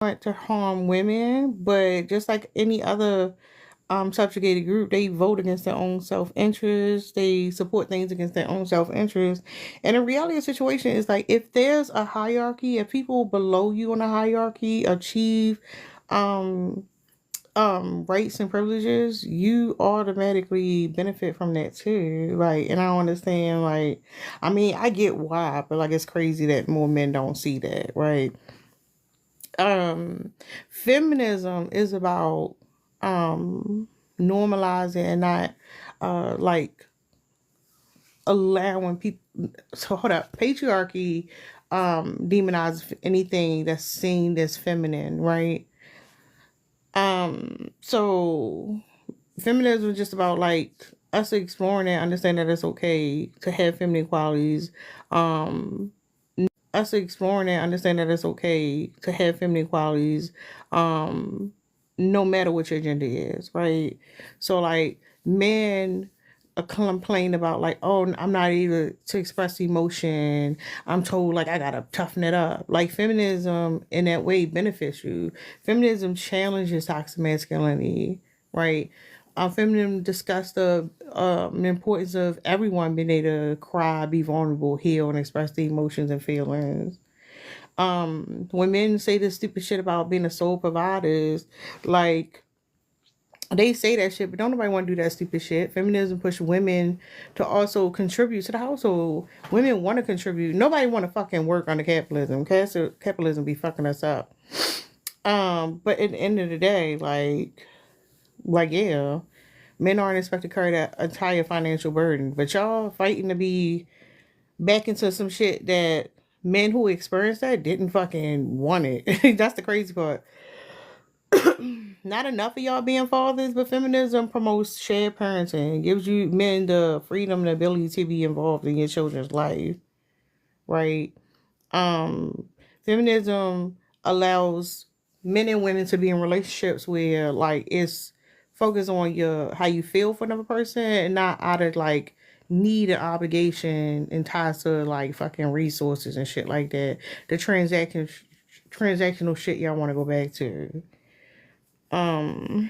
want to harm women, but just like any other subjugated group, they vote against their own self-interest. They support things against their own self-interest. And the reality of the situation is like if there's a hierarchy, if people below you on the hierarchy achieve um rights and privileges, you automatically benefit from that too. Like, and I don't understand, like, I mean, I get why, but like it's crazy that more men don't see that, right? um Feminism is about um normalizing and not like allowing people. So hold up, patriarchy demonizes anything that's seen as feminine, right? So feminism is just about like us exploring and understanding that it's okay to have feminine qualities. um Us exploring and understanding that it's okay to have feminine qualities, um, no matter what your gender is, right? So like men complain about like, oh, I'm not able to express emotion. I'm told like I gotta toughen it up. Like feminism in that way benefits you. Feminism challenges toxic masculinity, right? Feminism discuss the importance of everyone being able to cry, be vulnerable, heal, and express the emotions and feelings. When men say this stupid shit about being a sole providers, like they say that shit, but don't nobody want to do that stupid shit. Feminism push women to also contribute to the household. Women want to contribute. Nobody want to fucking work under capitalism. Capitalism be fucking us up. But at the end of the day, like yeah, men aren't expected to carry that entire financial burden. But y'all fighting to be back into some shit that men who experienced that didn't fucking want it. That's the crazy part. Not enough of y'all being fathers, but feminism promotes shared parenting, gives you men the freedom and ability to be involved in your children's life, right? Um, Feminism allows men and women to be in relationships where like it's focused on your how you feel for another person and not out of like need and obligation and ties to like fucking resources and shit like that. The transactional shit y'all want to go back to. Um,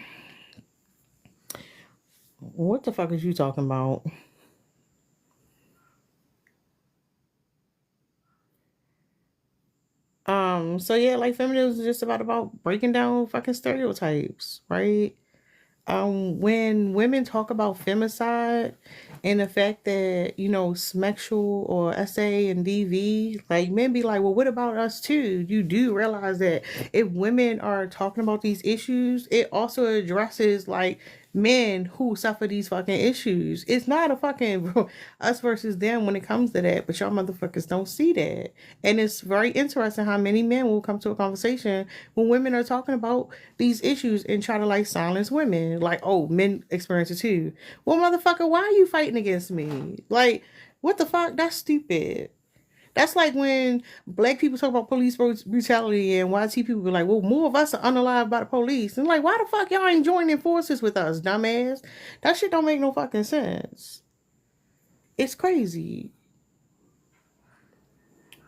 what the fuck is you talking about? So yeah, like feminism is just about breaking down fucking stereotypes, right? When women talk about femicide and the fact that sexual or SA and DV, like men be like, well, what about us too? You do realize that if women are talking about these issues, it also addresses like men who suffer these fucking issues. It's not a fucking us versus them when it comes to that, but y'all motherfuckers don't see that. And it's very interesting how many men will come to a conversation when women are talking about these issues and try to like silence women. Like, oh, men experience it too. Well, motherfucker, why are you fighting against me? Like, what the fuck? That's stupid. That's like when black people talk about police brutality and YT people be like, well, more of us are unalived by the police. And like, why the fuck y'all ain't joining forces with us, dumbass? That shit don't make no fucking sense. It's crazy.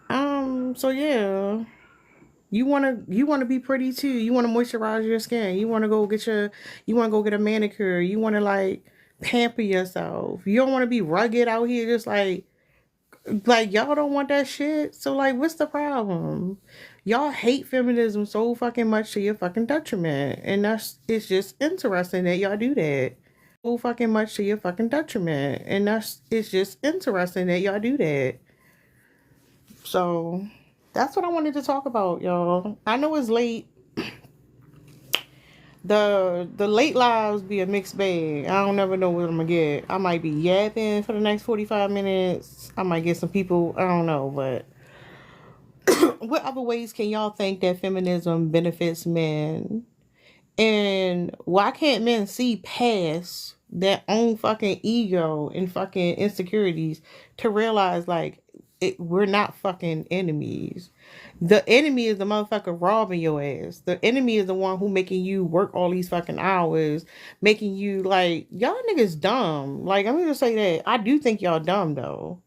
So yeah. You wanna be pretty too. You wanna moisturize your skin. You wanna go get a manicure. You wanna like pamper yourself. You don't wanna be rugged out here just like y'all don't want that shit. So like what's the problem? Y'all hate feminism so fucking much to your fucking detriment. And it's just interesting that y'all do that. So fucking much to your fucking detriment. And it's just interesting that y'all do that. So that's what I wanted to talk about, y'all. I know it's late. The late lives be a mixed bag. I don't never know what I'm gonna get. I might be yapping for the next 45 minutes. I might get some people. I don't know, but what other ways can y'all think that feminism benefits men? And why can't men see past their own fucking ego and fucking insecurities to realize like we're not fucking enemies. The enemy is the motherfucker robbing your ass. The enemy is the one who making you work all these fucking hours, making you like y'all niggas dumb. Like I'm gonna say that I do think y'all dumb though.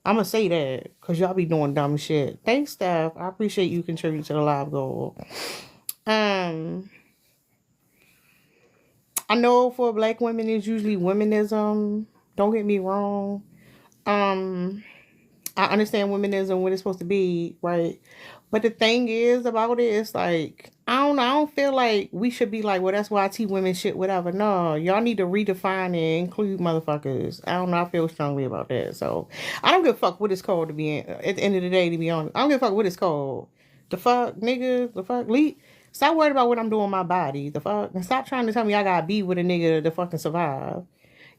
I'm gonna say that because y'all be doing dumb shit. Thanks, Steph. I appreciate you contributing to the live goal. Um, I know for black women it's usually womenism. Don't get me wrong. Um, I understand womenism what it's supposed to be, right? But the thing is about it, it's like I don't know. I don't feel like we should be like, well, that's why I teach women shit, whatever. No, y'all need to redefine and include motherfuckers. I don't know. I feel strongly about that. So I don't give a fuck what it's called to be. At the end of the day, to be honest, I don't give a fuck what it's called. The fuck, nigga. The fuck, lead. Stop worried about what I'm doing with my body. The fuck, and stop trying to tell me I gotta be with a nigga to fucking survive.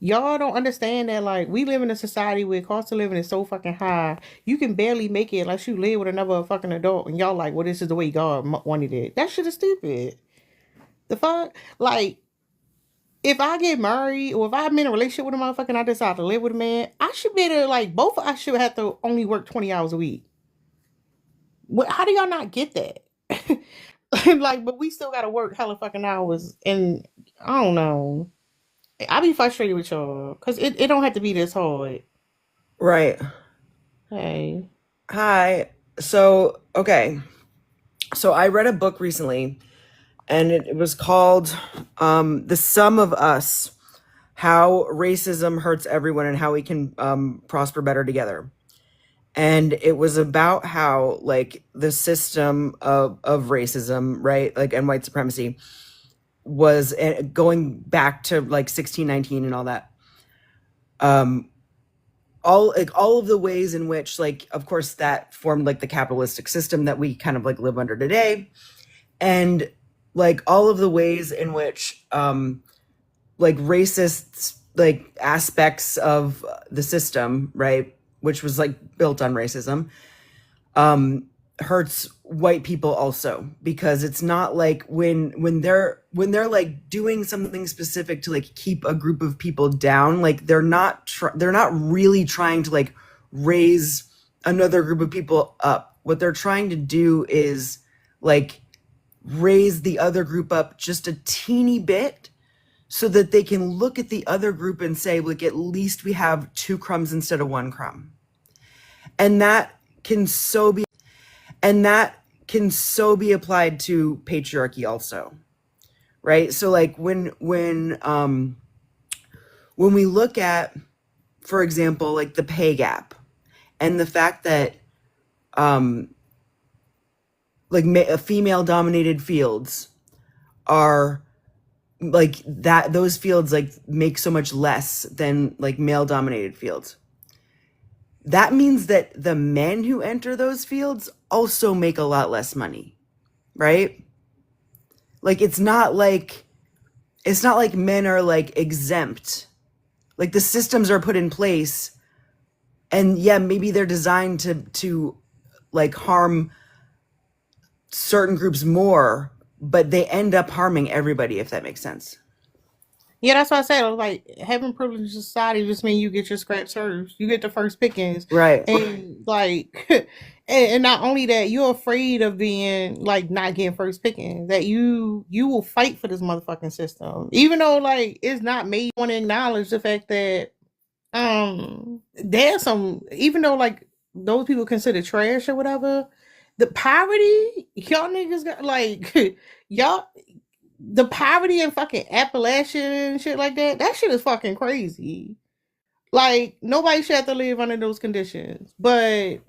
Y'all don't understand that, like, we live in a society where cost of living is so fucking high. You can barely make it unless you live with another fucking adult, and y'all like, well, this is the way God wanted it. That shit is stupid. The fuck? Like, if I get married or if I'm in a relationship with a motherfucker and I decide to live with a man, I should be able to, like, both of us should have to only work 20 hours a week. How do y'all not get that? Like, but we still gotta work hella fucking hours, and I don't know. I be frustrated with y'all because it don't have to be this hard. Right. Hey. Hi. So, okay. So I read a book recently and it was called The Sum of Us: How Racism Hurts Everyone and How We Can Prosper Better Together. And it was about how, like, the system of racism, right, like, and white supremacy was going back to like 1619 and all that. Um, all of the ways in which, like, of course that formed like the capitalistic system that we kind of like live under today, and like all of the ways in which like racist like aspects of the system, right, which was like built on racism, hurts white people also, because it's not like when they're like doing something specific to like keep a group of people down, like they're not really trying to like raise another group of people up. What they're trying to do is like raise the other group up just a teeny bit so that they can look at the other group and say, like, at least we have two crumbs instead of one crumb. And that can so be and that can so be applied to patriarchy also, right? So like when we look at, for example, like the pay gap and the fact that like female dominated fields are like that, those fields like make so much less than like male dominated fields. That means that the men who enter those fields also make a lot less money, right? Like it's not like men are like exempt. Like the systems are put in place, and yeah, maybe they're designed to like harm certain groups more, but they end up harming everybody, if that makes sense. Yeah, that's what I said. I was like, having privileged society just means you get your scratch served. You get the first pickings. Right. And like and not only that, you're afraid of being like not getting first pickings. That you will fight for this motherfucking system. Even though like it's not made, want to acknowledge the fact that there's some, even though like those people consider trash or whatever, the poverty y'all niggas got, like y'all, the poverty in fucking Appalachia and shit like that, that shit is fucking crazy. Like nobody should have to live under those conditions. But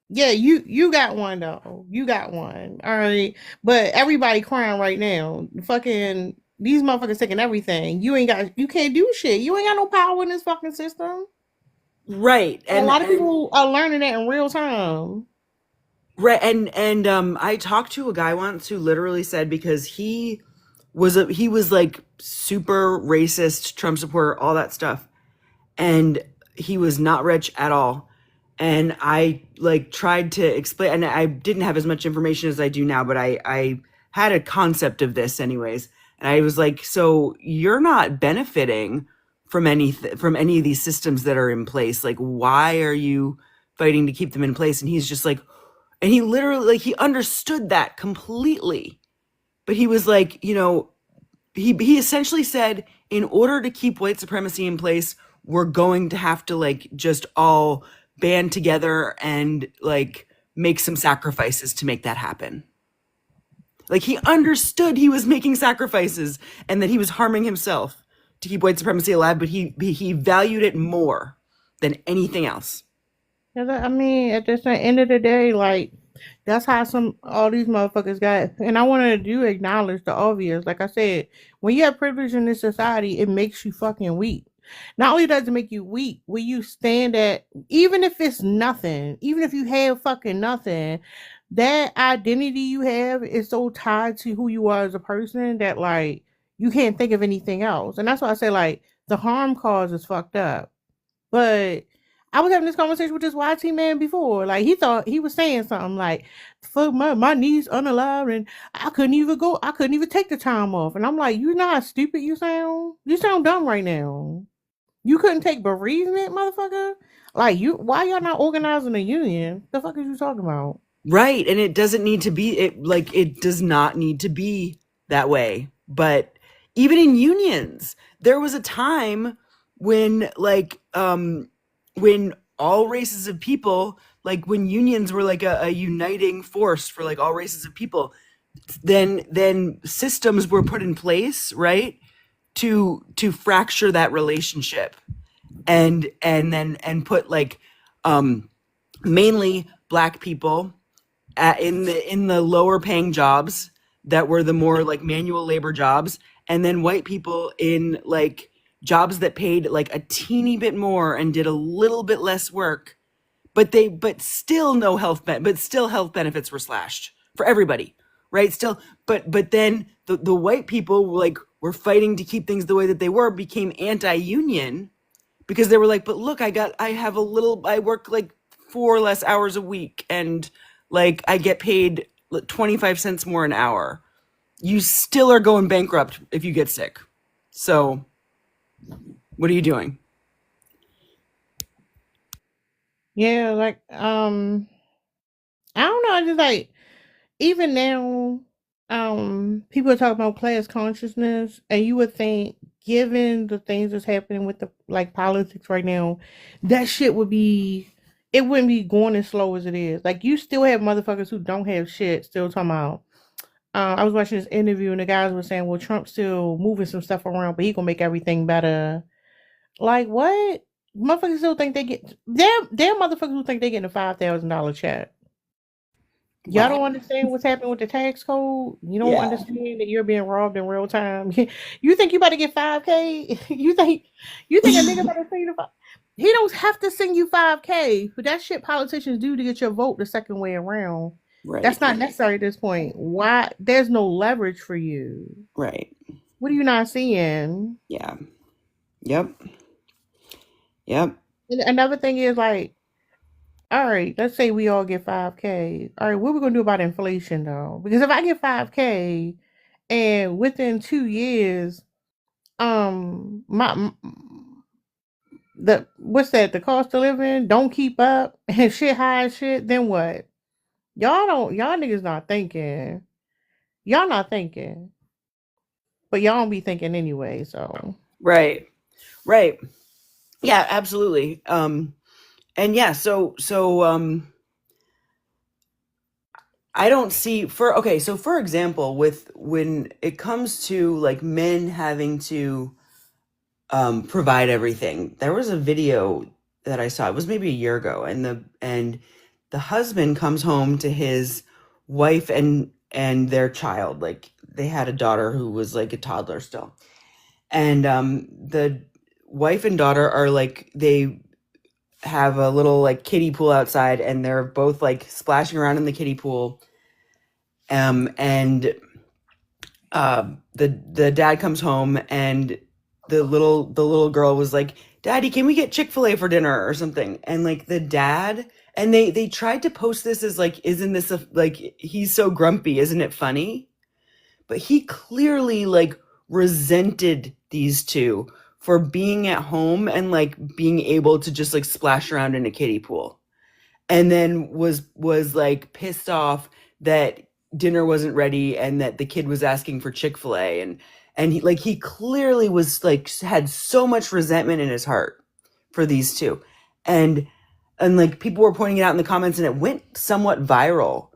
yeah, you got one though. You got one. All right. But everybody crying right now. Fucking these motherfuckers taking everything. You can't do shit. You ain't got no power in this fucking system. Right. A And lot of and people are learning that in real time. right, and I talked to a guy once who literally said, because he was like super racist, Trump supporter, all that stuff, and he was not rich at all. And I like tried to explain, and I didn't have as much information as I do now, but I had a concept of this anyways. And I was like, so you're not benefiting from any of these systems that are in place. Like, why are you fighting to keep them in place? And he's just like, and he literally, like, he understood that completely. But he was like, he essentially said, in order to keep white supremacy in place, we're going to have to like just all band together and like make some sacrifices to make that happen. Like he understood he was making sacrifices and that he was harming himself to keep white supremacy alive, but he valued it more than anything else. 'Cause I mean, at the end of the day, like that's how some all these motherfuckers got. And I wanted to do acknowledge the obvious. Like I said, when you have privilege in this society, it makes you fucking weak. Not only does it make you weak, when you stand at, even if it's nothing, even if you have fucking nothing, that identity you have is so tied to who you are as a person that like you can't think of anything else. And that's why I say like the harm cause is fucked up. But I was having this conversation with this YT man before. Like he thought he was saying something like, "Fuck my knees unalive and I couldn't even go. I couldn't even take the time off." And I'm like, "You know how stupid you sound. You sound dumb right now. You couldn't take bereavement, motherfucker. Like you, why y'all not organizing a union? The fuck is you talking about?" Right. And it doesn't need to be it does not need to be that way. But even in unions, there was a time when when all races of people, like when unions were like a uniting force for like all races of people, then systems were put in place, right? To fracture that relationship and put like mainly black people in the lower paying jobs that were the more like manual labor jobs, and then white people in like jobs that paid like a teeny bit more and did a little bit less work, but still no but still health benefits were slashed for everybody, right? Still, but then the white people like were fighting to keep things the way that they were, became anti-union because they were like, but look, I work like 4 less hours a week and like I get paid 25 cents more an hour. You still are going bankrupt if you get sick. So what are you doing? Yeah, like I don't know. I just like even now, people are talking about class consciousness, and you would think, given the things that's happening with the like politics right now, that shit would be, it wouldn't be going as slow as it is. Like you still have motherfuckers who don't have shit still talking about. I was watching this interview and the guys were saying, "Well, Trump's still moving some stuff around, but he gonna make everything better." Like what? Motherfuckers still think they get, they're motherfuckers who think they getting a $5,000 check. Y'all Wow. don't understand what's happening with the tax code. You don't Yeah. understand that you're being robbed in real time. You think you about to get 5K? You think a nigga about to send you the he don't have to send you 5K, but that shit politicians do to get your vote the second way around. Right. That's not necessary at this point. Why? There's no leverage for you. Right. What are you not seeing? Yeah. Yep. Yep. And another thing is like, all right, let's say we all get 5K. All right, what are we gonna do about inflation though? Because if I get 5K and within 2 years, my the what's that? The cost of living don't keep up and shit high as shit. Then what? Y'all niggas not thinking. Y'all not thinking, but y'all don't be thinking anyway. So Right. Right. Yeah, absolutely. And yeah, I don't see for okay, so for example, with when it comes to like men having to provide everything, there was a video that I saw. It was maybe a year ago, and the husband comes home to his wife and their child. Like they had a daughter who was like a toddler still, and the wife and daughter are like they have a little like kiddie pool outside, and they're both like splashing around in the kiddie pool. And the dad comes home, and the little girl was like, "Daddy, can we get Chick-fil-A for dinner or something?" And like the dad, and they tried to post this as like, "Isn't this a like he's so grumpy? Isn't it funny?" But he clearly like resented these two for being at home and like being able to just like splash around in a kiddie pool, and then was like pissed off that dinner wasn't ready and that the kid was asking for Chick-fil-A, and he clearly was like had so much resentment in his heart for these two. And And like people were pointing it out in the comments, and it went somewhat viral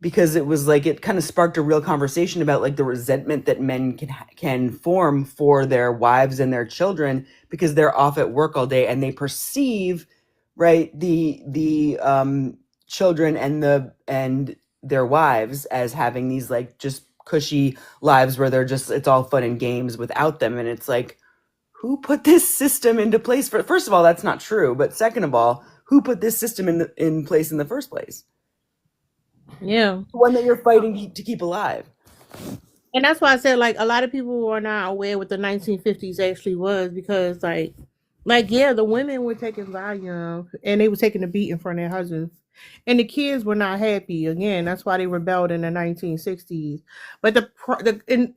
because it was like it kind of sparked a real conversation about like the resentment that men can form for their wives and their children because they're off at work all day and they perceive, right, the children and their wives as having these like just cushy lives where they're just it's all fun and games without them. And it's like, who put this system into place? For first of all, that's not true, but second of all, who put this system in place in the first place? Yeah. The one that you're fighting to keep alive. And that's why I said like a lot of people are not aware what the 1950s actually was because like yeah, the women were taking Valium and they were taking the beating from their husbands. And the kids were not happy. Again, that's why they rebelled in the 1960s. But the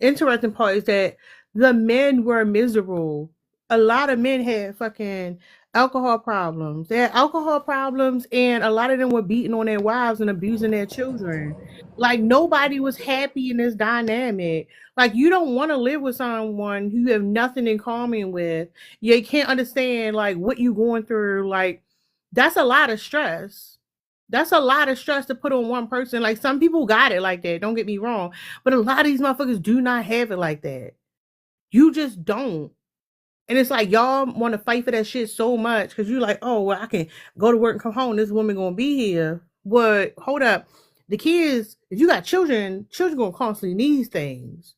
interesting part is that the men were miserable. A lot of men had fucking alcohol problems. They had alcohol problems, and a lot of them were beating on their wives and abusing their children. Like nobody was happy in this dynamic. Like you don't want to live with someone who you have nothing in common with. You can't understand like what you going through. Like that's a lot of stress. That's a lot of stress to put on one person. Like some people got it like that. Don't get me wrong, but a lot of these motherfuckers do not have it like that. You just don't. And it's like y'all want to fight for that shit so much because you're like, oh, well, I can go to work and come home. This woman gonna be here. But hold up, the kids. If you got children, children gonna constantly need things.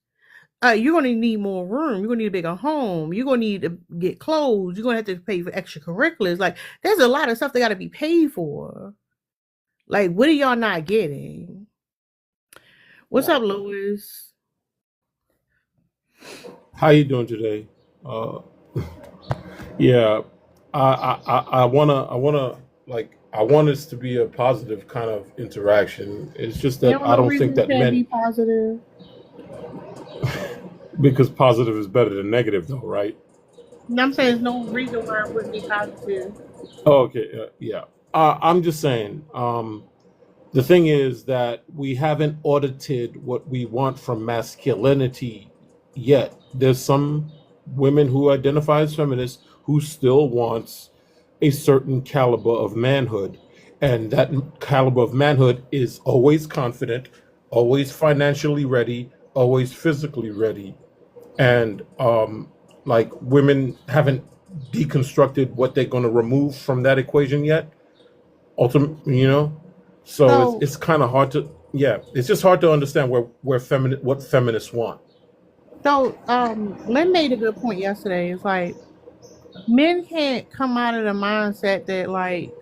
You're gonna need more room. You're gonna need a bigger home. You're gonna need to get clothes. You're gonna have to pay for extracurriculars. Like there's a lot of stuff that got to be paid for. Like what are y'all not getting? What's Yeah. up, Louis? How you doing today? Uh, yeah, I want this to be a positive kind of interaction. It's just You that don't I no don't think reason you that can't be men, positive. because positive is better than negative, though, right? I'm saying there's no reason why it wouldn't be positive. Oh, okay, yeah. I'm just saying. The thing is that we haven't audited what we want from masculinity yet. There's some women who identify as feminists who still wants a certain caliber of manhood. And that caliber of manhood is always confident, always financially ready, always physically ready. And like women haven't deconstructed what they're going to remove from that equation yet ultimately, so it's So it's kind of hard to, yeah, it's just hard to understand where what feminists want. Lynn made a good point yesterday. It's like men can't come out of the mindset that like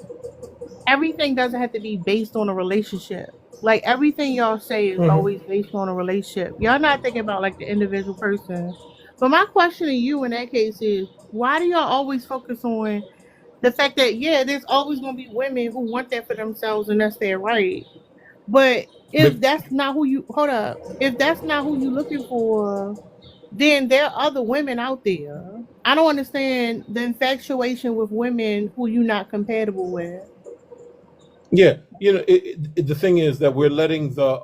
everything doesn't have to be based on a relationship. Like everything y'all say is Hmm. always based on a relationship. Y'all not thinking about like the individual person. But my question to you in that case is why do y'all always focus on the fact that yeah, there's always gonna be women who want that for themselves and that's their right. But if But that's not who you hold up, if that's not who you looking for, then there are other women out there. I don't understand the infatuation with women who you're not compatible with. yeah, the thing is that we're letting the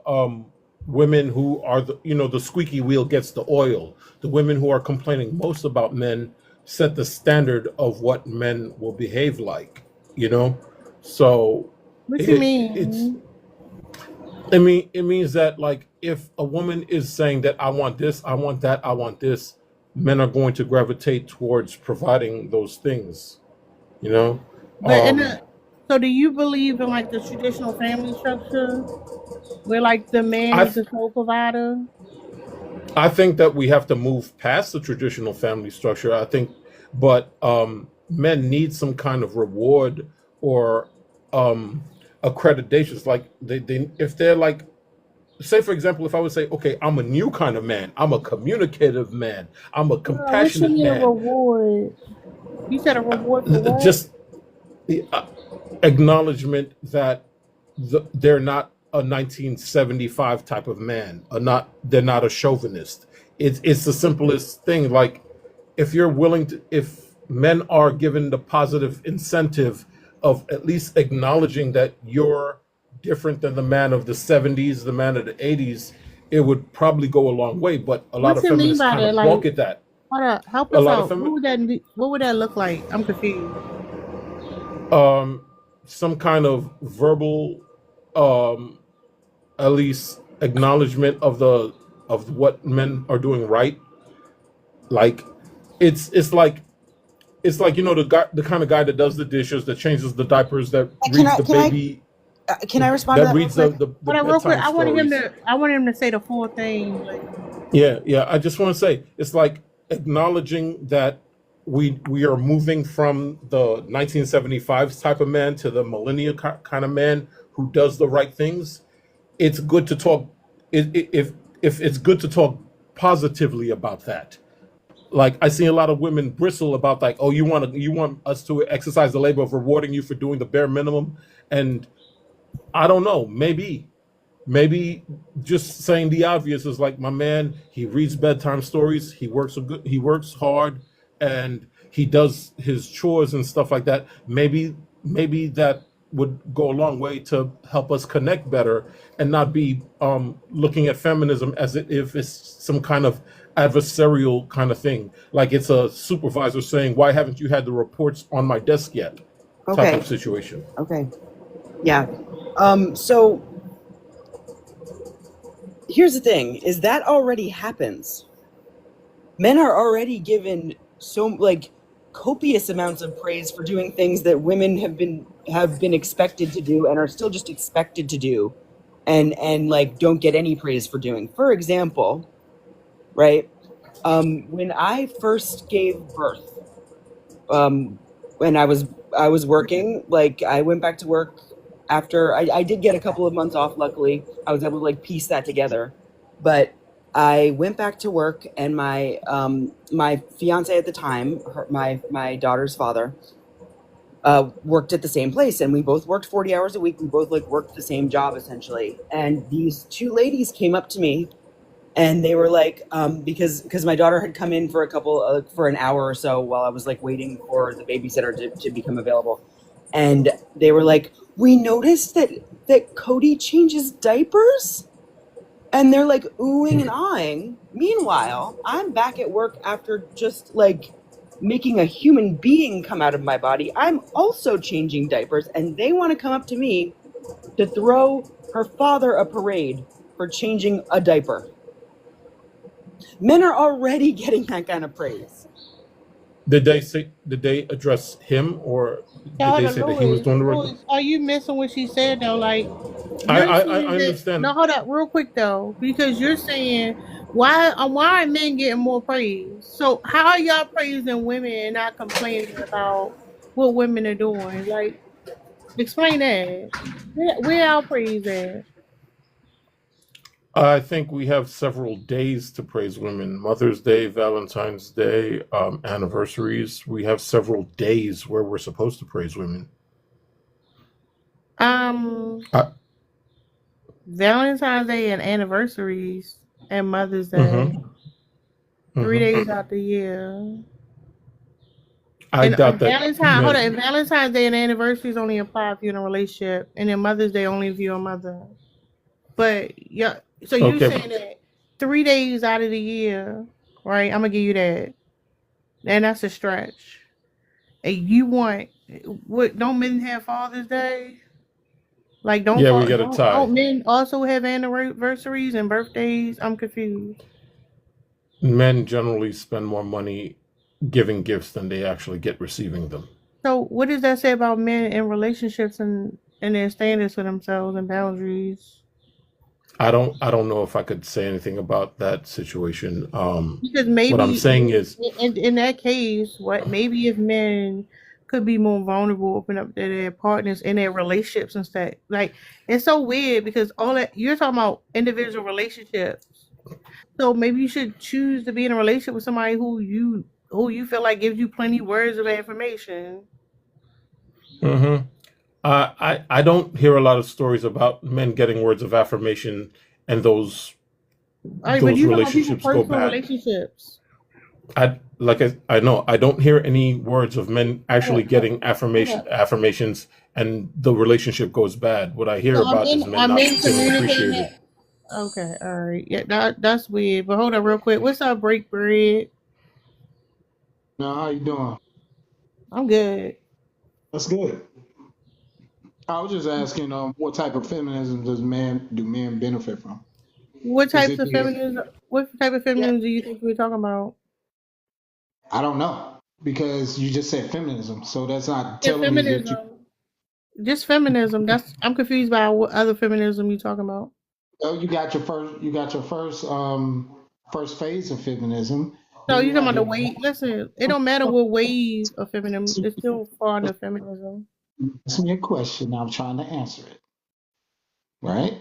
women who are the squeaky wheel gets the oil. The women who are complaining most about men set the standard of what men will behave like. You know, so What you it's mean? it means that like if a woman is saying that I want this, I want that, I want this, men are going to gravitate towards providing those things, you know? But in Um the so do you believe in like the traditional family structure where like the man I is th- the sole provider? I think that we have to move past the traditional family structure. I think but men need some kind of reward or um accreditations like they if they're like, say for example, if I would say, okay, I'm a new kind of man, I'm a communicative man, I'm a What you compassionate mean a man, reward? You said a reward for what? just the acknowledgement that they're not a 1975 type of man, not they're not a chauvinist. It's the simplest thing. Like if you're willing to, if men are given the positive incentive of at least acknowledging that you're different than the man of the 70s, the man of the 80s, it would probably go a long way. But a lot What of you mean feminists by kind that? of Like, balk at that. hold up, help A us lot of out. What would that look like? I'm confused. um some kind of verbal, um, at least acknowledgement of the of what men are doing right. Like it's it's like it's like, the guy, the kind of guy that does the dishes, that changes the diapers, that Can reads I the can I baby, can I respond to that that real reads quick? the Hold on, real quick. bedtime stories. I wanted him to say the full thing. Like, Yeah, yeah. I just want to say it's like acknowledging that we are moving from the 1975 type of man to the millennial kind of man who does the right things. It's good to talk. If it's good to talk positively about that. Like I see a lot of women bristle about, like, oh, you want us to exercise the labor of rewarding you for doing the bare minimum, and I don't know, maybe just saying the obvious is like, my man, he reads bedtime stories, he works hard, and he does his chores and stuff like that. Maybe that would go a long way to help us connect better, and not be looking at feminism as if it's some kind of adversarial kind of thing, like it's a supervisor saying, why haven't you had the reports on my desk yet, type Okay. of situation. Okay. Yeah. So here's the thing: is that already happens. Men are already given copious amounts of praise for doing things that women have been expected to do and are still just expected to do, and like don't get any praise for doing. For example, right? When I first gave birth, when I was working, like I went back to work after I did get a couple of months off. Luckily, I was able to like piece that together. But I went back to work, and my fiance at the time, my daughter's father, worked at the same place, and we both worked 40 hours a week. We both like worked the same job essentially. And these two ladies came up to me, and they were like, because my daughter had come in for for an hour or so while I was like waiting for the babysitter to become available, and they were like, we noticed that Cody changes diapers, and they're like oohing and ahhing. Meanwhile, I'm back at work after just like making a human being come out of my body. I'm also changing diapers, and they want to come up to me to throw her father a parade for changing a diaper. Men are already getting that kind of praise. Did they address him, or did hold they on, say that he was Louis. doing the right thing? Louis, are you missing what she said though? Like, you're I saying that. understand. No, hold up, real quick though, because you're saying why are men getting more praise? So how are y'all praising women and not complaining about what women are doing? Like, explain that. Where our praise at? I think we have several days to praise women: Mother's Day, Valentine's Day, anniversaries. We have several days where we're supposed to praise women. Um, I, Valentine's Day and anniversaries and Mother's Day, mm-hmm, 3 days mm-hmm. out the year. I doubt And that Valentine, hold on, men. and Valentine's Day and anniversaries only apply if you're in a relationship, and then Mother's Day only if you're a mother. But yeah, so you Okay, saying that 3 days out of the year, right? I'm gonna give you that, and that's a stretch. And you want what? Don't men have Father's Day? Like, yeah, we got a tie. don't men also have anniversaries and birthdays? I'm confused. Men generally spend more money giving gifts than they actually get receiving them. So what does that say about men in relationships and their standards for themselves and boundaries? I don't know if I could say anything about that situation. Because What I'm maybe saying is, in that case, what maybe if men could be more vulnerable, open up to their partners in their relationships and stuff. Like, it's so weird because all that you're talking about individual relationships. So maybe you should choose to be in a relationship with somebody who you feel like gives you plenty words of affirmation. mhm. I don't hear a lot of stories about men getting words of affirmation, and All right, but those you talking about people relationships go personal bad. relationships. I know I don't hear any words of men Hold actually up, hold getting hold up. affirmations, and the relationship goes bad. What I hear So about is men I'm not in feeling communicating appreciated. that. Okay, all right. Yeah, that's weird. But hold on real quick. What's up, break bread? Now, how you doing? I'm good. That's good. I was just asking, what type of feminism do men benefit from? What Is types it of the feminism? What type of yeah? feminism do you think we're talking about? I don't know because you just said feminism, so that's not Yeah, telling me that you. feminism. Just feminism. That's I'm confused by what other feminism you talking about. Oh, you got your first phase of feminism. So Then you you talking have about the your wave? Listen, it don't matter what wave of feminism. It's still far under feminism. ask me a question. I'm trying to answer it, right?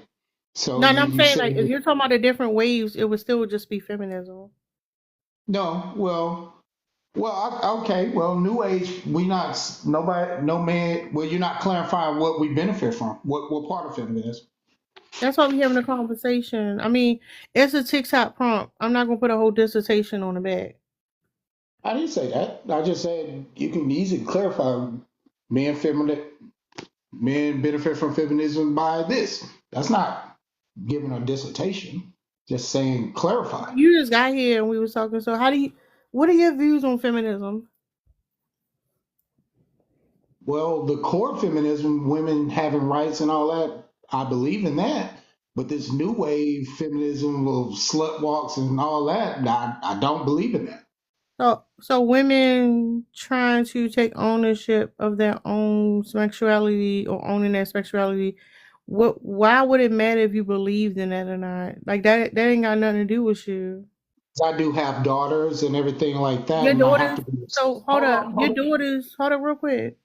So No, you no, I'm you saying say like if you're talking about the different waves, it would still just be feminism. no. Okay. Well, new age. We not nobody. No man. Well, you're not clarifying what we benefit from. What part of feminism? That's why we having a conversation. I mean, it's a TikTok prompt. I'm not gonna put a whole dissertation on the back. I didn't say that. I just said you can easily clarify men feminine men benefit from feminism by this. That's not giving a dissertation. Just saying clarify. You just got here and we was talking. So how do you? What are your views on feminism? Well, the core feminism, women having rights and all that, I believe in that. But this new wave feminism of slut walks and all that, I don't believe in that. So women trying to take ownership of their own sexuality or owning their sexuality. What? Why would it matter if you believed in that or not? Like that. That ain't got nothing to do with you. I do have daughters and everything like that, Your and I have daughters. to be. So hold Hold up. on, Your hold on. daughters. Hold up, real quick.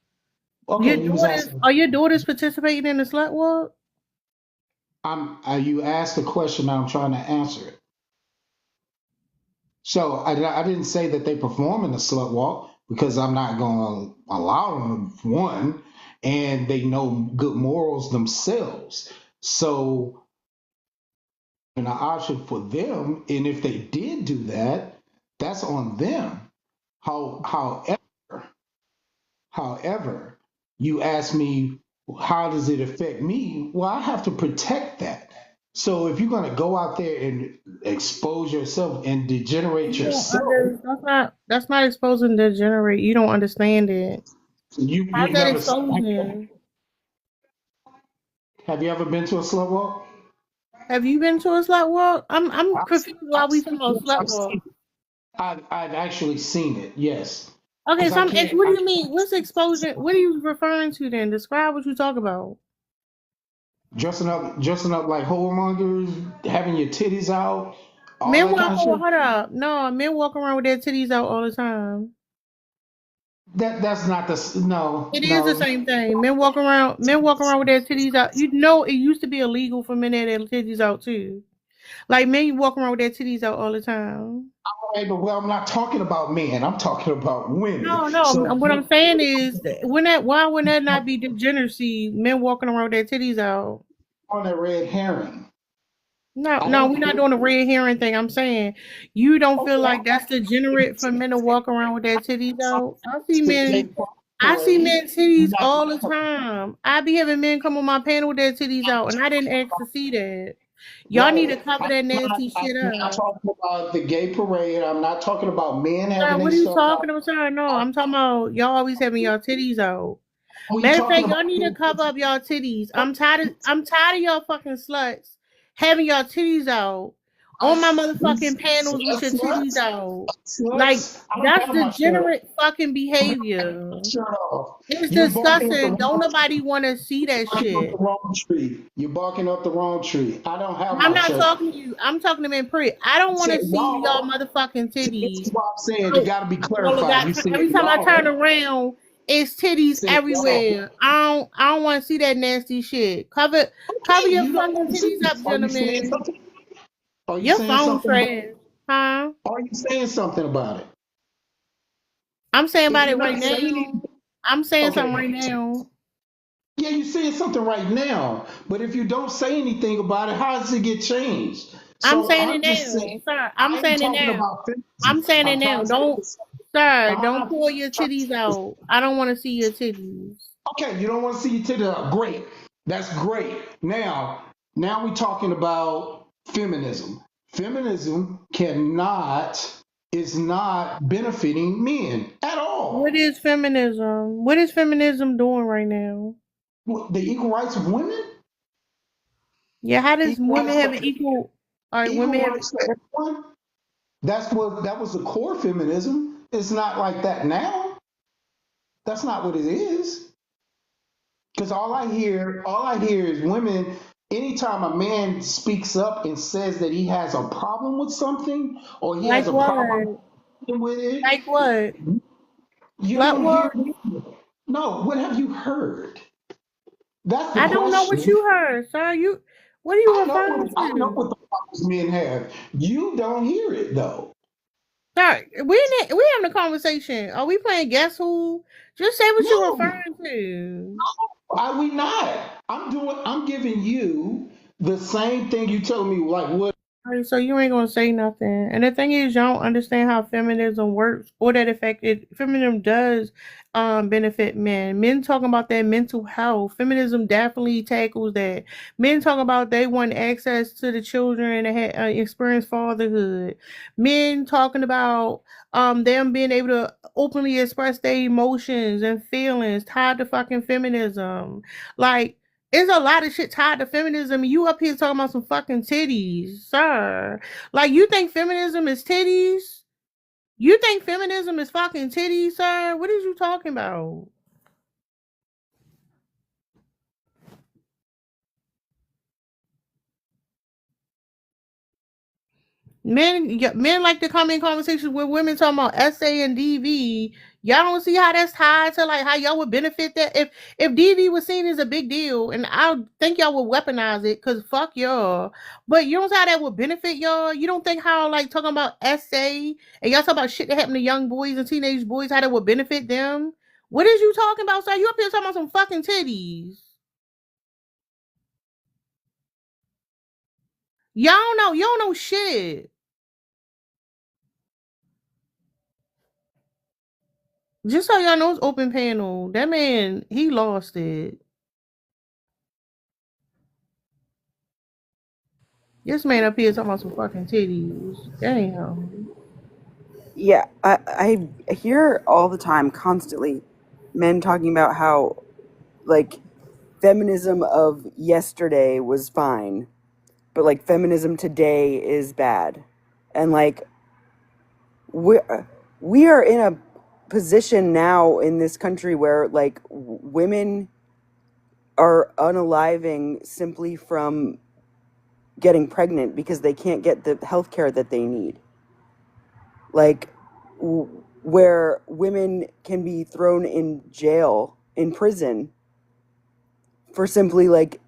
Your Okay, you was daughters. asking. Are your daughters participating in the slut walk? You asked the question, I'm trying to answer it. So I didn't say that they perform in the slut walk because I'm not going to allow them, one, and they know good morals themselves. So, an option for them, and if they did do that, that's on them. However, however, you ask me, how does it affect me? Well, I have to protect that. So if you're going to go out there and expose yourself and degenerate You don't yourself, that's not exposing the generate. You don't understand it. How's you've that never exposing? have you ever been to a slut walk? Have you been to a slut walk? I'm I've, confused why we talking about yes, slut I've seen walk. it. I've actually seen it. Yes, Okay, because so I I'm can't. what do you mean? What's exposure? What are you referring to then? Describe what you talk about. Dressing up like whoremongers, having your titties out, all Men that walk kind of around, shit. hold up. No, men walk around with their titties out all the time. That's not It is the no. same thing. Men walk around with their titties out. You know it used to be illegal for men to have their titties out too. Like men you walk around with their titties out all the time. Okay, but well, I'm not talking about men. I'm talking about women. No, no. So What I'm saying is, when that why would that not be degeneracy? Men walking around with their titties out. on a red herring. No, I no, don't. we're not doing a red herring thing. I'm saying you don't feel Okay, like that's degenerate for men to walk around with their titties out. the gay I see parade. men titties Not, all the time. I be having men come on my panel with their titties out, and I didn't ask to see that. Y'all need right. to cover that nasty shit I'm not up. talking about the gay parade. I'm not talking about men Sir, having what their are you stuff talking out. about, sir? No, I'm talking about y'all always having y'all titties out. Are you Matter of talking fact, about? y'all need to cover up y'all titties. I'm tired of y'all fucking sluts having y'all titties out on my motherfucking panels with your titties Sluts? out. Like Sluts? I don't that's have my shirt. degenerate fucking behavior. Shirt off. It's You're barking up the disgusting. Don't wrong. nobody want to see that Barking up the shit. wrong tree. You're barking up the wrong tree. I don't have I'm my not shirt. talking to you. I'm talking to men pretty. I don't want Said to see y'all y'all. motherfucking See, this is titties. what I'm saying. You Oh, got to be all of clarified. that. You said Every time I turn y'all. around, it's You titties said y'all. everywhere. I don't want to see that nasty shit. Cover Okay, your you don't fucking want to see titties it. up, Are you saying gentlemen. something? Are you Your saying phone something? trash, huh? Are you saying something about it? I'm saying If about you're it right not saying it, now. I'm saying okay. something right now. Yeah, you're saying something right now. But if you don't say anything about it, how does it get changed? I'm So saying it I'm just saying, now, sir. I'm I ain't saying it talking now. about I'm feminism. saying it I'm now. trying to say Don't, this. sir. Don't I'm pull your trying to titties say this. out. I don't want to see your titties. Okay, you don't want to see your titty out. Great. That's great. Now we're talking about feminism. Feminism is not benefiting men at What all. is feminism? What is feminism doing right now? The equal rights of women, Yeah, how does equal women rights have for an equal? All right, women equal have. rights for everyone. That was the core feminism. It's not like that now. That's not what it is. Because all I hear is women. Anytime a man speaks up and says that he has a problem with something or he has Like a problem what? with it, Like what? you Like don't hear what? it. No, what have you heard? That's the I don't know what question. you heard, sir. What are you referring I know to? what the problems men have. You don't hear it though. Sir, we having a conversation. Are we playing Guess Who? Just say what you're No, referring to. are we not? I'm giving you the same thing you told me, like what. Right, so you ain't gonna say nothing. And the thing is, y'all don't understand how feminism works or that affected feminism does benefit men. Men talking about their mental health. Feminism definitely tackles that. Men talking about they want access to the children and experience fatherhood. Men talking about them being able to openly express their emotions and feelings tied to fucking feminism. Like it's a lot of shit tied to feminism. You up here talking about some fucking titties, sir. Like you think feminism is titties? You think feminism is fucking titties, sir? What is you talking about? Men like to come in conversations with women talking about SA and DV. Y'all don't see how that's tied to like how y'all would benefit that if DV was seen as a big deal, and I think y'all would weaponize it because fuck y'all. But you don't see how that would benefit y'all. You don't think how like talking about SA and y'all talk about shit that happened to young boys and teenage boys how that would benefit them. What is you talking about, sir? You up here talking about some fucking titties. Y'all don't know. You don't know shit. Just so y'all know, it's open panel. That man, he lost it. This man up here talking about some fucking titties. Damn. Yeah, I hear all the time, constantly, men talking about how, like, feminism of yesterday was fine, but, like, feminism today is bad. And, like, we are in a position now in this country where, like, women are unaliving simply from getting pregnant because they can't get the health care that they need. Like, where women can be thrown in jail, in prison, for simply, like,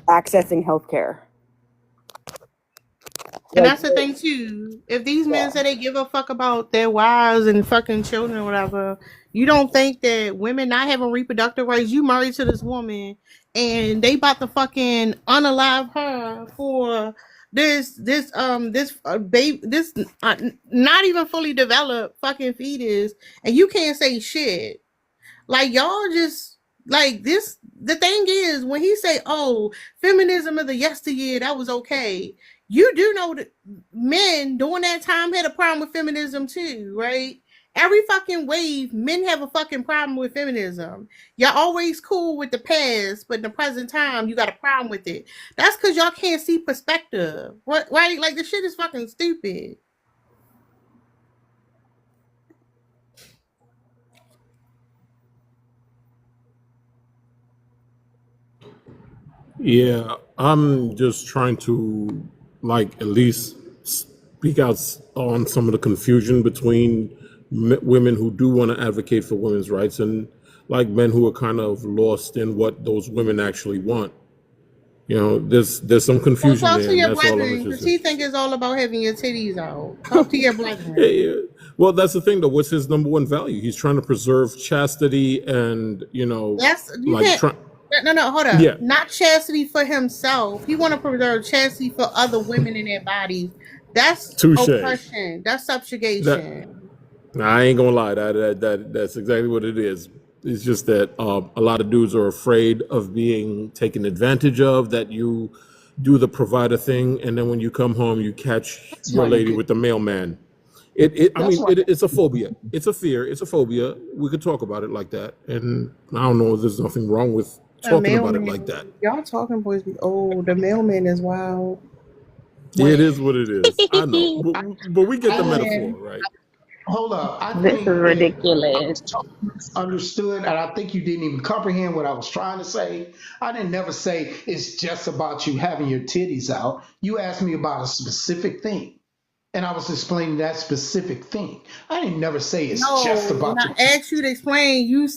accessing health care. And Like, that's the thing too. If these men yeah. say they give a fuck about their wives and fucking children or whatever, you don't think that women not having reproductive rights, you married to this woman and they about to fucking unalive her for this baby not even fully developed fucking fetus, and you can't say shit. Like y'all just like this. The thing is, when he say, "Oh, feminism of the yesteryear," that was okay. You do know that men during that time had a problem with feminism too, right? Every fucking wave, men have a fucking problem with feminism. Y'all always cool with the past, but in the present time, you got a problem with it. That's because y'all can't see perspective, what? Right? Like the shit is fucking stupid. Yeah, I'm just trying to like at least speak out on some of the confusion between women who do want to advocate for women's rights and like men who are kind of lost in what those women actually want. You know, there's some Well, confusion talk there, to and your that's all I'm brethren because he interested. think it's all about having your titties out. Talk to your Yeah, brethren. yeah. Well, that's the thing, though. What's his number one value? He's trying to preserve chastity, and That's you like can't. try. No, hold up. Yeah, Not chastity for himself. He want to preserve chastity for other women in their bodies. That's touche. oppression. That's That subjugation. I ain't gonna lie. That's exactly what it is. It's just that a lot of dudes are afraid of being taken advantage of. That you do the provider thing, and then when you come home, you catch That's your why you lady get. with the mailman. I That's mean, why. it's a phobia. It's a fear. It's a phobia. We could talk about it like that, and I don't know if there's nothing wrong with The talking about it like that. mailman. Y'all talking boys be old. The mailman is wild. It Wait, is what it is. I know, but we get I the think. metaphor, Man, right? Hold up. I This is think that I ridiculous. was totally misunderstood, and I think you didn't even comprehend what I was trying to say. I didn't never say it's just about you having your titties out. You asked me about a specific thing, and I was explaining that specific thing. I didn't never say it's just no. When about I your. asked you to explain, you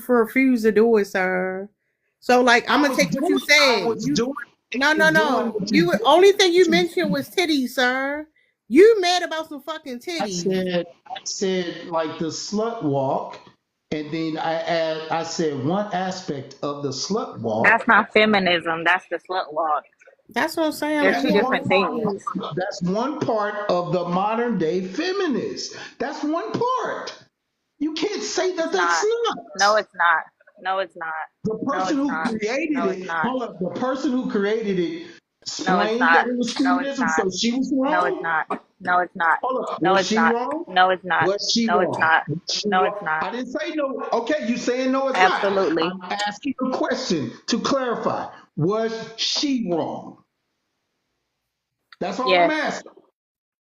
refuse to do it, sir. So like, I'm I gonna was take what doing. you I said. was doing. Doing No. what you You only thing you mentioned was titties, sir. You mad about some fucking titties? I said like the slut walk, and then I said one aspect of the slut That's walk. not feminism. That's the slut walk. That's what I'm saying. They're Like, two That's you one different part. things. That's one part of the modern day feminist. That's one part. You can't say that It's that's not. not. No, it's not. No, it's not. The No, person it's who not. created No, it's it, not. hold up, the person who created it No, it's explained that not. it was No, it's feminism, not. so she was No, it's wrong. not. No, it's not. Hold up, No, was it's she not. wrong? No, it's not. Was she No, it's wrong? not. Was she No, it's wrong? not. I didn't say no. Okay, you saying no, it's not. Absolutely. I'm asking a question to clarify. Was she wrong? That's all I'm Yes. asking.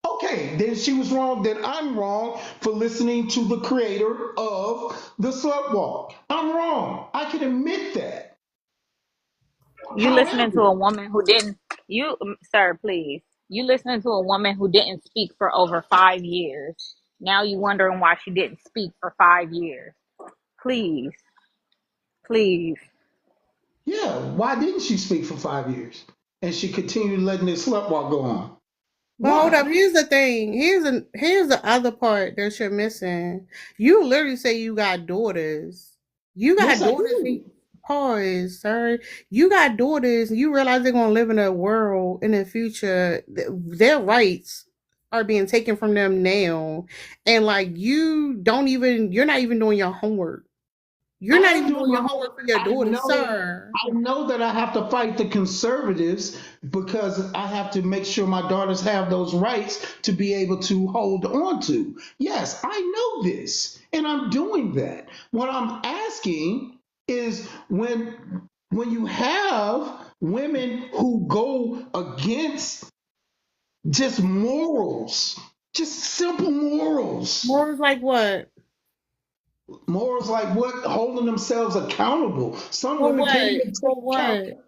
Okay, then she was wrong. Then I'm wrong for listening to the creator of the slut walk. I'm wrong. I can admit that. You listening to However, a woman who didn't, you, sir, please. You listening to a woman who didn't speak for over 5 years. Now you wondering why she didn't speak for 5 years. Please, please. yeah, why didn't she speak for 5 years? And she continued letting this slut walk go on. But hold Why? up, here's the thing. Here's the other part that you're missing. You literally say you got daughters. You Yes, got I daughters. do. Pause, sir. You got daughters. You realize they're gonna live in a world in the future. Their rights are being taken from them now, and like you're not even doing your homework. You're I not am even doing doing my your homework homework. for your daughters, sir. I know that I have to fight the conservatives because I have to make sure my daughters have those rights to be able to hold on to. Yes, I know this, and I'm doing that. What I'm asking is when you have women who go against just morals, just simple morals. More like what? Morals like what? Holding themselves accountable. Some For women can't what? even take For account. what?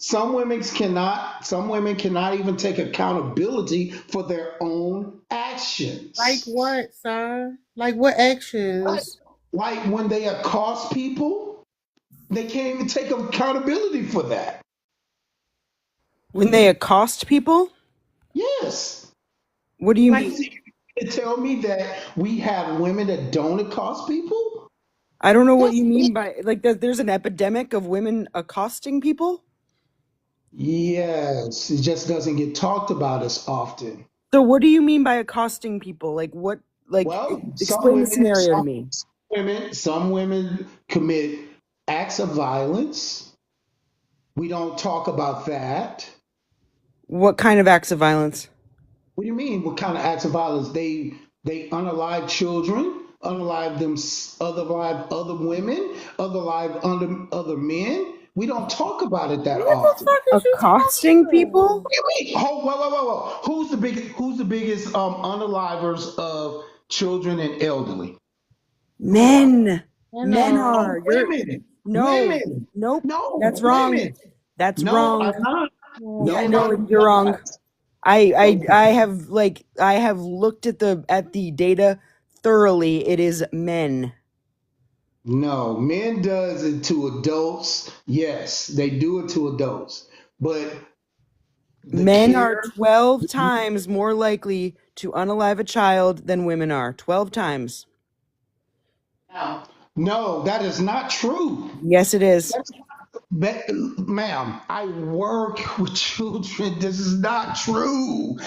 Some women cannot. Some women cannot even take accountability for their own Like actions. what, sir? Like what Like, actions? like when they accost people, they can't even take accountability for that. When they accost people? Yes. What do you Like mean? You tell me that we have women that don't accost people? I don't know what That's you mean by like that there's an epidemic of women accosting people? yes. It just doesn't get talked about as often. So what do you mean by accosting people? Like what Well, explain the scenario to me. some women commit acts of violence. We don't talk about that. What kind of acts of violence? What do you mean? What kind of acts of violence? They unalive children, unalive them, unalive other women, unalive other men. We don't talk about it that what the often. fuck is you Accosting talking people? about? Wait, whoa. Who's the biggest unalivers of children and elderly? Who are they? Men. You Men know, are. You're Women. no. Women. Nope. No, That's wrong. women. That's No, wrong. I'm not. Yeah, No, no, I'm you're wrong. not. I Okay. have I have looked at the data thoroughly. It is men. No, men does it to adults. Yes, they do it to adults. But the Men are care, 12 times more likely to unalive a child than women are. 12 times. no, that is not true. Yes, it is. Ma'am, I work with children. This is not true.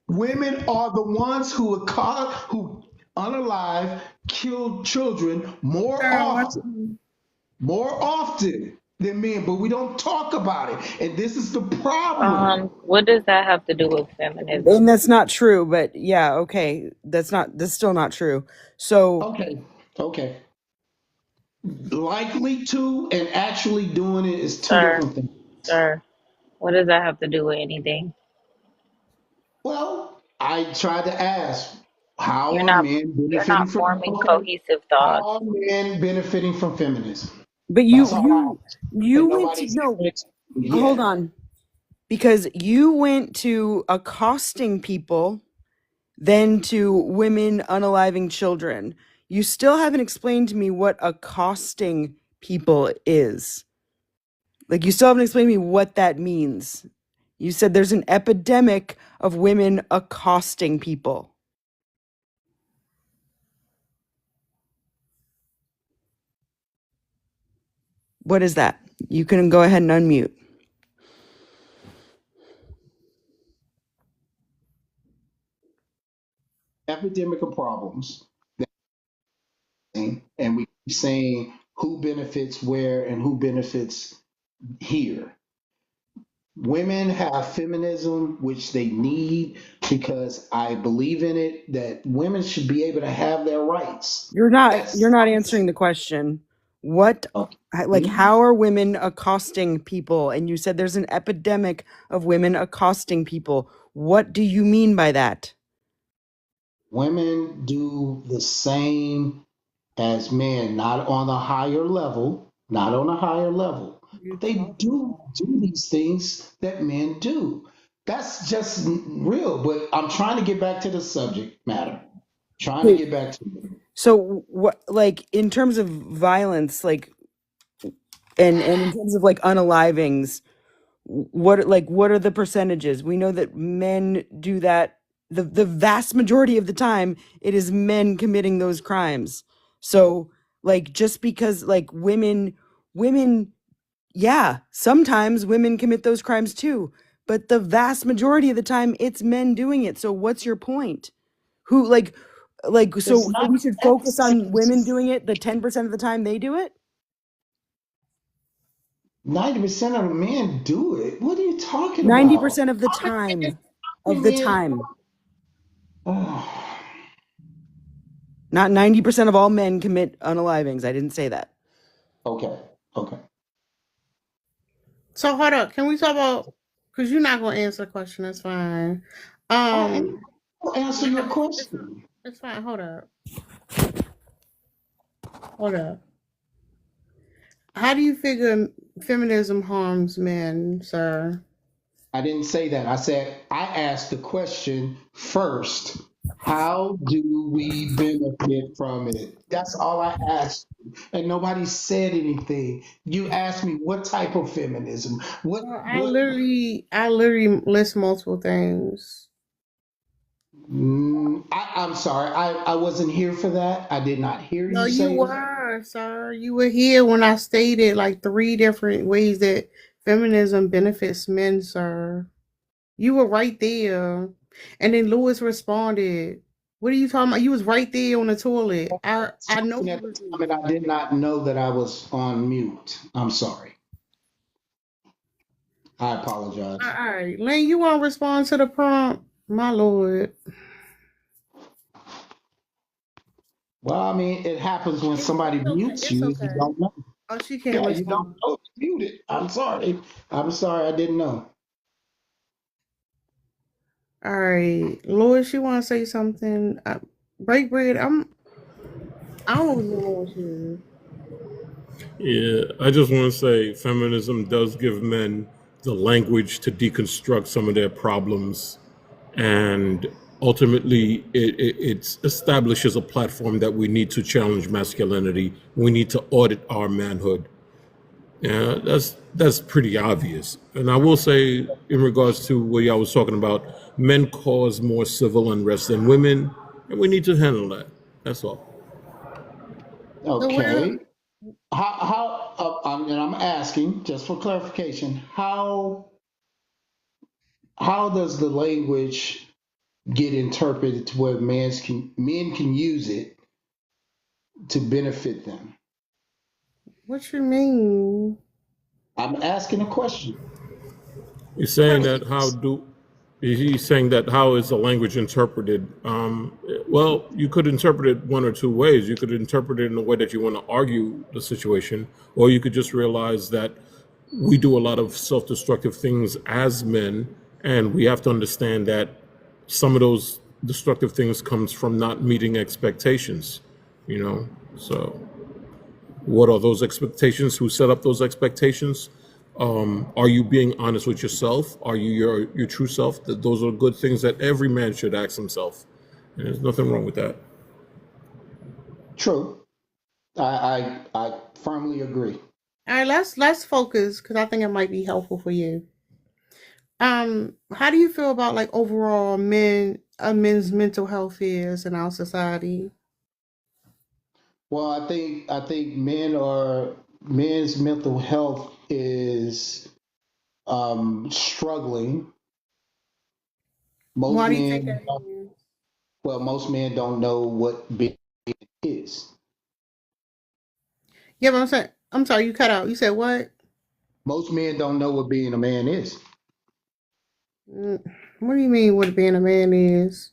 Women are the ones who unalive kill children more sir, often. More often. than men, but we don't talk about it. And this is the problem. What does that have to do with And feminism? that's not true, but yeah, okay. That's still not true. So Okay. Okay. Likely to and actually doing it is two Sir, different things. sir, what does that have to do with anything? Well, I tried to ask, how You're are not men you're benefiting not from, forming okay, cohesive how thoughts. are men benefiting from feminism? but That's you all I you asked. you And went to nobody's no, ever explained it hold yet. on. Because you went to accosting people, then to women unaliving children. You still haven't explained to me what accosting people is. Like, you still haven't explained to me what that means. You said there's an epidemic of women accosting people. What is that? You can go ahead and unmute. Epidemic of problems. And we keep saying who benefits where and who benefits here. Women have feminism, which they need because I believe in it, that women should be able to have their rights. You're That's not answering the question. What like okay. how are women accosting people? And you said there's an epidemic of women accosting people. What do you mean by that? Women do the same as men, not on a higher level, not on a higher level, You but they talking do these things that men do. That's just real. But I'm trying to get back to the subject matter. Trying to Okay. get back to it. So what, like, in terms of violence, like, and in terms of like unalivings, what are the percentages? We know that men do that, the vast majority of the time it is men committing those crimes. So, like, just because like women, yeah, sometimes women commit those crimes too, but the vast majority of the time it's men doing it. So what's your point? Who It's so not we should focus on women doing it the 10% of the time they do it? 90% of the men do it. What are you talking about? 90% of the How many time. how Of the many men? time. Oh, Not 90% of all men commit unalivings. I didn't say that. okay, okay. So hold up. Can we talk about? Because you're not gonna answer the question. That's fine. I Um, will answer your it's question. it's fine. Hold up. Hold up. How do you figure feminism harms men, sir? I didn't say that. I said I asked the question first. How do we benefit from it? That's all I asked. And nobody said anything. You asked me what type of feminism. Well, What I literally list multiple things. I'm sorry. I wasn't here for that. I did not hear No, you you say that. were, sir. You were here when I stated like three different ways that feminism benefits men, sir. You were right there. And then Lewis responded. What are you talking about? You was right there on the toilet. I know Talking you at the was time and there. I did not know that I was on mute. I'm sorry. I apologize. All right. Lane, you want to respond to the prompt? My lord. Well, I mean, it happens when somebody It's okay. mutes It's you. You okay. don't know. Oh, she can't Yeah, you don't respond. know it's muted. I'm sorry. I'm sorry. I didn't know. All right. Lewis, you want to say something? Break bread. I don't even know what you. Yeah, I just want to say feminism does give men the language to deconstruct some of their problems, and ultimately it establishes a platform that we need to challenge masculinity. We need to audit our manhood. Yeah, that's pretty obvious. And I will say, in regards to what y'all was talking about, men cause more civil unrest than women, and we need to handle that. That's all. So where? Okay. And I'm asking just for clarification, how does the language get interpreted to where men can use it to benefit them? What you mean? I'm asking a question. He's saying First, that how do he's saying that how is the language interpreted? Well, you could interpret it one or two ways. You could interpret it in a way that you want to argue the situation, or you could just realize that we do a lot of self-destructive things as men, and we have to understand that some of those destructive things comes from not meeting expectations. You know, so what are those expectations? Who set up those expectations? Are you being honest with yourself? Are you your true self? That those are good things that every man should ask himself, and there's nothing wrong with that. True. I firmly agree. all right, let's focus because I think it might be helpful for you. How do you feel about like overall men's mental health is in our society? Well, I think men's mental health is struggling. Most Why do you think men, that is? most men don't know what being is. Yeah, but I'm sorry, you cut out. You said what? Most men don't know what being a man is. Mm, what do you mean what being a man is?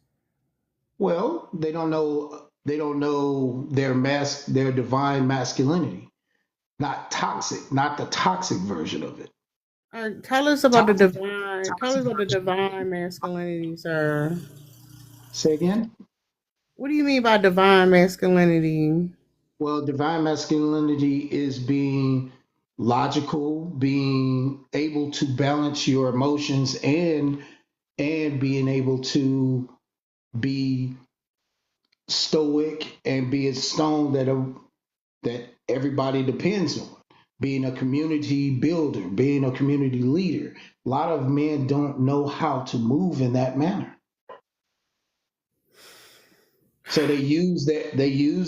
Well, they don't know their divine masculinity. Not toxic, not the toxic version of it. Tell us about the Toxic, divine. Tell toxic us about the version. divine masculinity, sir. Say again. What do you mean by divine masculinity? Well, divine masculinity is being logical, being able to balance your emotions and being able to be stoic and be a stone that everybody depends on. Being a community builder, being a community leader. A lot of men don't know how to move in that manner. So they use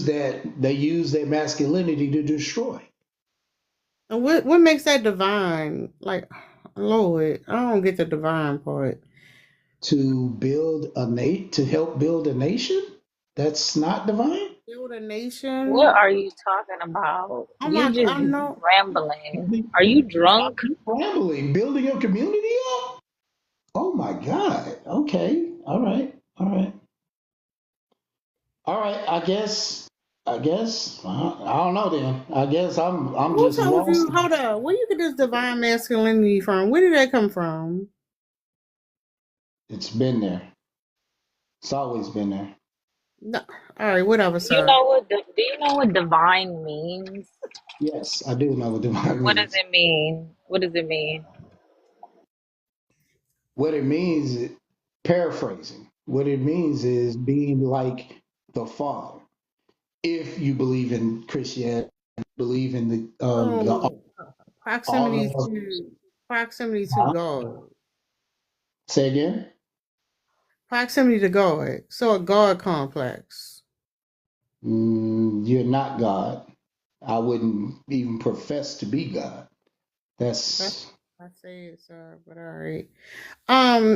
their masculinity to destroy. And what makes that divine? Like, Lord, I don't get the divine part. To help build a nation. That's not divine. Build a What nation. are you talking about? Oh You my! just I know. rambling. Building, Are you drunk? rambling, building your community up. Oh my God. Okay. All right. All right. All right. I don't know. Then I guess I'm Who just told lost. you? Hold up. Where you get this divine masculinity from? Where did that come from? It's been there. It's always been there. No. All right, whatever, Do you sir. know do you know what divine means? Yes, I do know what divine What does means. it mean? What does it mean? What it means, paraphrasing, what it means is being like the Father. If you believe in Christianity, believe in the Oh, proximity all of. to proximity to Huh? God. Say again. Proximity to God. So a God complex. You're not God. I wouldn't even profess to be God. That's That's I say it, sir. But all right.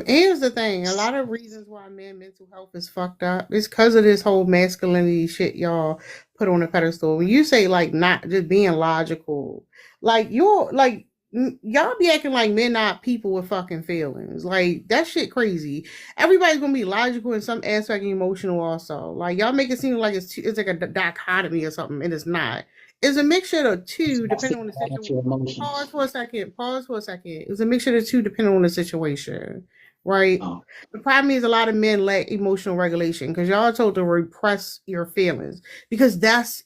Here's the thing. A lot of reasons why men mental health is fucked up is because of this whole masculinity shit y'all put on a pedestal. When you say like not just being logical, like you're like y'all be acting like men not people with fucking feelings. Like that shit crazy. Everybody's gonna be logical in some aspect and emotional also. Like y'all make it seem like it's like a dichotomy or something, and it's not. It's a mixture of two, I said depending on the about situation. your emotions. Pause for a second. Pause for a second. It's a mixture of the two depending on the situation, right? Oh, The problem is a lot of men lack emotional regulation because y'all are told to repress your feelings because that's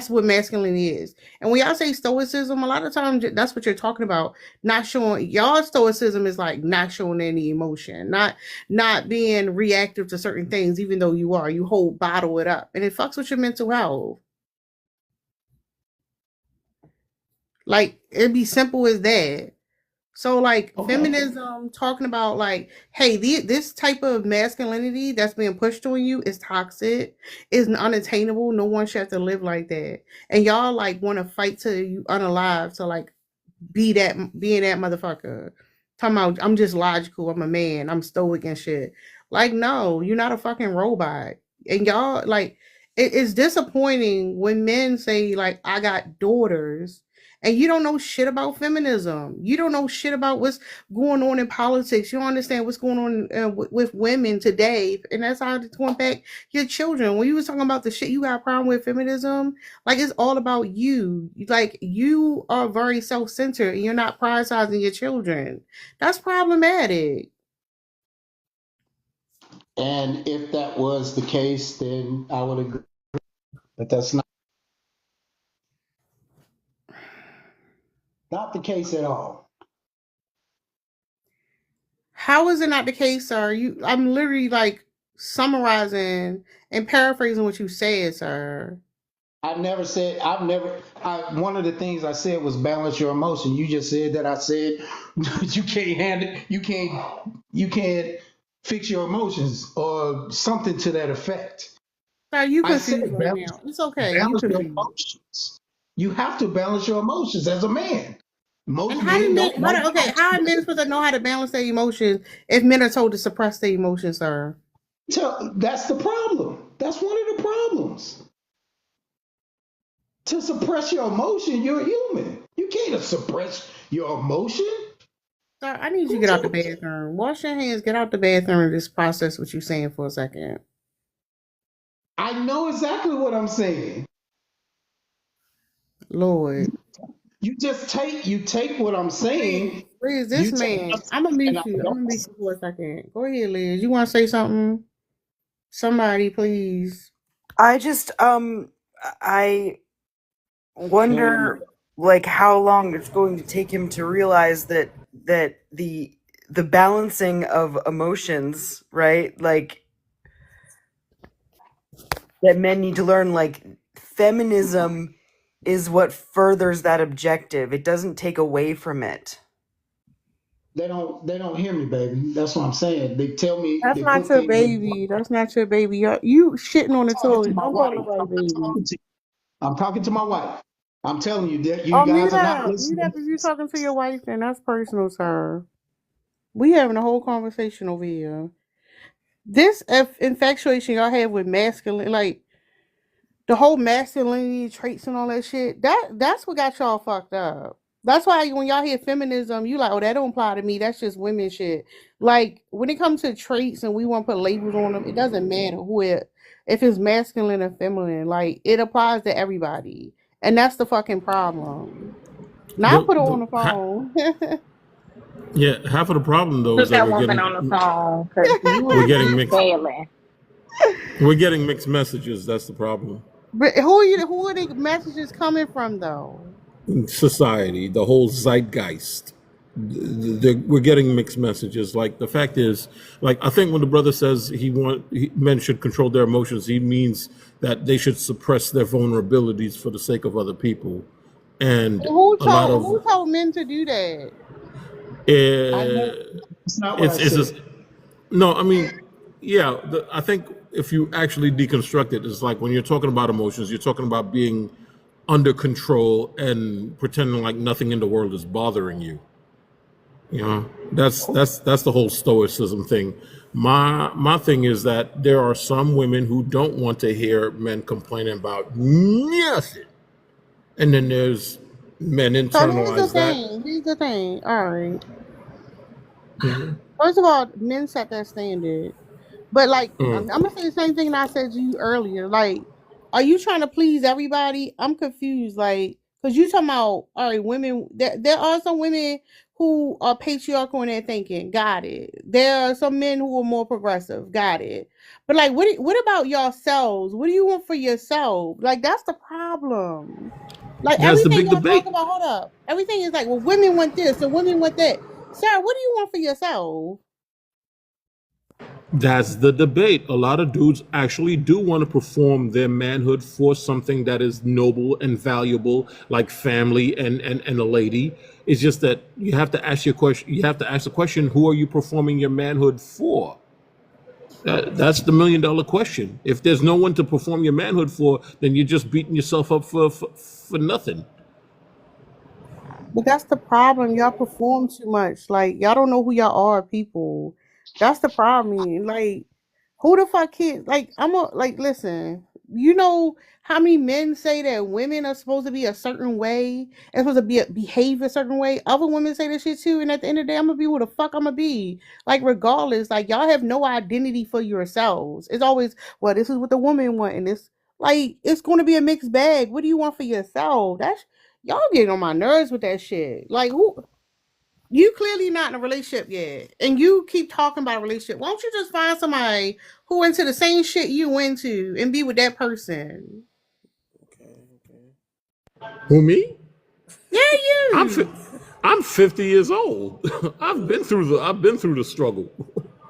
what masculinity is. And when y'all say stoicism, a lot of times that's what you're talking about. Not showing y'all stoicism is like not showing any emotion, not being reactive to certain things, even though you are. You hold bottle it up, and it fucks with your mental health. Like it'd be simple as that. So like okay. feminism talking about like, hey, this type of masculinity that's being pushed on you is toxic, is unattainable. No one should have to live like that. And y'all like want to fight till you unalive to like being that motherfucker. Talking about I'm just logical. I'm a man. I'm stoic and shit. Like no, you're not a fucking robot. And y'all like it's disappointing when men say like I got daughters and you don't know shit about feminism. You don't know shit about what's going on in politics. You don't understand what's going on with women today, and that's how it's going back your children. When you was talking about the shit you got a problem with feminism, like it's all about you. Like you are very self-centered, and you're not prioritizing your children. That's problematic. And if that was the case, then I would agree. But that's not the case at all. How is it not the case, sir? I'm literally like summarizing and paraphrasing what you said, sir. One of the things I said was balance your emotion. You just said that I said you can't handle, you can't fix your emotions or something to that effect. Sir, you I said confused right now. It's okay. You balance your confused. emotions. You have to balance your emotions as a man. And Most how do men men? don't Hold know on, okay, how how are to. men supposed to know how to balance their emotions if men are told to suppress their emotions, sir? That's the problem. That's one of the problems. To suppress your emotion, you're human. You can't suppress your emotion. Sir, I need you to Who get out the told you? bathroom. Wash your hands. Get out the bathroom and just process what you're saying for a second. I know exactly what I'm saying. Lord, You take what I'm saying, Liz, you this take what man. I'm I'm gonna saying, and I mute you. I'm don't. gonna mute you for a second. Go ahead, Liz. You want to say something? Somebody, please. I just I wonder like how long it's going to take him to realize that the balancing of emotions, right? Like that men need to learn, like feminism is what furthers that objective. It doesn't take away from it. They don't hear me, baby. That's what I'm saying. They tell me That's they not put your things in. baby. That's not your baby. You shitting on the I'm talking to toilet. my Don't call wife. nobody I'm not baby. talking to you. I'm talking to my wife. I'm telling you that you Oh, guys mute are not up. Mute listening. up if you're talking to your wife, then that's personal, sir. We having a whole conversation over here. This infatuation y'all have with masculine, like the whole masculinity traits and all that shit, that's what got y'all fucked up. That's why when y'all hear feminism, you like, oh, that don't apply to me. That's just women shit. Like when it comes to traits and we want to put labels on them, it doesn't matter who it, if it's masculine or feminine. Like it applies to everybody, and that's the fucking problem. Not put her on the phone. Yeah, half of the problem though is Put that that woman on the phone because we're getting you mixed failing. we're getting mixed messages. That's the problem. But who are you? Who are the messages coming from though? In society, the whole zeitgeist. We're getting mixed messages. Like the fact is, like I think when the brother says men should control their emotions, he means that they should suppress their vulnerabilities for the sake of other people. And a lot Who of told men to do that? I know uh, that's not what I it's said. just, no. I mean, yeah. I think if you actually deconstruct it, it's like when you're talking about emotions, you're talking about being under control and pretending like nothing in the world is bothering you. You know, that's the whole stoicism thing. My thing is that there are some women who don't want to hear men complaining about nothing, and then there's men So here's the internalize that. thing. Here's the thing. All right. First of all, men set that standard. But like, I'm Mm. gonna say the same thing that I said to you earlier. Like, are you trying to please everybody? I'm confused. Like, because you talking about all right, women. There are some women who are patriarchal in their thinking. Got it. There are some men who are more progressive. Got it. But like, what about yourselves? What do you want for yourself? Like, that's the problem. Like That's the everything big y'all talk debate. about, hold up. Everything is like, well, women want this and women want that. Sir, what do you want for yourself? That's the debate. A lot of dudes actually do want to perform their manhood for something that is noble and valuable, like family and a lady. It's just that you have to ask your question. You have to ask the question: who are you performing your manhood for? That's the $1 million question. If there's no one to perform your manhood for, then you're just beating yourself up for nothing. But that's the problem. Y'all perform too much. Like y'all don't know who y'all are, people. That's the problem. Like, who the fuck kids? Like, I'm a like. Listen. you know how many men say that women are supposed to be a certain way and supposed to behave a certain way? Other women say this shit too, and at the end of the day, I'm gonna be what the fuck I'm gonna be. Like regardless, like y'all have no identity for yourselves. It's always, well, this is what the woman want, and this like it's gonna be a mixed bag. What do you want for yourself? That's y'all getting on my nerves with that shit. Like who? You clearly not in a relationship yet, and you keep talking about a relationship. Why don't you just find somebody who into the same shit you into and be with that person? Okay, okay. Who, me? Yeah, I'm you. I'm 50 years old. I've been through the struggle.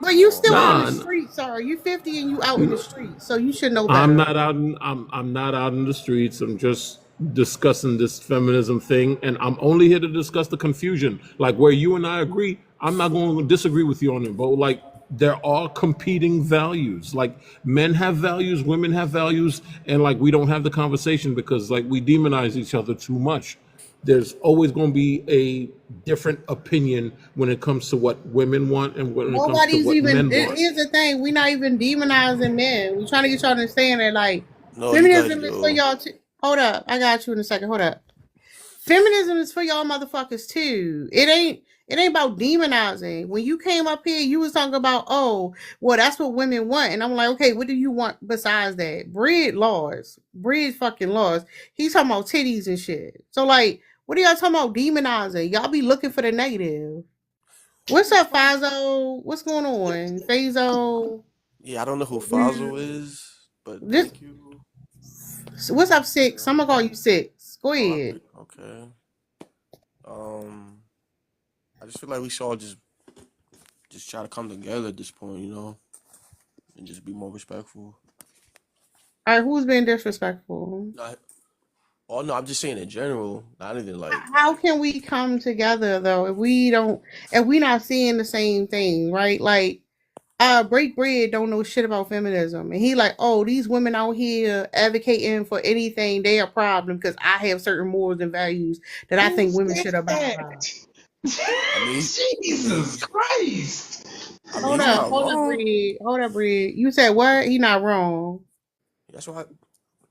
But you still out in the Nah, streets, sir. You 50 and you out in the streets, so you should know I'm better. not out in I'm not out in the streets. I'm just discussing this feminism thing, and I'm only here to discuss the confusion. Like where you and I agree, I'm not going to disagree with you on it, but like there are competing values. Like men have values, women have values, and like we don't have the conversation because like we demonize each other too much. There's always going to be a different opinion when it comes to what women want and when it comes to Nobody's what even. men want. Here's the thing: we're not even demonizing men. We're trying to get y'all to understand that, like, No, you guys feminism is for do. y'all. Hold up, I got you in a second. Hold up. Feminism is for y'all motherfuckers too. It ain't about demonizing. When you came up here, you was talking about, oh, well, that's what women want. And I'm like, okay, what do you want besides that? Breed laws. Breed fucking laws. He's talking about titties and shit. So like, what are y'all talking about demonizing? Y'all be looking for the negative. What's up, Fazo? What's going on? Fazo. Yeah, I don't know who Fazo is, but This thank you. what's up, Six? I'm gonna call you Six. Go Oh, ahead. okay. Um, I just feel like we should all just try to come together at this point, and just be more respectful. All right, who's being disrespectful? Not, oh no, I'm just saying in general. Not even like How can we come together though if we not seeing the same thing, right? Like break bread don't know shit about feminism, and he like, oh, these women out here advocating for anything, they a problem because I have certain morals and values that I Who think women said should abide by. that? I mean, I Jesus mean, Christ. I mean, he's not Hold up, wrong. bread, hold up, bread. You said what? He not wrong. That's why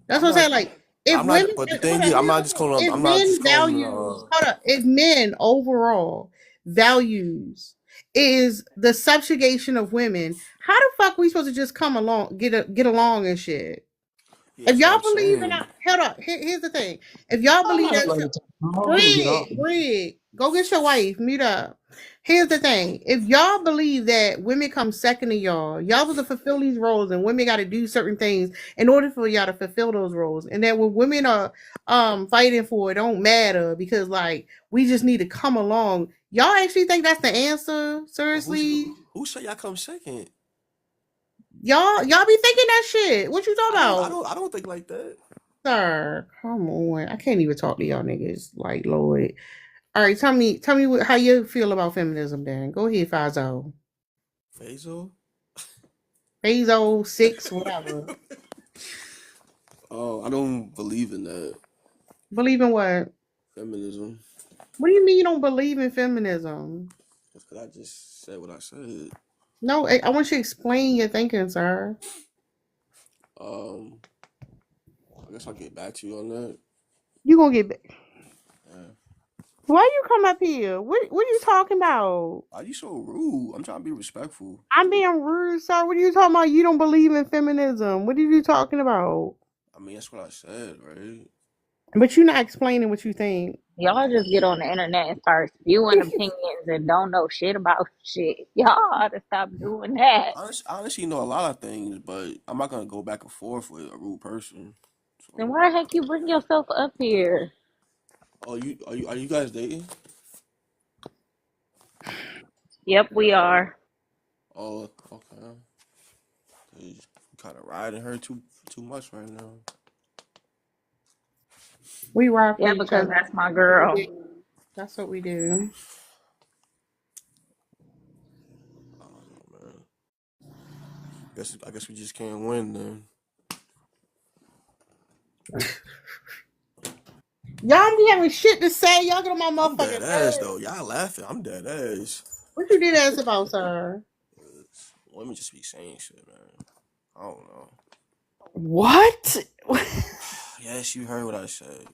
That's I'm what I'm not. saying. Like, But if I'm not. women, But the hold thing is, on, I'm here's not the just thing. calling. If I'm not just men calling. values, hold up, if men overall values is the subjugation of women, how the fuck we supposed to just come along, get along and shit? Yeah, If that's what y'all I'm believe in saying. that, hold up. Here's the thing. If y'all I'm believe not that afraid shit, to talk. I'm gonna get off. Brig, go get your wife. Meet up. Here's the thing. If y'all believe that women come second to y'all supposed to fulfill these roles, and women got to do certain things in order for y'all to fulfill those roles. And that when women are fighting for it, don't matter because like we just need to come along. Y'all actually think that's the answer? But Seriously? who said y'all come second? Y'all be thinking that shit. What you talking I don't. I about? don't. I don't think like that. Sir, come on. I can't even talk to y'all niggas. Like, Lord. All right, tell me how you feel about feminism then. Go ahead, Fazo. Faisal. Fazo, six, whatever. Oh, I don't believe in that Believe in what? feminism. What do you mean you don't believe in feminism? Just 'cause I just said what I said. No, I want you to explain your thinking, sir. Um, I guess I'll get back to you on that. You gonna get back. Yeah. Why you come up here? What are you talking about? Why you so rude? I'm trying to be respectful. I'm being rude, sir. What are you talking about? You don't believe in feminism. What are you talking about? I mean, that's what I said, right? But you're not explaining what you think. Y'all just get on the internet and start spewing opinions and don't know shit about shit. Y'all ought to stop doing that. I honestly know a lot of things, but I'm not gonna go back and forth with a rude person. Then So, why the heck you bring yourself up here? oh, are you guys dating? Yep, we are. Oh, okay. 'Cause you kind of riding her too much right now. We ride for Yeah, each because other. that's my That's what we girl. do. That's what we do. I don't know, man. I guess we just can't win then. Y'all be having shit to say. Y'all get on my I'm dead motherfucking ass nerves. though. Y'all laughing. I'm dead ass. What you did ask about, sir? Women just be saying shit, man. I don't know. What? Yes, you heard what I said.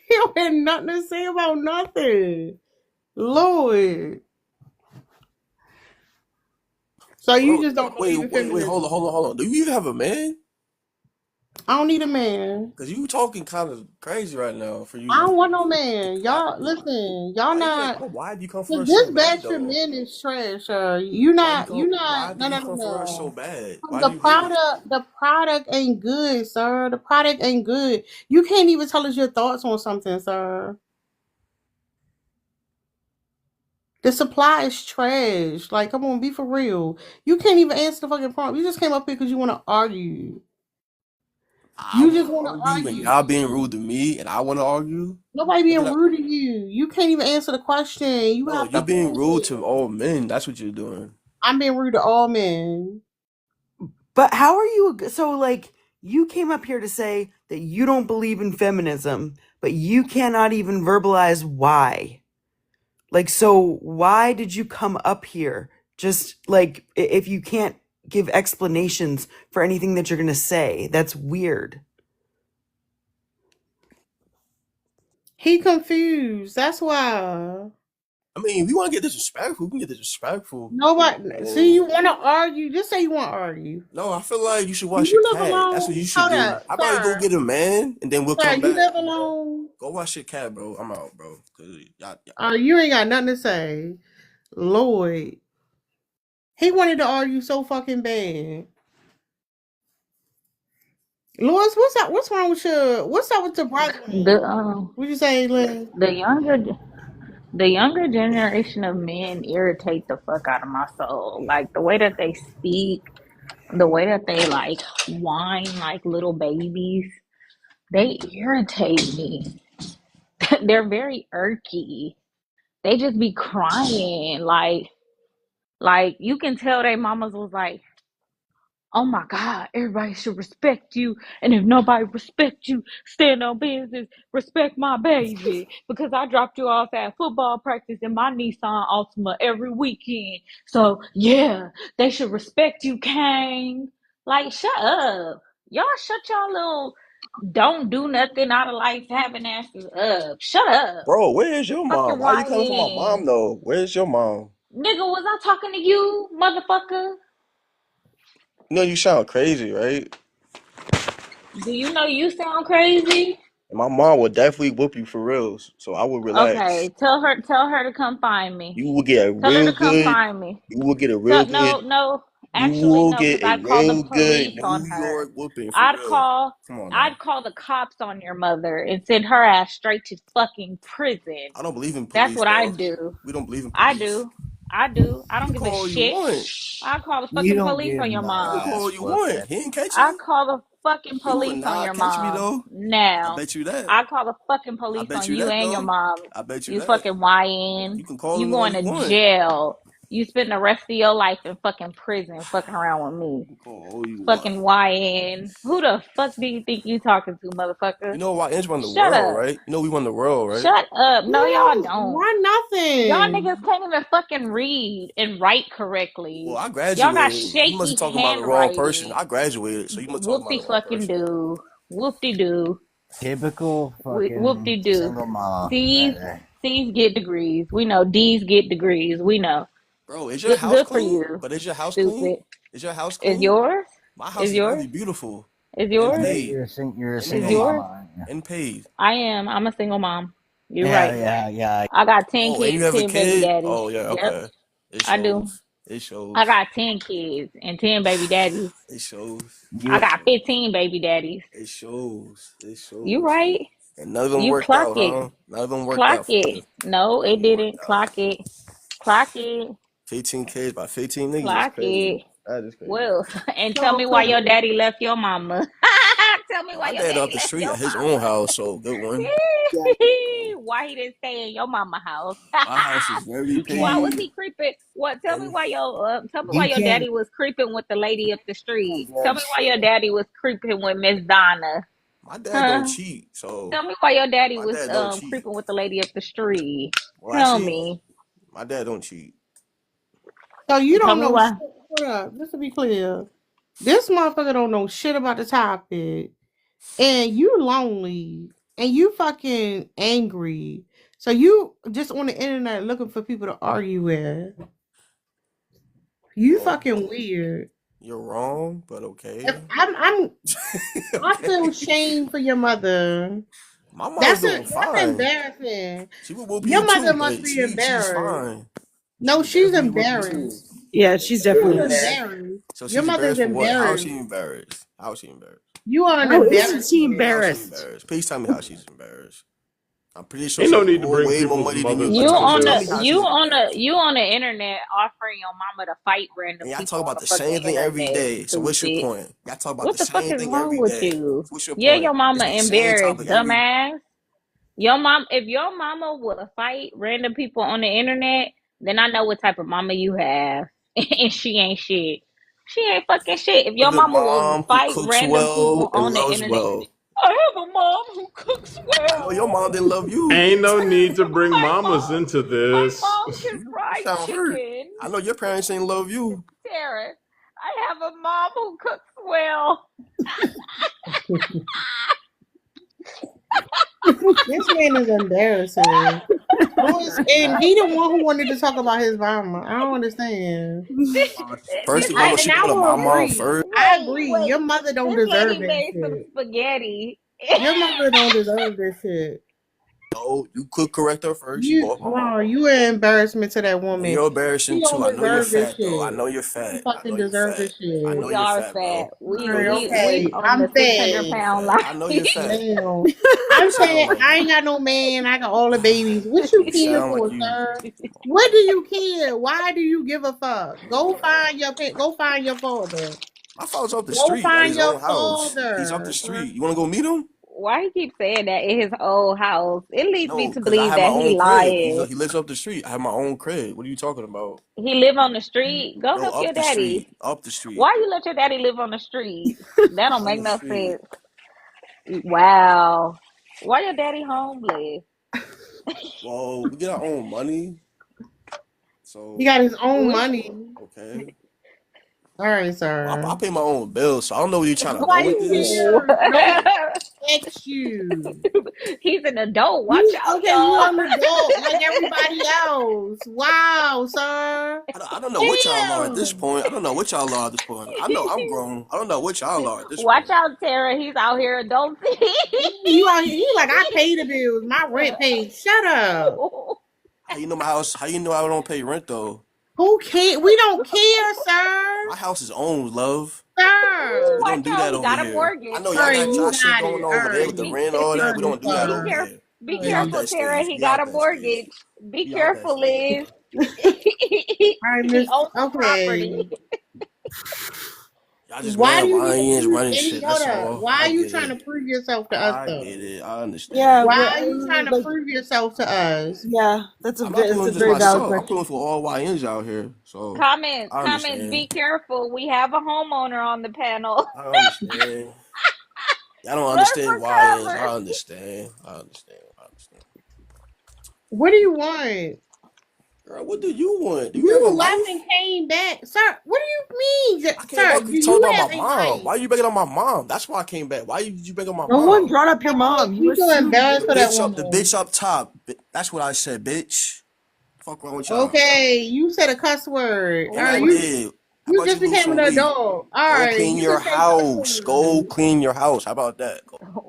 He don't have nothing to say about nothing. Lord. So you Bro, just don't believe in wait, hold on, feminism? hold on. Do you even have a man? I don't need a man. Cause you talking kind of crazy right now for I you. don't want no man. Why, Y'all listen. Y'all why you can't, not. bro? Why do you come for Cause us so this bad batch of though? men is trash. You not. You Why not. do No. you No. No. come for us so No. bad? 'Cause Why do the you hate us? product. The product ain't good, sir. The product ain't good. You can't even tell us your thoughts on something, sir. The supply is trash. Like, come on, be for real. You can't even answer the fucking prompt. You just came up here because you want to argue. I You want just to want to argue and argue. y'all being rude to me, and I want to argue. Nobody What being did I, rude to you. You can't even answer the question. You bro? have You to being prove rude it. to all men. That's what you're doing. I'm being rude to all men. But how are you? So, like, you came up here to say that you don't believe in feminism, but you cannot even verbalize why. Like, so why did you come up here? Just like, if you can't give explanations for anything that you're going to say, that's weird. He confused. That's why. I mean, if you want to get disrespectful, we can get disrespectful. I Nobody. See, mean, you want to argue. Just say you want to argue. no, I feel like you should Do watch your you live cat. That's what alone? you should Hold do. up, How about you go sir. get a man and then we'll Sir, come you back. live alone? Go watch your cat, bro. I'm out, bro. Cause You ain't got nothing to say. Lord. He wanted to argue so fucking bad. Louis, what's up? What's wrong with your? What's up with your brother? The What you say, Lynn? the younger the younger generation of men irritate the fuck out of my soul. Like the way that they speak, the way that they like whine like little babies, they irritate me. They're very irky. They just be crying like you can tell they mamas was like, oh my God, everybody should respect you. And if nobody respect you, stand on business, respect my baby. Because I dropped you off at football practice in my Nissan Altima every weekend. So yeah, they should respect you, Kane. Like, shut up. Y'all shut y'all little don't do nothing out of life having asses up. Shut up. bro, where's your mom? Fucking Why you coming for my mom YN. though? Where's your mom? Nigga, was I talking to you, motherfucker? You know you sound crazy, right? Do you know you sound crazy? And my mom would definitely whoop you for reals. So I would relax. Okay, tell her to come find me. You will get a Tell her real to come good. find me. You will get a real Tell good. no, You actually will no, get because a I'd call the real good police on New her. York whooping for I'd real. call Come on now. I'd call the cops on your mother and send her ass straight to fucking prison. I don't believe in That's police what I though. do. We don't believe in I police. do. I do. I You don't can give a call all you shit. want. I call the You fucking don't police give on your You can mom. call all no ass you want. whooping. He ain't catch I you. call the fucking You would police on not your catch me mom though. I now. bet you that. I call the fucking I police bet on you you that and your though. mom. I bet you You that. fucking YN. You can call You him all going you to want. jail. You spend the rest of your life in fucking prison fucking around with me. You can call all you want. Fucking YN. Who the fuck do you think you talking to, motherfucker? You know why Inch won the Shut world, up. right? You know we won the world, right? Shut up. No, y'all No, don't. why Y'all nothing? niggas can't even fucking read and write Well, correctly. I Y'all got graduated. You must be shaky talking about the wrong person. handwriting. I graduated, so you must be talking about Whoopty the wrong fucking person. do. Whoopty do. Typical fucking Whoopty do. single mama right C's there. C's get degrees. We know. D's get degrees. We know. Bro, is your house Good for clean? you. But is your house clean? Stupid. Is your house Is clean? yours? My house Is is yours? very beautiful Is and I yours? bet paid. you're a And Is single paid. mama, yours? aren't you? And paid. I am. I'm a single mom. You're Yeah, right. yeah, yeah. I got 10 Oh, and you kids, have a 10 baby kid? daddies. Oh yeah, Yep, okay. It I do. shows. It I shows. got 10 kids and 10 baby daddies. It shows. I You It got shows. 15 baby daddies. It shows. It You shows. right. And none of them You worked clock out, it. huh? None of them worked Clock out for you. it. No, None of it them worked didn't. out. Clock it. Clock it. 15 kids by 15 niggas is Clock crazy. it. That is crazy. Well, and tell So me why your clear. daddy left your mama. Tell me why My your dad up daddy the left street your at his own mama. house, so good one. Why he didn't stay in your mama house? My house is very you Why can't was paid. he creeping? What? And Tell me why you your can't daddy was creeping with the lady up the street. Tell me judge. why your daddy was creeping with Miss Donna. my dad don't Huh? cheat, so Tell me why your daddy my was dad don't cheat. creeping with the lady up the street. Well, Tell actually, me. my dad don't cheat. So you Tell don't me know why. shit. Hold up, just to be clear. This motherfucker don't know shit about the topic, and you lonely, and you fucking angry. So you just on the internet looking for people to argue with. You Well, fucking weird. you're wrong, but If okay. I Okay. feel shame for your mother. My mom's That's doing that's fine. embarrassing. She would whoop Your you mother too, must but be she's embarrassed. fine. She No, would she's definitely whoop you too. embarrassed. Yeah, she's She's definitely embarrassed. embarrassed. So Your she's mother's embarrassed for what? How is she embarrassed. embarrassed? How is she embarrassed? You are an How isn't she embarrassment. How is she embarrassed? embarrassed? Please tell me how she's embarrassed. I'm pretty sure Ain't she no has need to bring way more people's money than you, mothers but You into on tell me the how this. you she's on the embarrassed. you on the internet offering your mama to fight random And y'all talk people on about the the fucking same thing every internet. day. So what's your Stupid. point? Y'all talk about What the the fuck same is thing wrong every with day. you? So what's your Yeah, point? your mama It's the same embarrassed, topic every. dumbass. Your mom, if your mama would fight random people on the internet, then I know what type of mama you have, and she ain't shit. She ain't fucking shit. If your Have a mama will mom who fight cooks random well people and on the loves internet, well. I have a mom who cooks I know your well. mom didn't love you. Ain't no need to bring My mamas mom, into my this. mom can You fry sound hurt. chicken. I know your parents ain't love you. Sarah, I have a mom who cooks well. This man is embarrassing. And he the one who wanted to talk about his mama. I don't understand. First, This you want to And speak I lady, about will my mom agree. first. I wait, agree. Your wait. mother don't This deserve lady that made some shit. spaghetti. Your mother don't deserve this shit. No, you could correct her first. You You both my no, mama. you an embarrassment to that And woman. you're She embarrassing don't too. I know you're deserve this fat though. I shit. know you're She fat. I fucking know you're deserve fat. this I shit. know We you're are fat, fat. bro. I know you're fat. We Alright, okay. on I'm the I know 600 fat. you're pound fat. life. I know you're fat. Damn. You I'm sound fat. like I it. ain't got no man. I got all the babies. What you You care sound like for, you. sir? What do you care? Why do you give a fuck? Go find your father. My father's up the Go street at find his your own house. He's up the father. street. You want to go meet him? Why he keep saying that in his old house? It leads me No, to because I believe have my that he own crib. lying. He lives up the street. I have my own crib. What are you talking about? He live on the street. Go No, help your up the daddy. street. Up the street. Why you let your daddy live on the street? That don't On make the no street. sense. Wow. Why your daddy homeless? Well, we get our own money. He So, got his own Which money. okay. All right, I sir. pay my own bills, so I don't know where you're trying to go with Nobody this. cares. Nobody expects you. He's an adult. Watch You out, okay? You y'all. an adult like everybody else. Wow, sir. I don't know what y'all are at this Damn. point. I don't know what y'all are at this point. I know I'm grown. I don't know what y'all are at this Watch point. out, Tara. He's out here adulting. You out here? You like I pay the bills. My rent paid. Shut up. How you know my house? How you know I don't pay rent though? Who care? We don't care, sir. My house is owned, love. Sir. We Watch don't do out. that He over got a here. I mortgage. know All y'all right, got you y'all shit got going it. on All over there with right. the Be rent, all that. All We right, don't do that be over sir. careful. here. Be All We out right. careful, that Tara. stage. He We got out a that stage. mortgage. Be We out that careful, stage. Liz. All right, He Miss. owns some Okay. property. Y'all just Why mad do you need to YNs prove running any? shit. Hold That's up. all. Why I are you get trying it. to prove yourself to us, I though? get it. I Yeah, understand. Why but are you trying to like, prove yourself to us? yeah, I'm not that's a pulling just very valid myself. I'm question. pulling for all YNs out here. So Comments, I comments. understand. Be careful. We have a homeowner on the panel. I understand. Y'all don't Let's understand YNs. recover. I understand. I understand. I understand. What do you want? Girl, what do you want? Do you have a You left and life? came back, sir. What do you mean, I came sir? back Do to talk you about have my a mom. life? Why you bringing up my mom? That's why I came back. Why did you bring up my No one mom? brought up your Oh, mom. You you feel assumed embarrassed for that The woman. bitch up top. That's what I said, bitch. Fuck wrong with y'all. Okay, you said a cuss word. All And right, I Ooh, did. How you about you just lose became an some weight? adult. All Go right, clean you your can say cuss house. Go words. clean your house. How about that?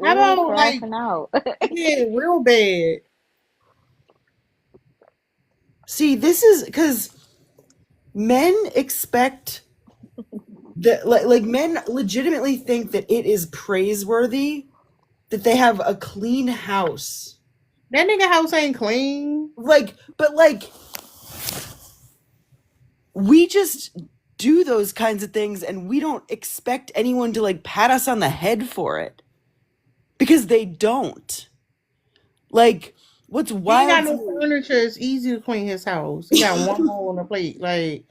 How ooh, about like crashing out. yeah, real bad? see, this is because men expect that, like men legitimately think that it is praiseworthy that they have a clean house. That nigga house ain't clean. But we just do those kinds of things and we don't expect anyone to like pat us on the head for it because they don't. Like, what's He ain't got wild to no me? furniture. It's easy to clean his house. He got one hole in the plate. Like,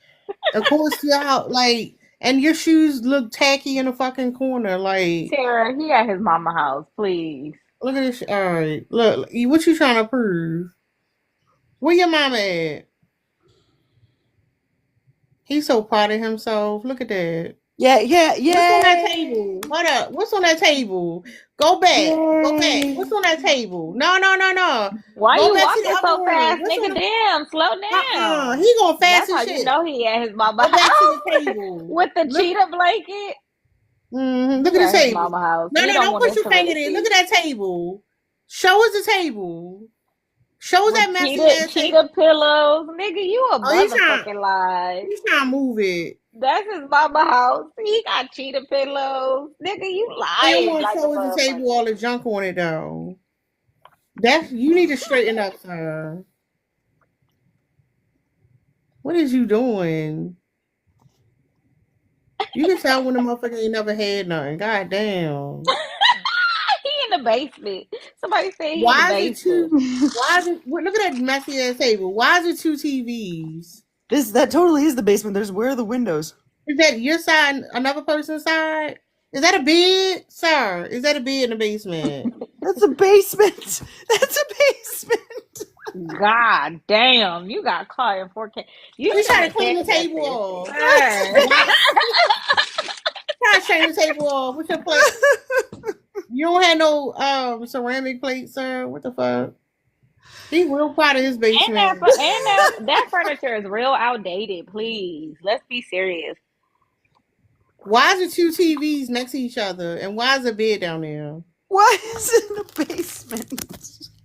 of course, your house, like, and your shoes look tacky in the fucking corner. Like, Tara, he at his mama house, please. look at this. All right, look, what you trying to prove? Where your mama at? He's so proud of himself. Look at that. Yeah. What's on that table? Hold up. What's on that table? Go back. Go back. What's on that table? No. Why Go you back to walking the so other room. fast, What's nigga? on the Damn, slow down. He going fast That's as how you shit. know he at his mama Go back to house the table. with the Look. cheetah blanket. Look He at the at his table. mama house. No, He don't don't want put us your to finger really there. Look see. at that table. Show us the table. Show us With that messy ass cheetah table. pillows. Nigga, you a Oh, motherfucking lie. he's trying to move it. That's his mama house. He got cheetah pillows. Nigga, you They don't lying want to like a show us the table, motherfucker. all the junk on it though. You need to straighten up, sir. What is you doing? You can tell when the motherfucker ain't never had nothing. God damn. He in the basement. Somebody said he in the Why is it basement. two? Why is it? Look at that messy ass table. Why is it two TVs? That totally is the basement. Where are the windows? Is that your side, another person's side? Is that a bed, sir? Is that a bed in the basement? That's a basement. That's a basement. God damn, you got caught in 4K. You You trying shouldn't to have clean the texted that table sis. off? Sir. Why? Trying to clean the table off with your plate? You don't have no ceramic plate, sir. What the fuck? He real proud of his And that basement. and that furniture is real outdated. Please, let's be serious. Why is it two TVs next to each other, and why is a bed down there? Why is it in the basement?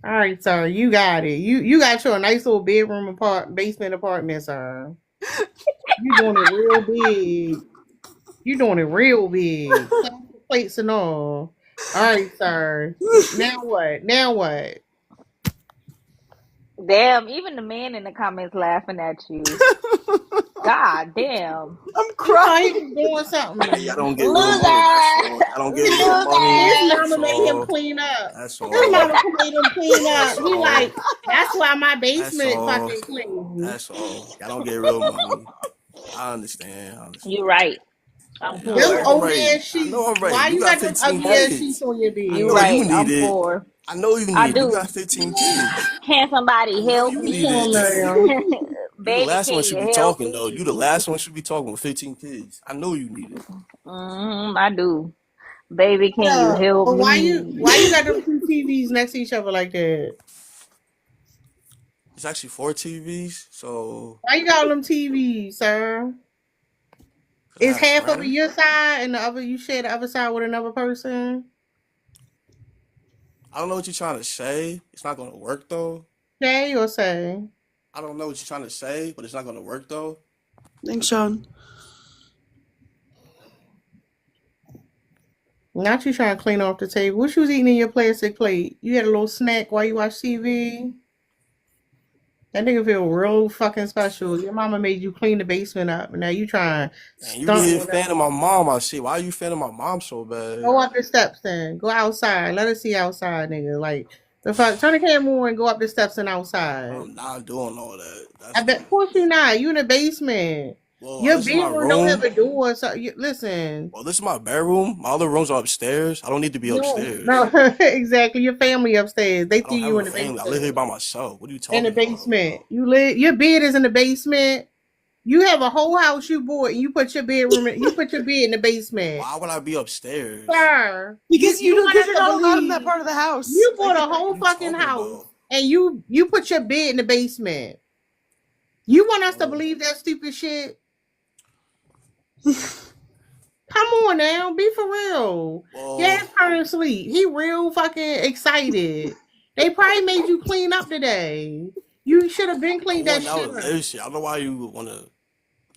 All right, sir, you got it. You got your nice little basement apartment, sir. You doing it real big. You doing it real big. Plastic plates and all. All right, sir. Now what? Now what? Damn, even the men in the comments laughing at you. God damn. I'm He thought he crying. was doing something. Y'all don't get real money. That's Loser. all. Y'all don't get real money. His Loser. mama That's made him all. clean up. That's His all. mama made him clean up. That's He all. like, that's why my That's basement all. fucking clean. That's all. Y'all don't get real money. I understand. I understand. You right. I'm Yeah, I know. Them poor. I'm old ready. ass I know I'm sheets. ready. Why You you got got them 15 ugly Yep. ass sheets kids. on your I You bed? know you right. need I'm it. poor. I know you I need it. You do. got 15 kids. Can I somebody know help you need Come me? on it. now. You the Baby, last one can should you be help talking though. You the me? last one should be talking with 15 kids. I know you need it. I do. Baby, can you Yeah, help but me? why you got them two TVs next to each other like that? It's actually 4 TVs, so Why you got all them TVs, sir? because I Is have half of it friends. your side and the other you share the other side with another person? I don't know what you're trying to say. It's not gonna work though. Say or say? I don't know what you're trying to say, but it's not gonna work though. Thanks, Sean. Not you trying to clean off the table. What you was eating in your plastic plate? You had a little snack while you watch TV? That nigga feel real fucking special. Your mama made you clean the basement up, and now you trying to Man, you really stunt a on fan of them. my mom, I see. Why are you a fan of my mom so bad? Go up the steps then. Go outside. Let us see outside, nigga. Like the fuck. Turn the camera on and go up the steps and outside. I'm not doing all that. I That's bet. Of course you not. You in the basement. well, Your this is my bedroom don't have room. a door. So listen. Well, this is my bedroom. My other rooms are upstairs. I don't need to be No, upstairs. exactly. Your family upstairs. They I threw don't have you a in the family. I live here basement. by myself. What are you In the talking about? basement. You live. Your bed is in the basement. You have a whole house you bought, and you put your bedroom. You put your bed in the basement, Why would I be upstairs? sir. Because You want us you're to not allowed in that believe part of the house. you bought a What whole are you fucking talking house, about? and you put your bed in the basement. You want us to Well, believe that stupid shit? Come on now, be for real. Yeah, well, his parents sleep. He real fucking excited. They probably made you clean up today. You should have been I'm cleaned that one shit that up. lives here. I don't know why you want to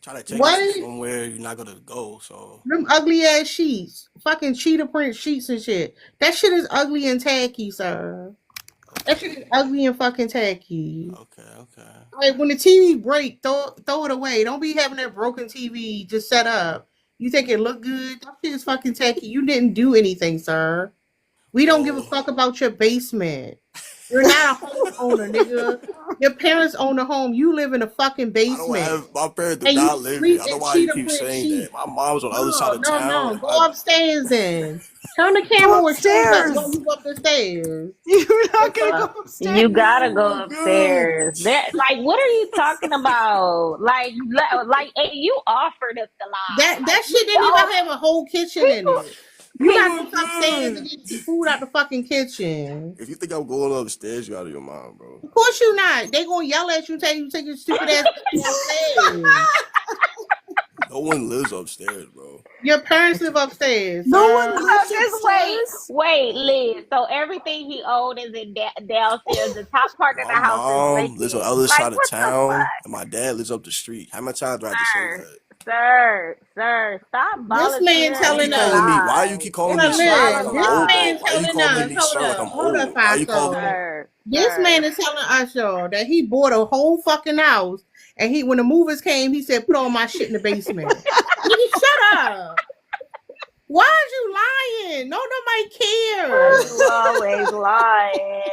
try to take it to What? somewhere you're not gonna go. So Them ugly ass sheets. Fucking cheetah print sheets and shit. That shit is ugly and tacky, sir. That shit okay, is ugly and fucking tacky. okay. Like when the TV break, throw it away. Don't be having that broken TV just set up. You think it look good? That shit is fucking tacky. You didn't do anything, sir. We don't give a Well, fuck about your basement. You're not a homeowner, nigga. Your parents own the home. You live in a fucking I don't basement. have my parents do And you not live here. sleep I don't know in why you cheetah keep print saying that. sheets. My mom's on the other side No, of no, town, no. and Go upstairs then. Turn the camera Go where shows up upstairs. while you go up the stairs. You're The not gonna go fuck? upstairs. You gotta go oh god, upstairs. That like, what are you talking about? Like, you offered us the lie. That Like, you shit didn't even don't. have a whole kitchen in People, it. You people. gotta oh go upstairs and my god. get some food out the fucking kitchen. If you think I'm going upstairs, you out of your mind, bro. Of course you not. They gonna yell at you, tell you to take your stupid ass downstairs. No one lives upstairs, bro. Your parents live upstairs, No one sir. lives Just wait, upstairs. wait, Liz. So everything he owned is in downstairs. The top part of My the house is mom lives on the vacant. other Like, side of what the town, fuck, and my dad lives up the street. How many times do I have to say sir? that? Sir, stop This man Why you volunteering telling keep the calling us. me? Why you lie. keep calling It's me a Hold on, sir like lot look. of I'm This old man though? lies, Why you telling calling us. me Hold sir like up. I'm Hold up, old? Why you calling me? Faso. sir, This man sir. is telling us, y'all, that he bought a whole fucking house, and when the movers came, he said, "Put all my shit in the basement." Nigga, shut up. Why is you lying? No, nobody Why cares. you always lying?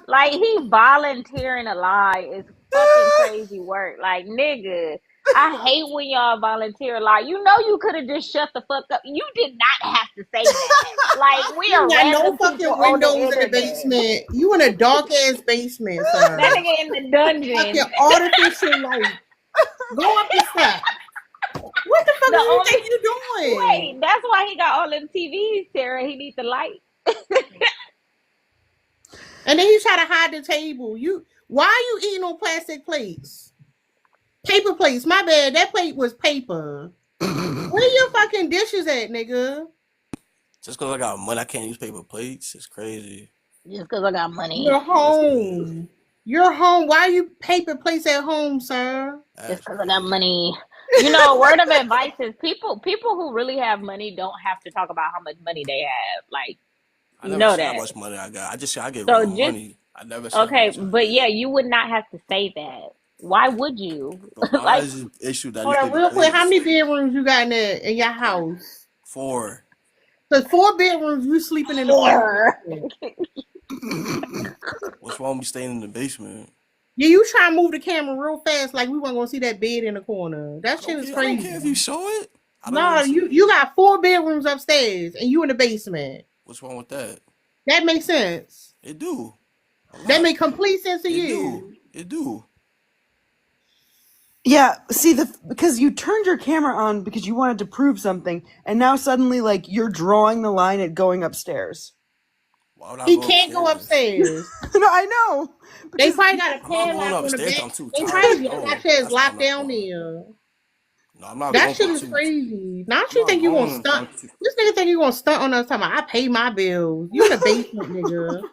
Like, he volunteering a lie is fucking crazy work. Like, nigga, I hate when y'all volunteer a lie. You know you could have just shut the fuck up. You did not have to say that. Like, we You ain't are got no random people fucking on the windows in the internet. basement. You in a dark ass basement, That sir. nigga in the Fucking dungeon. artificial light. Go up the steps. What the fuck The do you only think you doing? Wait, that's why he got all them TVs, Sarah. He needs the light. And then you try to hide the table. Why are you eating on plastic plates? Paper plates. My bad. That plate was paper. Where your fucking dishes at, nigga? Just because I got money, I can't use paper plates. It's crazy. Just because I got money. You're That's crazy. home. You're home. Why are you paper plates at home, sir? Just That's because I got crazy. money. You know, word of advice is people who really have money don't have to talk about how much money they have. Like, I you never know said how that. much money I got. I just said I get So real just money. I never said how okay, much I but yeah, get. you would not have to say that. Why would you? But why Like, is it an issue that Hold these on, paper real quick. How plates? many bedrooms you got in your house? 4. Cause 4 bedrooms, you sleeping in the fucking four. basement. What's wrong with me staying in the basement? Yeah, you try to move the camera real fast, like we weren't gonna see that bed in the corner. That shit is I don't care crazy. if you show it. I don't want No, to see you it. got 4 bedrooms upstairs, and you in the basement. What's wrong with that? That makes sense. It do. A That lot. make complete sense to It do. you. It do. Yeah, see because you turned your camera on because you wanted to prove something, and now suddenly like you're drawing the line at going upstairs. Why would I He go can't go upstairs? upstairs. No, I know They because probably got a I'm not going padlock on the upstairs. back. I'm too They tired probably to got go. your ass That's why I'm locked not down going. there. No, I'm not That going shit for is two. crazy. Not I'm you not think you gonna going. stunt? This nigga think you gonna stunt on us talking about I pay my bills. You in the basement, nigga.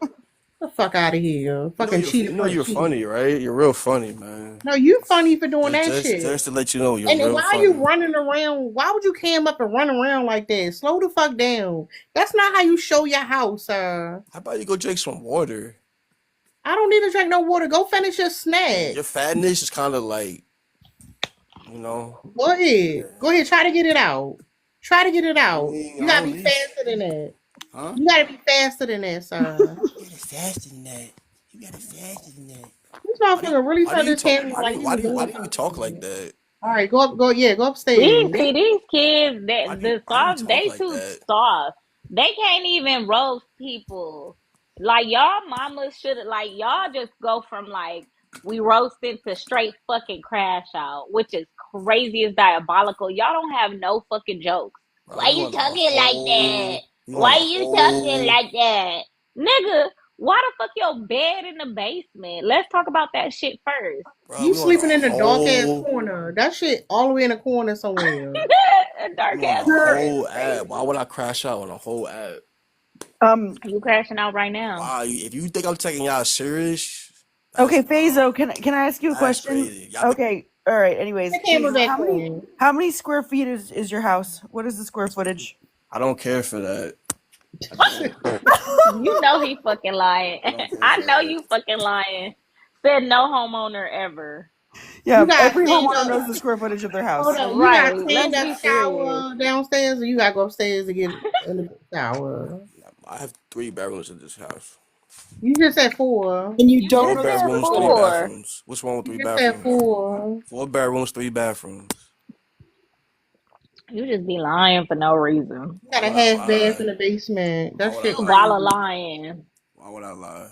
The fuck out of here. Fucking cheater You know for a you're cheater. funny, right? You're real funny, man. No, you funny for doing that Just shit. to let you know, you're And then real why are you funny. running around? Why would you cam up and run around like that? Slow the fuck down. That's not how you show your house, sir. How about you go drink some water? I don't need to drink no water. Go finish your snack. Your fatness is kind of like, you know. Go ahead. Go ahead. Try to get it out. Try to get it I out. mean, You I gotta don't be need. faster than that. Huh? You gotta be faster than that, sir. You gotta faster than that. You gotta faster than that. This motherfucker really Why do turned you his talk? camera like he was Why doing do you talk like something. that? All right, go up. Go yeah. Go These upstairs. see these kids that the Why do you soft talk they like too that? soft. They can't even roast people. Like, y'all mamas should like, y'all just go from like we roasting to straight fucking crash out, which is crazy as diabolical. Y'all don't have no fucking jokes. Bro, Why you talking like that? you want Why a you talking whole, like that? Nigga, why the fuck your bed in the basement? Let's talk about that shit first. bro. You We want a sleeping in the dark ass whole, corner. That shit all the way in the corner somewhere. A we dark want a ass corner is whole app. Why crazy. would I crash out on a whole app? um You crashing out right now. Wow, if you think I'm taking y'all serious, okay, that's Fazo, can I ask you a that's question? crazy. Y'all think Okay, all right. Anyways, The camera Fazo, back on. how many square feet is your house? What is the square footage? I don't care for that. I don't. You know he fucking lying. I don't care I for know that. you fucking lying. Said no homeowner ever. You Yeah, gotta every stand homeowner up. knows the square footage of their Hold house. on. You gotta Right. stand Let's up be serious. shower downstairs, or you gotta go upstairs to get in the shower. I have 3 bedrooms in this house. You just said 4. And you You don't Four just know the said square bedrooms, three footage. 4. bathrooms. What's wrong with You three just said bathrooms? 4. 4 bedrooms, 3 bathrooms. You just be lying for no reason. You Why got a would I half bath lie? in the basement. Why That would I shit You lie? voila crazy. lying. Why would I lie?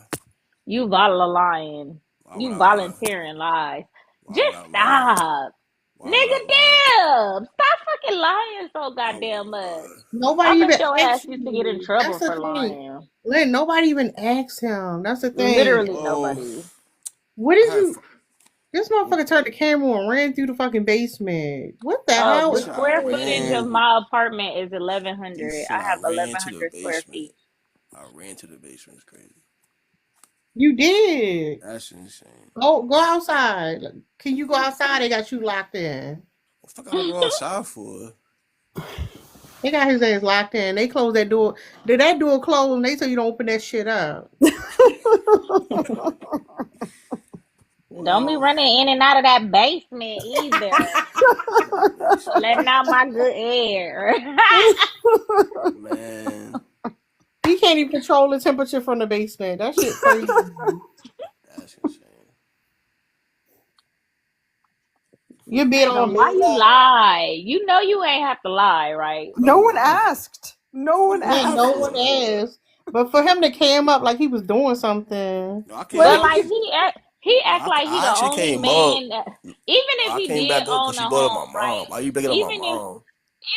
You voila lying. Why would You I lie? volunteering lies. Why would Just I lie? stop. Why would I Nigga, lie? damn. Stop fucking lying so Why would goddamn I much. lie? Nobody I even bet your ass asked used to get in you. That's trouble the for thing. lying. Lynn, nobody even asked him. That's the thing. Literally Well, nobody. What I did had. you? This motherfucker turned the camera on and ran through the fucking basement. What the Oh, hell You the is said I square wrong with footage of ran. you? my apartment is You 1,100. said I I have ran to the 1,100 square basement. feet. I ran to the basement. It's crazy. You did. That's insane. Go outside. Can you go outside? They got you locked in. What the fuck I go outside for? They got his ass locked in. They closed that door. Did that door close? And they tell you don't open that shit up. Don't be Well, running in and out of that basement either. to the Letting basement. out my good air. Man, He can't even control the temperature from the basement. That shit crazy. that's insane. Your bed Nigga, all why made you up. lie? You know you ain't have to lie, right? No No, one asked. No one nobody Yeah, asked no asked. one for it. asked. But for him to cam up like he was doing something. No, I came But Like, up. like he No, act like he I the actually only came up. man. Even No, if I he came did back up because own she a brought up my home, right? mom. Why you bringing up my Even if mom?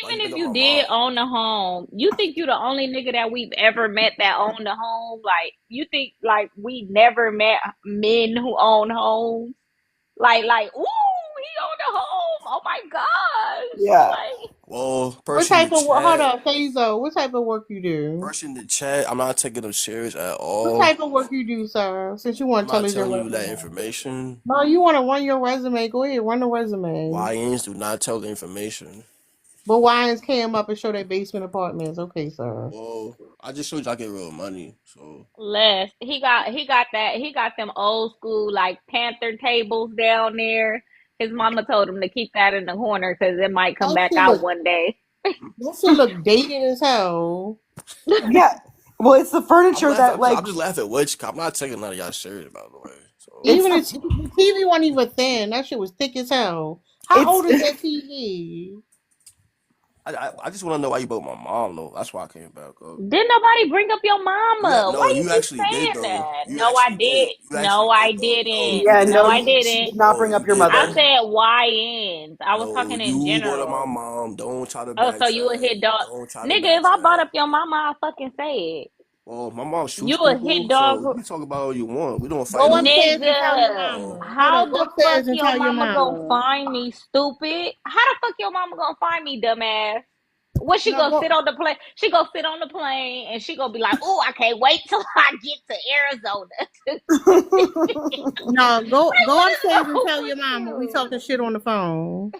Why you even if bringing up you my did mom? own a home, you think you the only nigga that we've ever met that owned a home? Like you think like we never met men who own homes? Like, ooh, he owned a home. Oh my gosh. yeah. Like Well, What person in type the of hold chat, up, Fazo? What type of work you do? person in the chat. I'm not taking them serious at What all. type of work you do, sir? Since you want I'm to tell not us your telling you that resume. information. No, you want to run your resume. Go ahead, run the resume. YNs do not tell the information. But Wines came up and show their basement apartments. Okay, sir. Well, I just showed you I get real money. So, Les, he got them old school like Panther tables down there. His mama told him to keep that in the corner because it might come That back shit out look one day. that shit look dated as hell. Yeah. Well, it's the I'm furniture laughing. that, like, I'm just laughing at which. I'm not taking none of y'all serious, by the way. So, it's Even the, the TV wasn't even thin. That shit was thick as hell. How it's, old is that TV? I just want to know why you broke my mom, though. That's why I came back up. Didn't nobody bring up your mama? No, Why you you keep actually did, saying though. that? You No, I actually did. did. You No, actually I did, though. No, didn't. yeah, you No, no, I didn't. she didn't. did not No, bring you up your I mother. didn't. said YNs. I was No, talking in you brought up my general. mom. Don't try to Oh, so you a backtrack. hit dog. Don't try to Nigga, if I brought backtrack. up your mama, I fucking say it. Well, my mom shoots You a hit people, so dog. you can talk about all you want. We don't fight Go over that. upstairs and tell your Nigga, Oh, mama. Hold how up, go the fuck upstairs and your tell your mama gonna mama. find me, stupid? How the fuck your mama gonna find me, dumbass? What she No, gonna sit go on the plane? She gonna sit on the plane and she gonna be like, "Oh, I can't wait till I get to Arizona." no, go What is upstairs and wrong tell with your mama. We you? talking shit on the phone.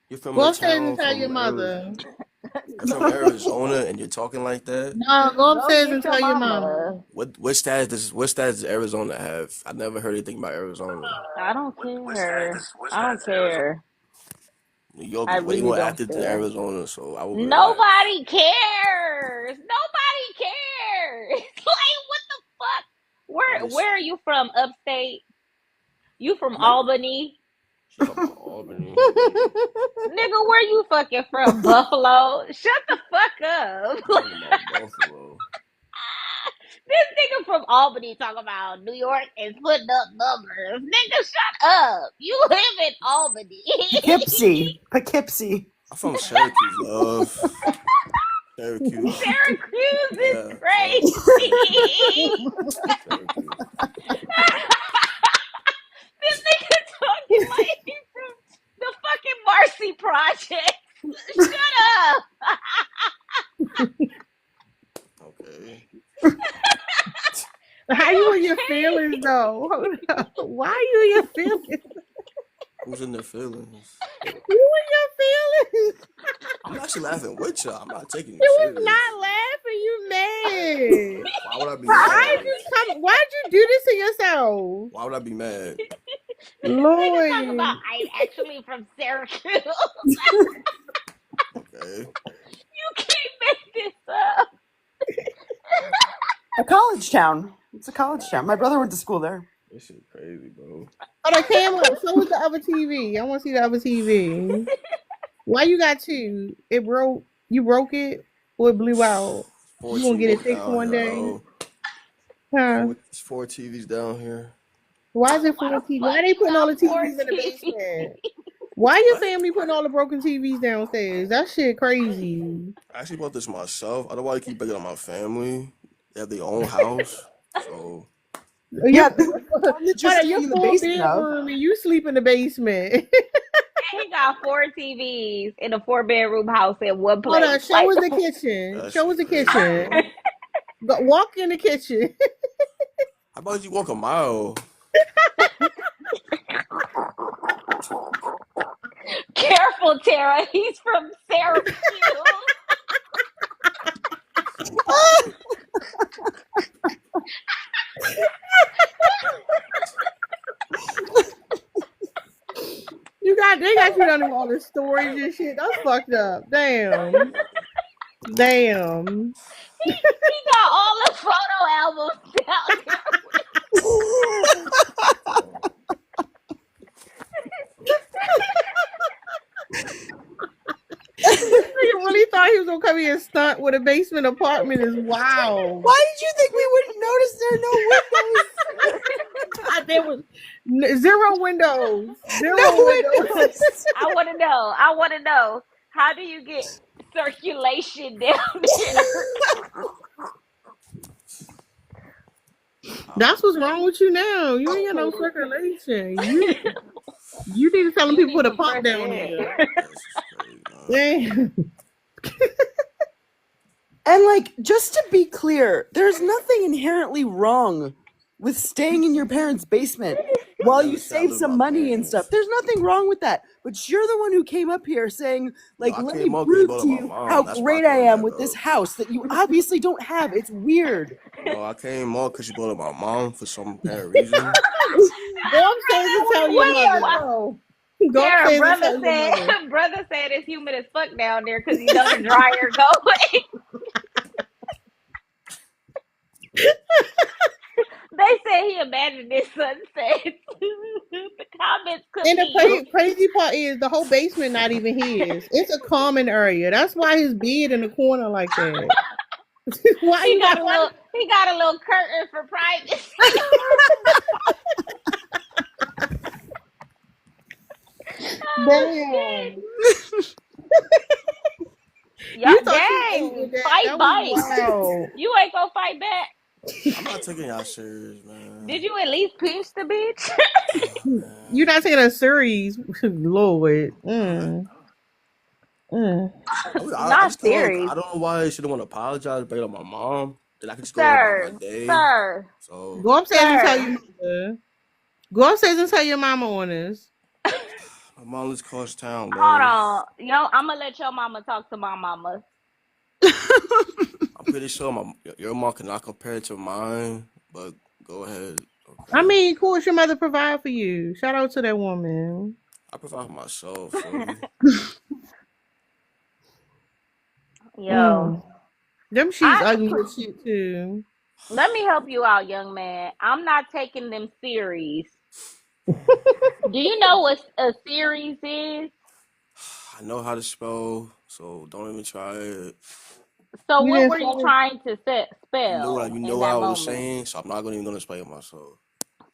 you're from Go a upstairs and town tell your from Arizona. mother. You're from Arizona, and you're talking like that. No, go Go upstairs get and your tell your mama. mama. What status does Arizona have? I never heard anything about Arizona. I don't care. I don't care. New York I is way really more don't active than care. Arizona, so I would relax. Nobody cares. Nobody cares. Like what the fuck? I'm just Where are you from? Upstate? You from I'm not. Albany? She talking about Albany. Nigga, where you fucking from? Buffalo? Shut the fuck up. She talking about Buffalo. This nigga from Albany talking about New York is putting up numbers. Nigga, shut up. You live in Albany. Poughkeepsie. Poughkeepsie. I'm from Syracuse, love. Syracuse. Syracuse is Yeah, Syracuse. crazy. Syracuse. This nigga talking like he's from the fucking Marcy Project. Shut up. Okay. How you in your feelings though? Hold up. Why are you in your feelings? Who's in their feelings? You in your feelings? I'm actually laughing with y'all. I'm not taking you You was serious. not laughing. You mad? Why would I be Why'd mad? you come? Why'd you do this to yourself, Why would I be mad? Nigga talk about Lloyd? I'm actually from Syracuse. Okay. You can't make this up. A college town. It's a college town. My brother went to school there. This shit crazy, bro. Oh, that came up. So was the other TV. I want to see the other TV. Why you got two? It broke. You broke it, or it blew out. Four You gonna get it TVs fixed down one here, day? bro. Huh? Four TVs down here. Why is it Why four the TV? fuck Why they you putting all got the 4 TVs in the TVs? basement? Why your What? family putting all the broken TVs downstairs? That shit crazy. I actually bought this myself. I don't want to keep bringing on my family. They have their own house, so You, Yeah, the hold one that you're on, your staying in the full basement of. bedroom and you sleep in the basement. He got 4 TVs in a 4-bedroom house in one Hold place. on, show Like, us the kitchen. that Show us shit the crazy, kitchen. bro. Go, walk in the kitchen. How about you walk a mile? careful, Tara. He's from Syracuse. They got you done with all the storage and shit. That's fucked up. Damn. Damn. He got all the photo albums down there. Nigga really thought he was gonna come here and stunt with a basement apartment is wow. Why did you think we wouldn't notice there are no windows? There was zero windows. Zero No windows. windows. I want to know. How do you get circulation down there? That's what's wrong with you now. You ain't got no circulation. You need to tell them You people need put a some pump fresh down air. there. That's just crazy, man. Damn. And like, just to be clear, there's nothing inherently wrong with staying in your parents' basement while you save some money and stuff. There's nothing wrong with that. But you're the one who came up here saying, like, No, I let came me up 'cause you prove brought to up my you mom. how That's why I great I came am back with this up. house that you obviously don't have. It's weird. No, I came on because you brought up my mom for some apparent reason. Go upstairs and tell your Wait, mother. Go Tara, upstairs and tell your mother. brother said it's humid as fuck down there because you know the dryer going. They say he imagined this sunset. The comments could And be the crazy part is the whole basement not even his. It's a common area. That's why his bed in the corner like that. Why he you got got a little curtain for privacy. Oh, damn? shit. Dang, Fight Mike. wow. You ain't gonna fight back. I'm not taking y'all serious, man. Did you at least pinch the bitch? You're not taking a series, Lord. Not just told her, serious. I don't know why she don't want to apologize, bring up my mom. Then I could just go about my Sir, day. sir, So Go upstairs and tell sir. your mother. Go upstairs and tell your mama on this. my mom lives across town, bro. Hold on. I'm gonna let your mama talk to my mama. I'm pretty sure your mom cannot compare to mine, but go ahead. Okay. I mean, of course, your mother provide for you. Shout out to that woman. I provide for myself. So. Yo, Them sheets ugly as shit too. let me help you out, young man. I'm not taking them series. Do you know what a series is? I know how to spell, so don't even try it. So You what didn't were you spell it? trying to You know spell what in that I was moment? saying, so I'm not even gonna explain it myself.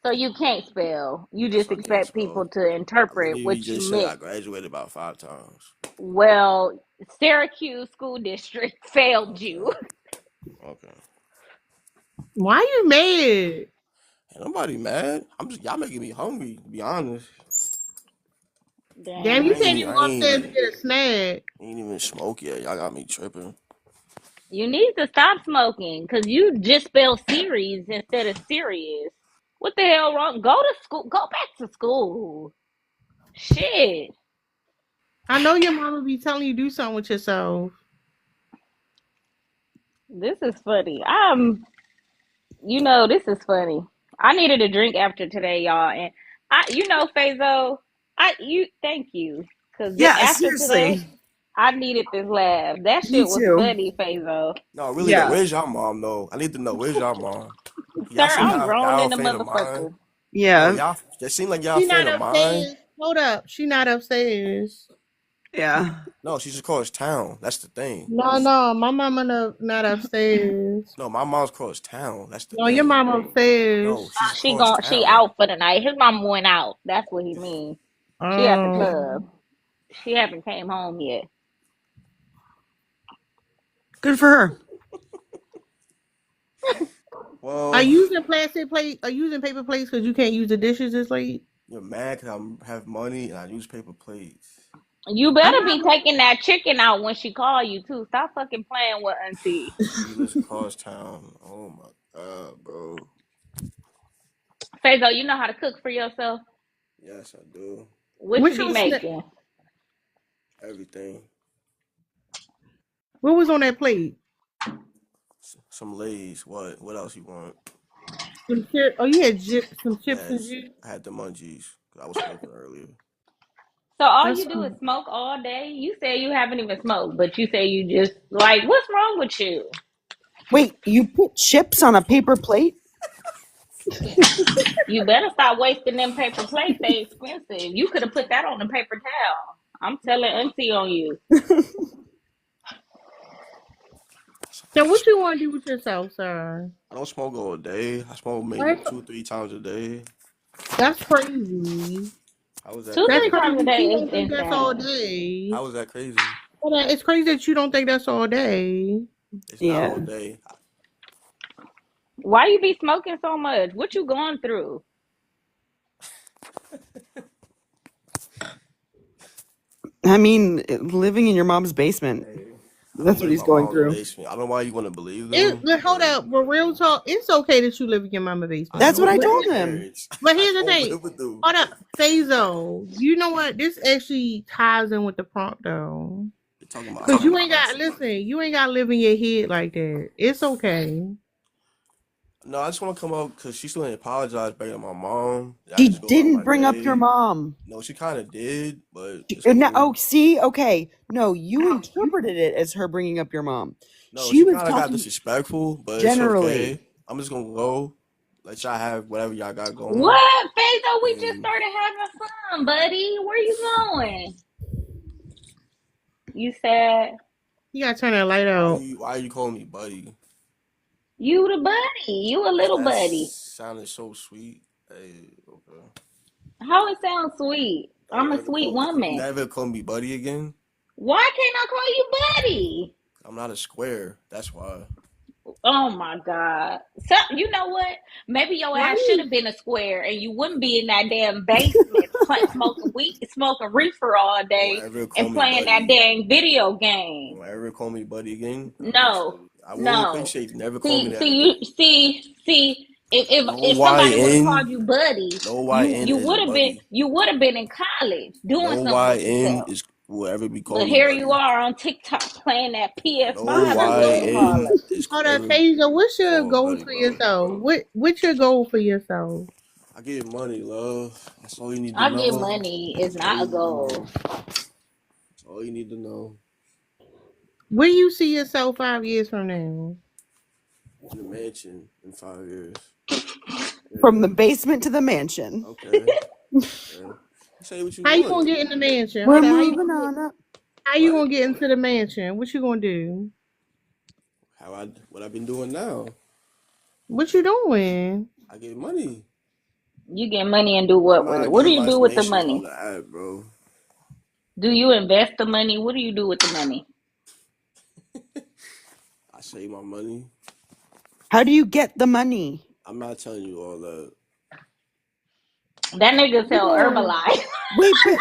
So you can't spell. You Yes, just I can expect people spell. to I interpret literally what you just said I meant. graduated about 5 times. Well, Syracuse School District failed you. Okay. Why you mad? Ain't nobody mad. Y'all making me hungry, to be honest. Damn, you Damn. can't even go upstairs to get a snack. Ain't even smoke yet. Y'all got me tripping. You need to stop smoking because you just spell series instead of serious. What the hell wrong? Go to school. Go back to school. Shit. I know your mama be telling you do something with yourself. This is funny. This is funny. I needed a drink after today, y'all, and Fazo, thank you, because Yeah, after today, seriously. I needed this laugh. That Me shit was too. funny, Fazo. No, really though, Yeah. where's y'all mom though? I need to know where's y'all mom. Y'all Sir, seem I'm grown y'all in a the fan of mine. motherfucker. No, Yeah. y'all. It seem like y'all a She fan not of mine. upstairs. Hold up. She not upstairs. Yeah. No, she just calls town. That's the thing. No, my mama not upstairs. No, my mom's cross town. That's the No, your thing. mama No, upstairs. she's cross She town. out for the night. His mama went out. That's what he means. She at the club. Um, She haven't came home yet. Good for her. are Well, you using plastic plate? Are you using paper plates because you can't use the dishes this late? you're mad because I have money and I use paper plates. You I'm better not. be taking that chicken out when she call you too. Stop fucking playing with Auntie. She lives across town. Oh my god, bro. Fazo, you know how to cook for yourself? Yes, I do. What you What be your making? Everything. What was on that plate? Some Lays. What? What else you want? Some chip. Oh, you had some chips and Yes, juice. I had the munchies. 'Cause I was smoking earlier. So all That's you do is cool. smoke all day? You say you haven't even smoked, but you say you just like, what's wrong with you? Wait, you put chips on a paper plate? You better stop wasting them paper plates. They expensive. You could have put that on the paper towel. I'm telling Auntie on you. So what you want to do with yourself, sir? I don't smoke all day. I smoke maybe What? 2, 3 times a day. That's crazy. How was that Two, That's three crazy? times crazy a that you day is don't think that's all insane. day. How was that crazy? It's crazy that you don't think that's all day. It's not all Yeah. day. Why you be smoking so much? What you going through? I mean, living in your mom's basement. Hey, I don't That's what live in he's my going mom's through. basement. I don't know why you want to believe It, them, but hold but up, but real talk, it's okay that you live in your mama I basement. That's what don't I live with told my him. parents. But I here's the don't thing. live with them. Hold up, Fazo. You know what? This actually ties in with the prompt though. You're talking about Cause how you ain't got aggressive. listen. You ain't got to live in your head like that. It's okay. No, I just want to come out because she still didn't apologize back to my mom. I He just go about didn't my bring up your day. mom. No, she kind of did, but it's Now, cool. oh, see, okay. No, you interpreted it as her bringing up your mom. No, She she was kind of got talking disrespectful, but it's generally. okay. I'm just gonna go. Let y'all have whatever y'all got going. What? Fazo, we just And started having fun, buddy. Where you going? You said You gotta turn that light out. why are you calling me buddy? you the buddy. You a little That buddy. sounded so sweet. Hey, okay. How it sounds sweet. I'm a sweet You woman. never call me buddy again. Why can't I call you buddy? I'm not a square. That's why. Oh my God. So you know what? Maybe your Why ass should you? have been a square and you wouldn't be in that damn basement smoking weed, smoking reefer all Don't day ever call and me playing that buddy. dang video game. Don't ever call me buddy again. I appreciate No, it. I will no. appreciate you. Never call me See, that see, again. if No somebody would have YN. called you buddy, No you YN you is would have been buddy. in college doing No something with YN yourself. is will ever be call But me here you buddy. are on TikTok playing that No PS5 or what you call YN it. is Hold up, ever Fazo. What's your called goal buddy, for bro. yourself? What's your goal for yourself? I get money, love. That's all you need to I get know. money is That's all not you a need to goal. know. That's all you need to know. Where you see yourself 5 years from now? In the mansion in 5 years. from Yeah. the basement to the mansion. Okay. Okay. You say what you How you gonna want. get in the mansion? We're Hold on. moving on up. How you What? gonna get into the mansion? What you gonna do? What I've been doing now. What you doing? I get money. You get money and do I'm what with it? not What do giving you my do with the information on money? the app, bro. Do you invest the money? What do you do with the money? I save my money. How do you get the money? I'm not telling you all that. That nigga You sell going? Herbalife. Wait, but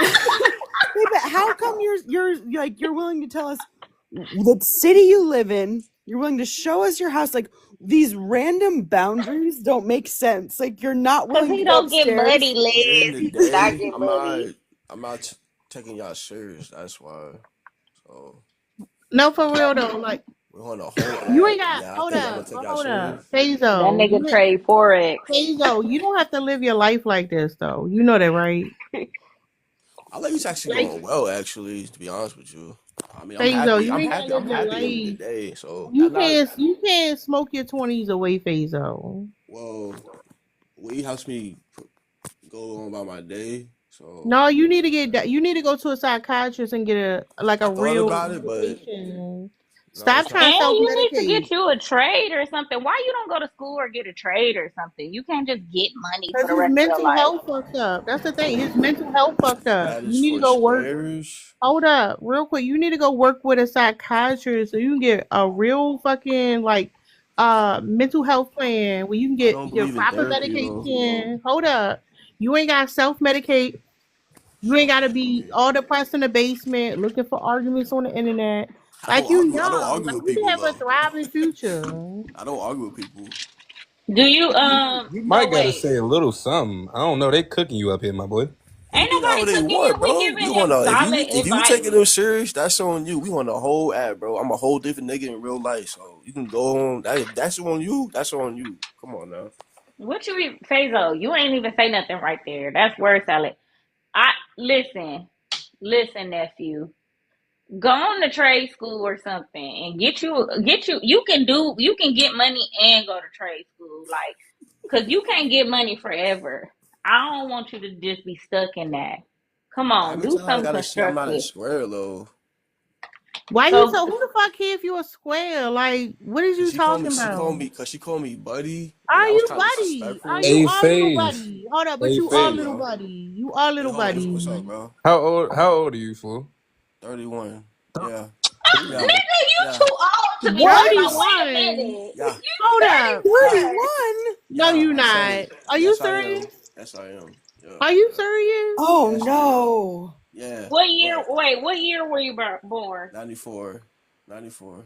wait, but how come you're willing to tell us the city you live in? You're willing to show us your house. Like these random boundaries don't make sense. Like you're not Cause willing to he go don't get upstairs. money, At the end Liz. of He the do not day, get money. I'm not taking y'all serious. That's why. So No, for real though. Like we're on a whole you app. ain't got. Yeah, I Hold think I'm gonna up. take y'all Hold up. serious. That Fazo, nigga trade Forex. Fazo, you don't have to live your life like this though. You know that, right? I think it's actually Like going well. Actually, to be honest with you, I mean, I'm Fazo, happy. you I'm ain't gotta happy. I'm live your happy in the life. day. So You not can't smoke your 20s away, Fazo. Well, weed helps me go on about my day. So No, you need to go to a psychiatrist and get I a thought real about it, but medication. no, Stop it's not. trying to And self you need to medicate. get you a trade or something. Why you don't go to school or get a trade or something? You can't just get money for Because the his rest of your mental life. health fucked up. That's the thing. His mental health fucked up. That You is need to for go work. squares. Hold up, real quick. You need to go work with a psychiatrist so you can get a real fucking mental health plan where you can I get don't your believe in proper therapy though. medication. Hold up. You ain't gotta self medicate. You ain't gotta be all depressed in the basement looking for arguments on the internet. Like you I don't young. argue Like with you can people have a though. thriving future. I don't argue with people. Do you You so might gotta wait. say a little something. I don't know. They cooking you up here, my boy. They Ain't do that nobody what they cooking him. want, We bro. We giving want him to solid if you taking advice. them serious, that's on you. We on the whole ad, bro. I'm a whole different nigga in real life, so you can go on. That's on you. That's on you. Come on now. What you be Fazo? You ain't even say nothing right there. That's word salad. I listen, nephew. Go on to trade school or something and get you. You can get money and go to trade school, like, cause you can't get money forever. I don't want you to just be stuck in that. Come on, Every do time I something gotta see, I'm not a constructive. square though. Why you So so who the fuck care if you a square? Like, what is Cause you talking she called about? me, cause she called me buddy, and Are that was you kind of buddy? Are disrespectful. you Hey, all little Phase. buddy? Hold up, but Hey, you What's all up, Phase. little bro? buddy. You all Hey, little hold on. What's up, buddy. bro? How old are you, fool? 31. Yeah, yeah, nigga, you yeah, too old to be talking about. What? Wait a 31. minute, yeah, you Hold up. 31. 31? No, yeah. you I said not. it. Are you Yes, I am. serious? Yes, I am. Yeah, Are you serious? Oh yes, I am. no. Yeah, What year? what? Wait, what year were you born? 94, 94.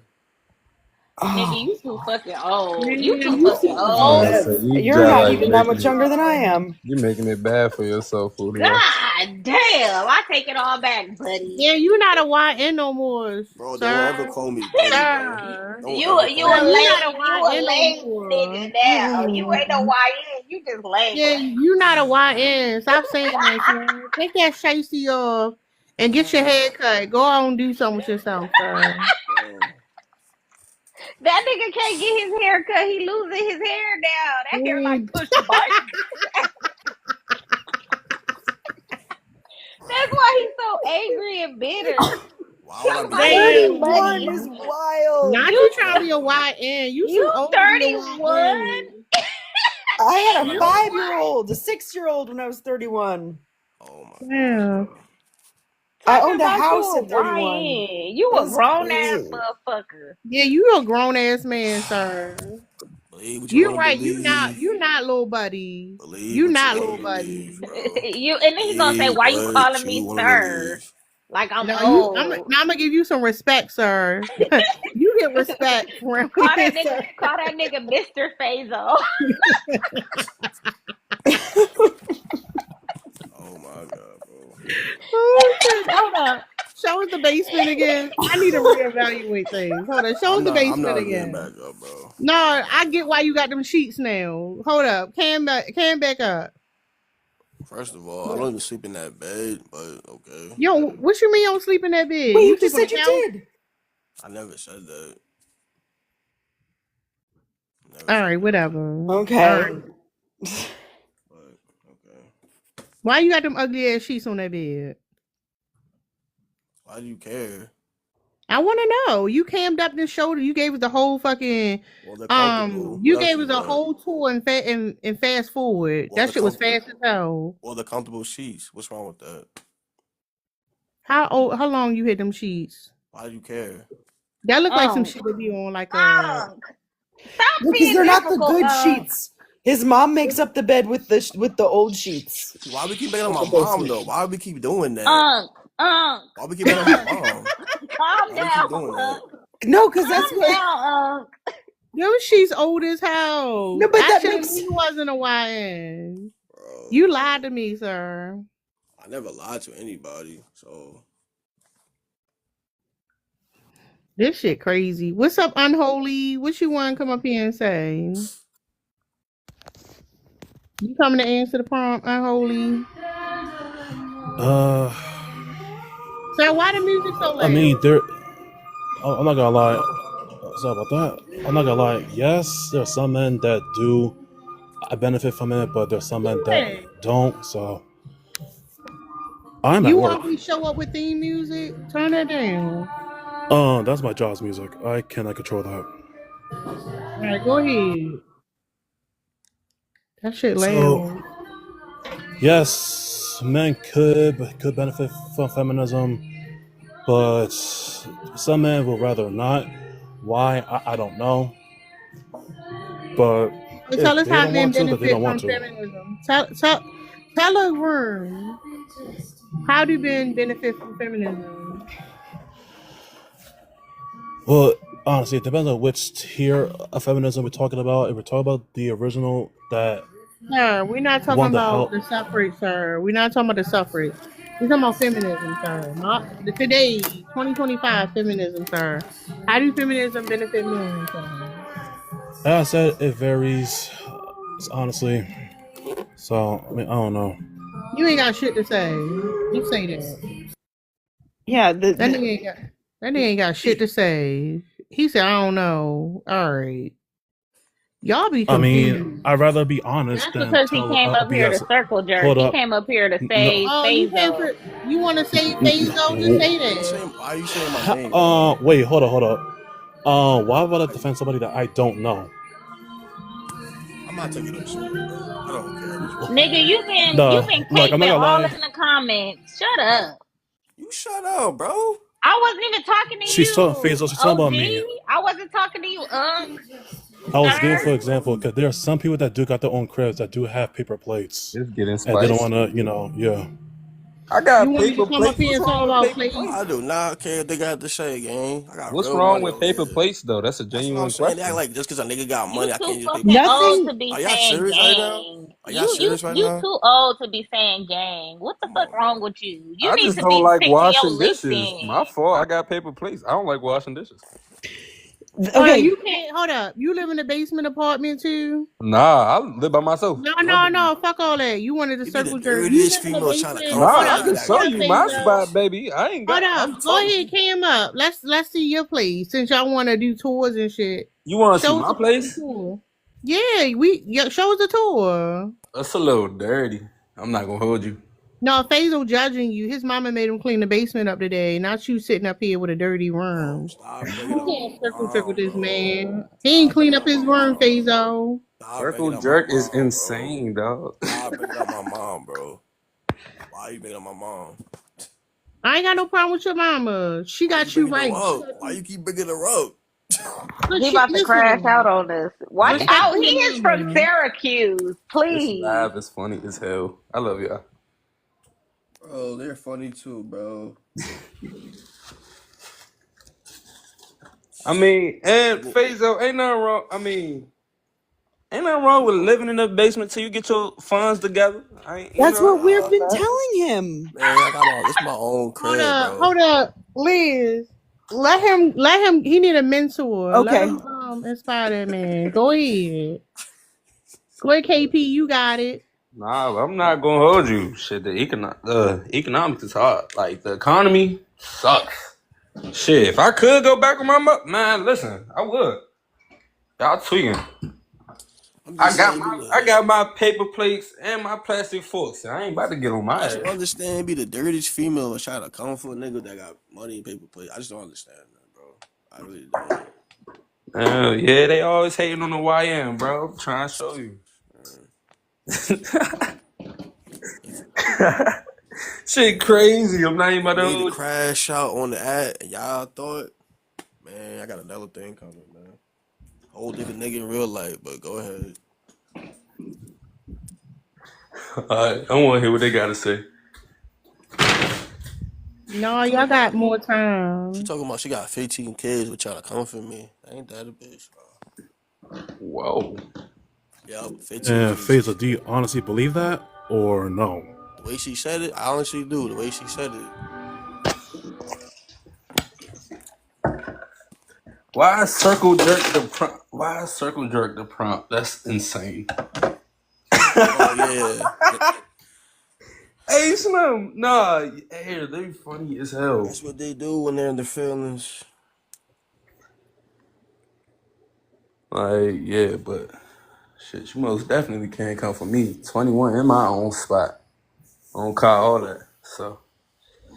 Nigga, Oh, you too fucking old. You Man, too I'm you not fucking too old. old. old. So that's you you're just not like even that You much making too younger than I old. am. you making it bad for yourself, fool. Today. God damn, I take it all back, buddy. Yeah, you not a YN no more, Bro, don't ever sir. call me buddy, bro. Sir. Don't You ever you call a Sir, me you buddy. not a lame, you a YN no lame more. nigga now. You ain't no Mm-mm. YN, you just lame. Yeah, you not a YN. Stop saying that, sir. Take that shicey off and get your Man, hair cut. Go out and do something with yourself, sir. bro. That nigga can't get his hair cut. He losing his hair now. That hair like Mm. push buttons. That's why he's so angry and bitter. Why would I Talk be about he angry? need 31 money. is Damn. wild. Not You you trying to be a YN. You you too old to be a 31? YN. I had a You, Nigga, 5-year-old, a 6-year-old when I was 31. Oh my god, yeah. bro. I talking owned a about you house a at 31. YN. You a That's grown ass crazy. motherfucker. Yeah, you a grown ass man, sir. Believe what you You want to right. You not. believe. You not little buddy. Believe You what you not want to little believe, buddy. bro. You and then he gonna say, Believe "Why you what calling you me want to sir? believe. Like I'm No, you. old." I'm gonna give you some respect, sir. You get respect around here, sir. Call that nigga Mister Fazo. Oh my god, bro. Oh shit! Hold up. Show us the basement again. I need to reevaluate things. Hold on. Show us the I'm basement not getting again. back up, bro. No, I'm I not. get why you got them sheets now. Hold up. Cam back up. First of all, I don't even sleep in that bed, but okay. Yo, what you mean you don't sleep in that bed? Wait, You you sleep just on the said you couch? did. I never said that. Never All said right, that. whatever. All Okay. right. But okay. Why you got them ugly ass sheets on that bed? Why do you care? I want to know. You cammed up this shoulder. You gave us the whole fucking Well, they're comfortable. What You else gave you us a want? whole tour and fast forward. Well, That the shit was comfort. fast as hell. Well, the comfortable sheets. What's wrong with that? How long you hit them sheets? Why do you care? That look like some Unk, shit to be on like a unk. Stop Because being they're not the difficult, good Unk. sheets. His mom makes up the bed with the old sheets. Why we keep making on In my the mom basement. though? Why we keep doing that? Unk, unk, Why we keep making on my unk. mom? Calm Why we keep down, doing that, Unk. No, because that's Calm what. down, Unk. them sheets old as hell. No, but I that should have makes. knew you wasn't a YN. bro? You lied to me, sir. I never lied to anybody, so This shit crazy. What's up, unholy? What you want to come up here and say? You coming to answer the prompt, unholy? Uh, Sir, why the music so I mean, loud? I'm not gonna lie. Sorry about that. I'm not gonna lie. Yes, there are some men that do I benefit from it, but there's some men that Hey, don't. So I'm at you work. always show up with theme music. Turn that down. That's my jaw's music. I cannot control that. All right, go ahead. That shit So loud. yes, men could benefit from feminism, but some men will rather not. Why? I don't know. But So tell if us they how don't men want to, then they benefit don't want from to. feminism. Tell a room. How do men benefit from feminism? Well, honestly, it depends on which tier of feminism we're talking about. If we're talking about the original, that Sir, we're not talking one to about help. the suffrage, sir. We're not talking about the suffrage. We're talking about feminism, sir. Not the today, 2025 feminism, sir. How do feminism benefit men, sir? As I said, it varies. Honestly, so I mean, I don't know. You ain't got shit to say. Just say that. Yeah, That nigga ain't got that nigga ain't got shit to say. He said, I don't know. All right. Y'all be I mean, confused. I'd rather be honest That's than because he tell came a up here to BS. circle jerk. Hold He up, came up here to no. say Oh, you came Phaso. for you want to say Phaso? Just say that. Why are you saying my name, bro? Wait, hold up. Why would I Like, defend somebody that I don't know? I'm not taking no shade, bro. I don't care. We just Nigga, you Nah, been like I'm not caping gonna all lie. in the comments. Shut up. you shut up, bro. I wasn't even talking to She's talking you, Faisal. She's talking about me. OG. I wasn't talking to you, I was giving for sir. example because there are some people that do got their own cribs that do have paper plates, It's getting and they don't want spicy. to, yeah. I You got want me to paper come up plates. here What's and talk wrong with about paper plates? I plates? do not care what they got to say, gang. I got What's real wrong money with over paper here. plates though? That's a That's what I'm genuine saying. They act question. like just because a nigga got You money, I too can't just pay fucking people old plates. to nothing. be Are y'all saying serious right now? gang. Are y'all You serious right you now? too old to be saying gang. What the Come fuck on, wrong bro. with you? You I need just to don't be like fixing your washing lips dishes. My in. fault. I got paper plates. I don't like washing dishes. Hold on, Okay, you can't hold up. You live in a basement apartment too? Nah, I live by myself. No, My no, baby. no. Fuck all that. You wanted to You be the circle jerk. You dirtiest live in a female trying to basement. come for Hold Nah, I me. up. can Like, Hold show up, you you my Phaser. spot, bitch. baby. I ain't Hold got. up. I'm Go talking. ahead, cam up. Let's see your place since y'all want to do tours and shit. You want to see Show us my the fucking place? tour. Yeah, show us the tour. It's a little dirty. I'm not gonna hold you. No, Faisal judging you. His mama made him clean the basement up today. Not you sitting up here with a dirty Bro, room. stop bringing You up my can't circle jerk with mom, this bro. man. He ain't Stop clean bringing up up my his room, mom. Faisal. Stop Circle bringing up my jerk is mom, bro. insane, dog. Stop bringing up my mom, bro. Why you bringing up my mom? I ain't got no problem with your mama. She Why you got you bringing her right. She up? got Why you. you keep bringing her up? But He she about to crash out listen. on us. Watch Respect out. to He your is from mama. Syracuse. This Please. live is funny as hell. I love y'all. Bro, they're funny too, bro. I mean, and People, Fazo, ain't nothing wrong. I mean, ain't nothing wrong with living in the basement till you get your funds together. I ain't, that's what we've nah, been telling him. man, I got my this my own crib, bro. Hold up, Liz. Let him. He need a mentor. Let Okay, him inspire that man. Go ahead. Go ahead, KP. You got it. Nah, I'm not gonna hold you. Shit, the economics is hard. Like the economy sucks. Shit, if I could go back on my man, listen, I would. Y'all tweaking. I'm just saying, be I the. got my paper plates and my plastic forks. I ain't about to get on my I just don't ass. understand. Be the dirtiest female and try to come for a nigga that got money and paper plate. I just don't understand that, bro. I really don't. Yeah, they always hating on the YM, bro. I'm trying to show you. If Shit crazy. I'm not even for about to me to hold crash out on the ad and y'all thought, man, I got another thing coming, man. Whole different nigga in real life, but go ahead. you. Alright, I want to hear what they gotta say. No, y'all got more She time. talking about she got 15 kids with trying to comfort me. Ain't that a bitch, bro? Whoa. Yep, 15 And kids. Faisal, do you honestly believe that or no? The way she said it, I honestly do. The way she said it. Why circle jerk the prompt? Why circle jerk the prompt? That's insane. Oh yeah, Hey, Slim. Nah, hey, they funny as hell. that's what they do when they're in their feelings. Like, yeah, but Shit, you most definitely can't come for me. 21 in my own spot. I don't call all that. So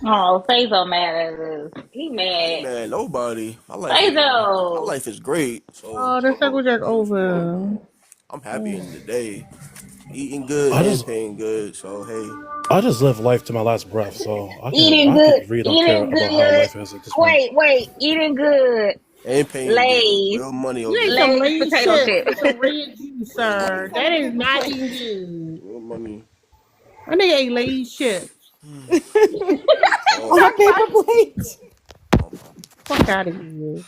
Oh, Faisal mad at us. He I ain't mad. mad at nobody. My Faisal. life is great. So Oh, the circle jerk what you want? over. I'm happy in Mm. the day, eating good I and just paying good. So hey, I just live life to my last breath, so Eating I good. could really don't care Eating about how good. life is at this point. Wait. Eating good. and paying good. Lays. Real money You over ate here. some Lays Lay's potato chips chips. and some red juice, Real sir. money. That is not eating good. Real money. I think I ate Lay's chips. On a Pause. paper plate. Oh, Fuck out of here.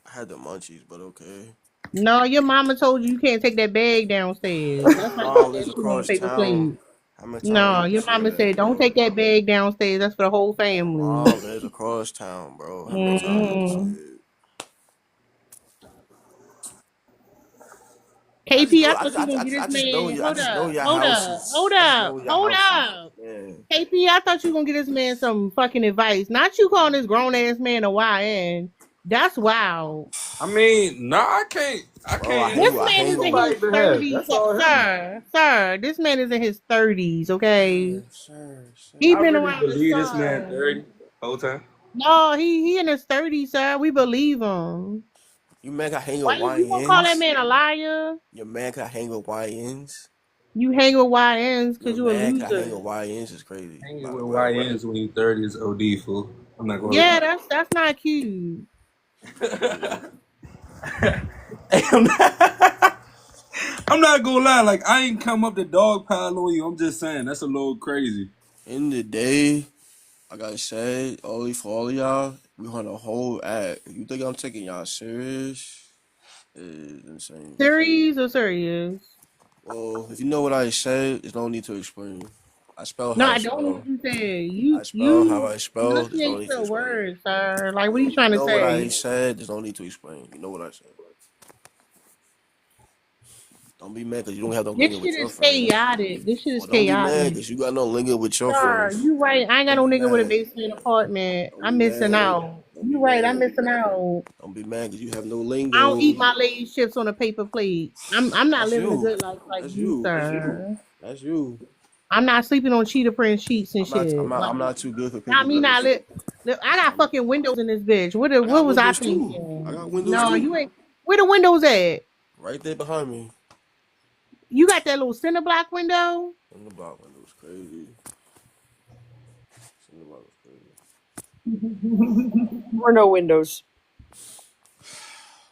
I had the munchies, but okay. No, your mama told you can't take that bag downstairs. That's why you Ma ate that lives shit on a across paper town. plate. How many times No, I can your say mama that, said don't bro? take that bag downstairs. That's for the whole family. Ma lives across town, bro. How many times I can say Mm-hmm. it? KP, I thought you gonna get this I just know man. you. I Hold just know up, your hold up, houses. hold I just up, know your hold houses, up. man. KP, I thought you gonna get this man some fucking advice. Not you calling this grown ass man a YN. That's wild. I mean, nah, I can't. I Bro, I can't This hang. even I man speak hang is on in with. my his behalf. 30s, That's all him. sir. This man is in his 30s, okay? Sir. He I been really around the believe this man sun. 30 whole time. No, he in his 30s, sir. We believe him. You man got hang with Why you gonna call that YNs? man a liar? Your man can hang with YNs? You hang with YNs Your because you a man can hang loser. with YNs is crazy. Hanging By with the way. YNs when you 30 is OD, fool. I'm not gonna Yeah, lie. that's not cute. Yeah. Hey, I'm not gonna lie. Like, I ain't come up to dog pile on you. I'm just saying that's a little crazy. In the day, like I said, only for all of y'all, we on a whole act. If you think I'm taking y'all serious, it's insane. Serious or serious? Well, if you know what I said, there's no need to explain. I spell No, how I I don't know spell. what you said. I You spell how you I spell. There's no enunciate need to your explain. words, sir. Like, what are you If you trying to know what I say? said, there's no need to explain. You know what I said. Don't be mad because you don't have no linger This shit with your is friends. chaotic. This shit is Or don't be mad chaotic. because you got no linger with your Sir, friends. you right. I ain't got Don't no be nigga with a mad. basement apartment. Don't be I'm missing mad. out. Don't be You right. I'm mad. missing out. Don't be mad because you have no I don't eat lingo. my Lay's chips on a paper plate. I'm not That's living a you. good life like That's you, you. sir. That's you. I'm not sleeping on cheetah print sheets and shit. I'm Like, not too good for paper not me not plates. li- I got I'm, fucking windows in this bitch. I What got was I windows too. I thinking? got windows No, too. you ain't. Where the windows at? Right there behind me. You got that little cinder block window? In the block windows crazy. In the block was crazy. Or no windows.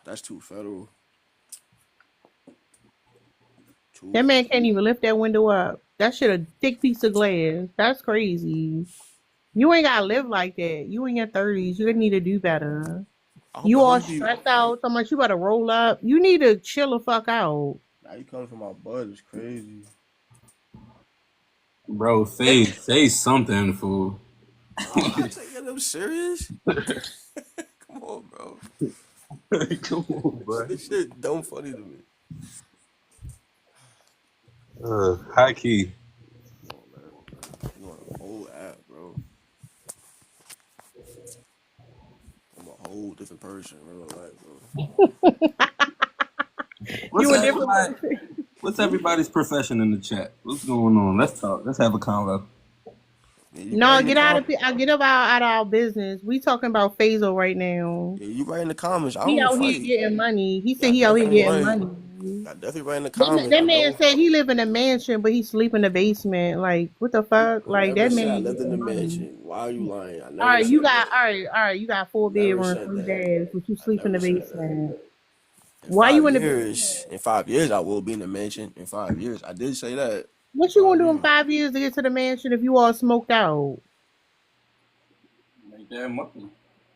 That's too federal. Too That man federal. can't even lift that window up. That shit a thick piece of glass. That's crazy. You ain't gotta live like that. You in your 30s. You need to do better. I You all hope you. stressed out so much you better roll up. You need to chill the fuck out. Now you coming from my butt is crazy. Bro, say something, fool. Nah, I take them serious. Come on, bro. Come on, bro. This shit dumb funny to me. High key. Come on, man. You on a whole app, bro. I'm a whole different person in real life, bro. What's You a different everybody? person. What's everybody's profession in the chat? What's going on? Let's talk. Let's have a convo. Yeah, you right No, in the get out of comments. get up out of our business. We talking about Faisal right now. Yeah, you right in the comments. I He don't out here fight. getting money. He said Y'all he out here definitely getting right. money. Y'all definitely right in the That, comments. that I man don't. said he live in a mansion, but he sleep in the basement. Like, what the fuck? Like, Never that said I man lived in the getting money. mansion. Why are you lying? I All never right, you said got that. all right. You got I four never bedrooms, said three that. baths, but you I sleep in the never said that. basement. Why you in the basement? In 5 years, I will be in the mansion. In 5 years, I did say that. What you gonna Five do in years. 5 years to get to the mansion if you all smoked out? Make that money.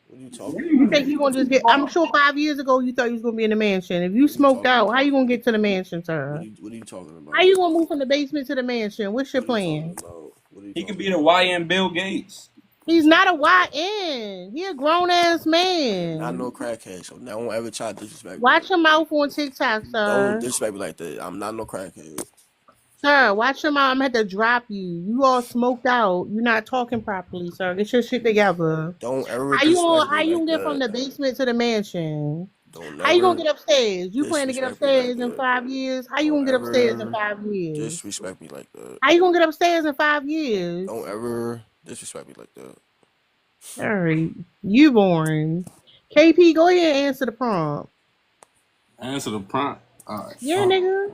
What are you talking You about? think you gonna just get? I'm sure 5 years ago you thought you was gonna be in the mansion. If you What are you smoked talking out, how about? you gonna get to the mansion, sir? What are you talking How about? you gonna move from the basement to the mansion? What's your What are you talking plan? about? What are you He could talking be the about? YN Bill Gates. What are you He's not talking a about? YN. He a grown ass I am not no man. crackhead, so don't ever try to disrespect me. Watch your mouth on TikTok, Don't sir. disrespect me like that. I'm not no crackhead. Sir, watch your mouth. I'm gonna have to drop you. You all smoked out. You're not talking properly, sir. Get your shit together. Don't ever How you disrespect gonna me how you like gonna get from that. the basement to the mansion? Don't How you gonna never get upstairs? You plan to get disrespect me like upstairs in that. 5 years? How you Don't gonna get upstairs in ever 5 years? disrespect me like that. How you gonna get upstairs in 5 years? Don't ever disrespect me like that. All right, you boring. KP, go ahead and answer the prompt. Answer the prompt. All right. Yeah, nigga.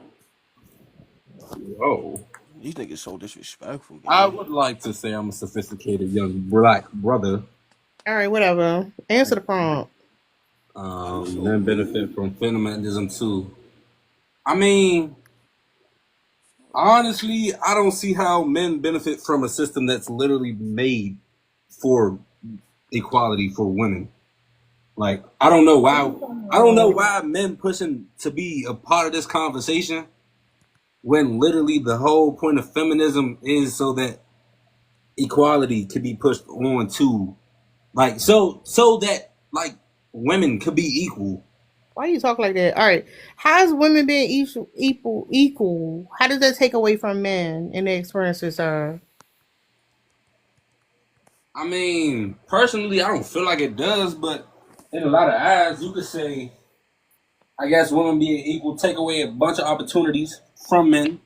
Whoa. These niggas so disrespectful, I gang. would like to say I'm a sophisticated young black brother. All right, whatever. Answer the prompt. You so Men benefit mean. from feminism too. I mean, honestly, I don't see how men benefit from a system that's literally made for equality for women. Like, I don't know why. I don't know why men pushing to be a part of this conversation when literally the whole point of feminism is so that equality could be pushed on to, like, so that like women could be equal. Why you talk like that? All right. How's women being equal? How does that take away from men and their experiences, sir? I mean, personally, I don't feel like it does, but in a lot of eyes, you could say, I guess women being equal take away a bunch of opportunities from men.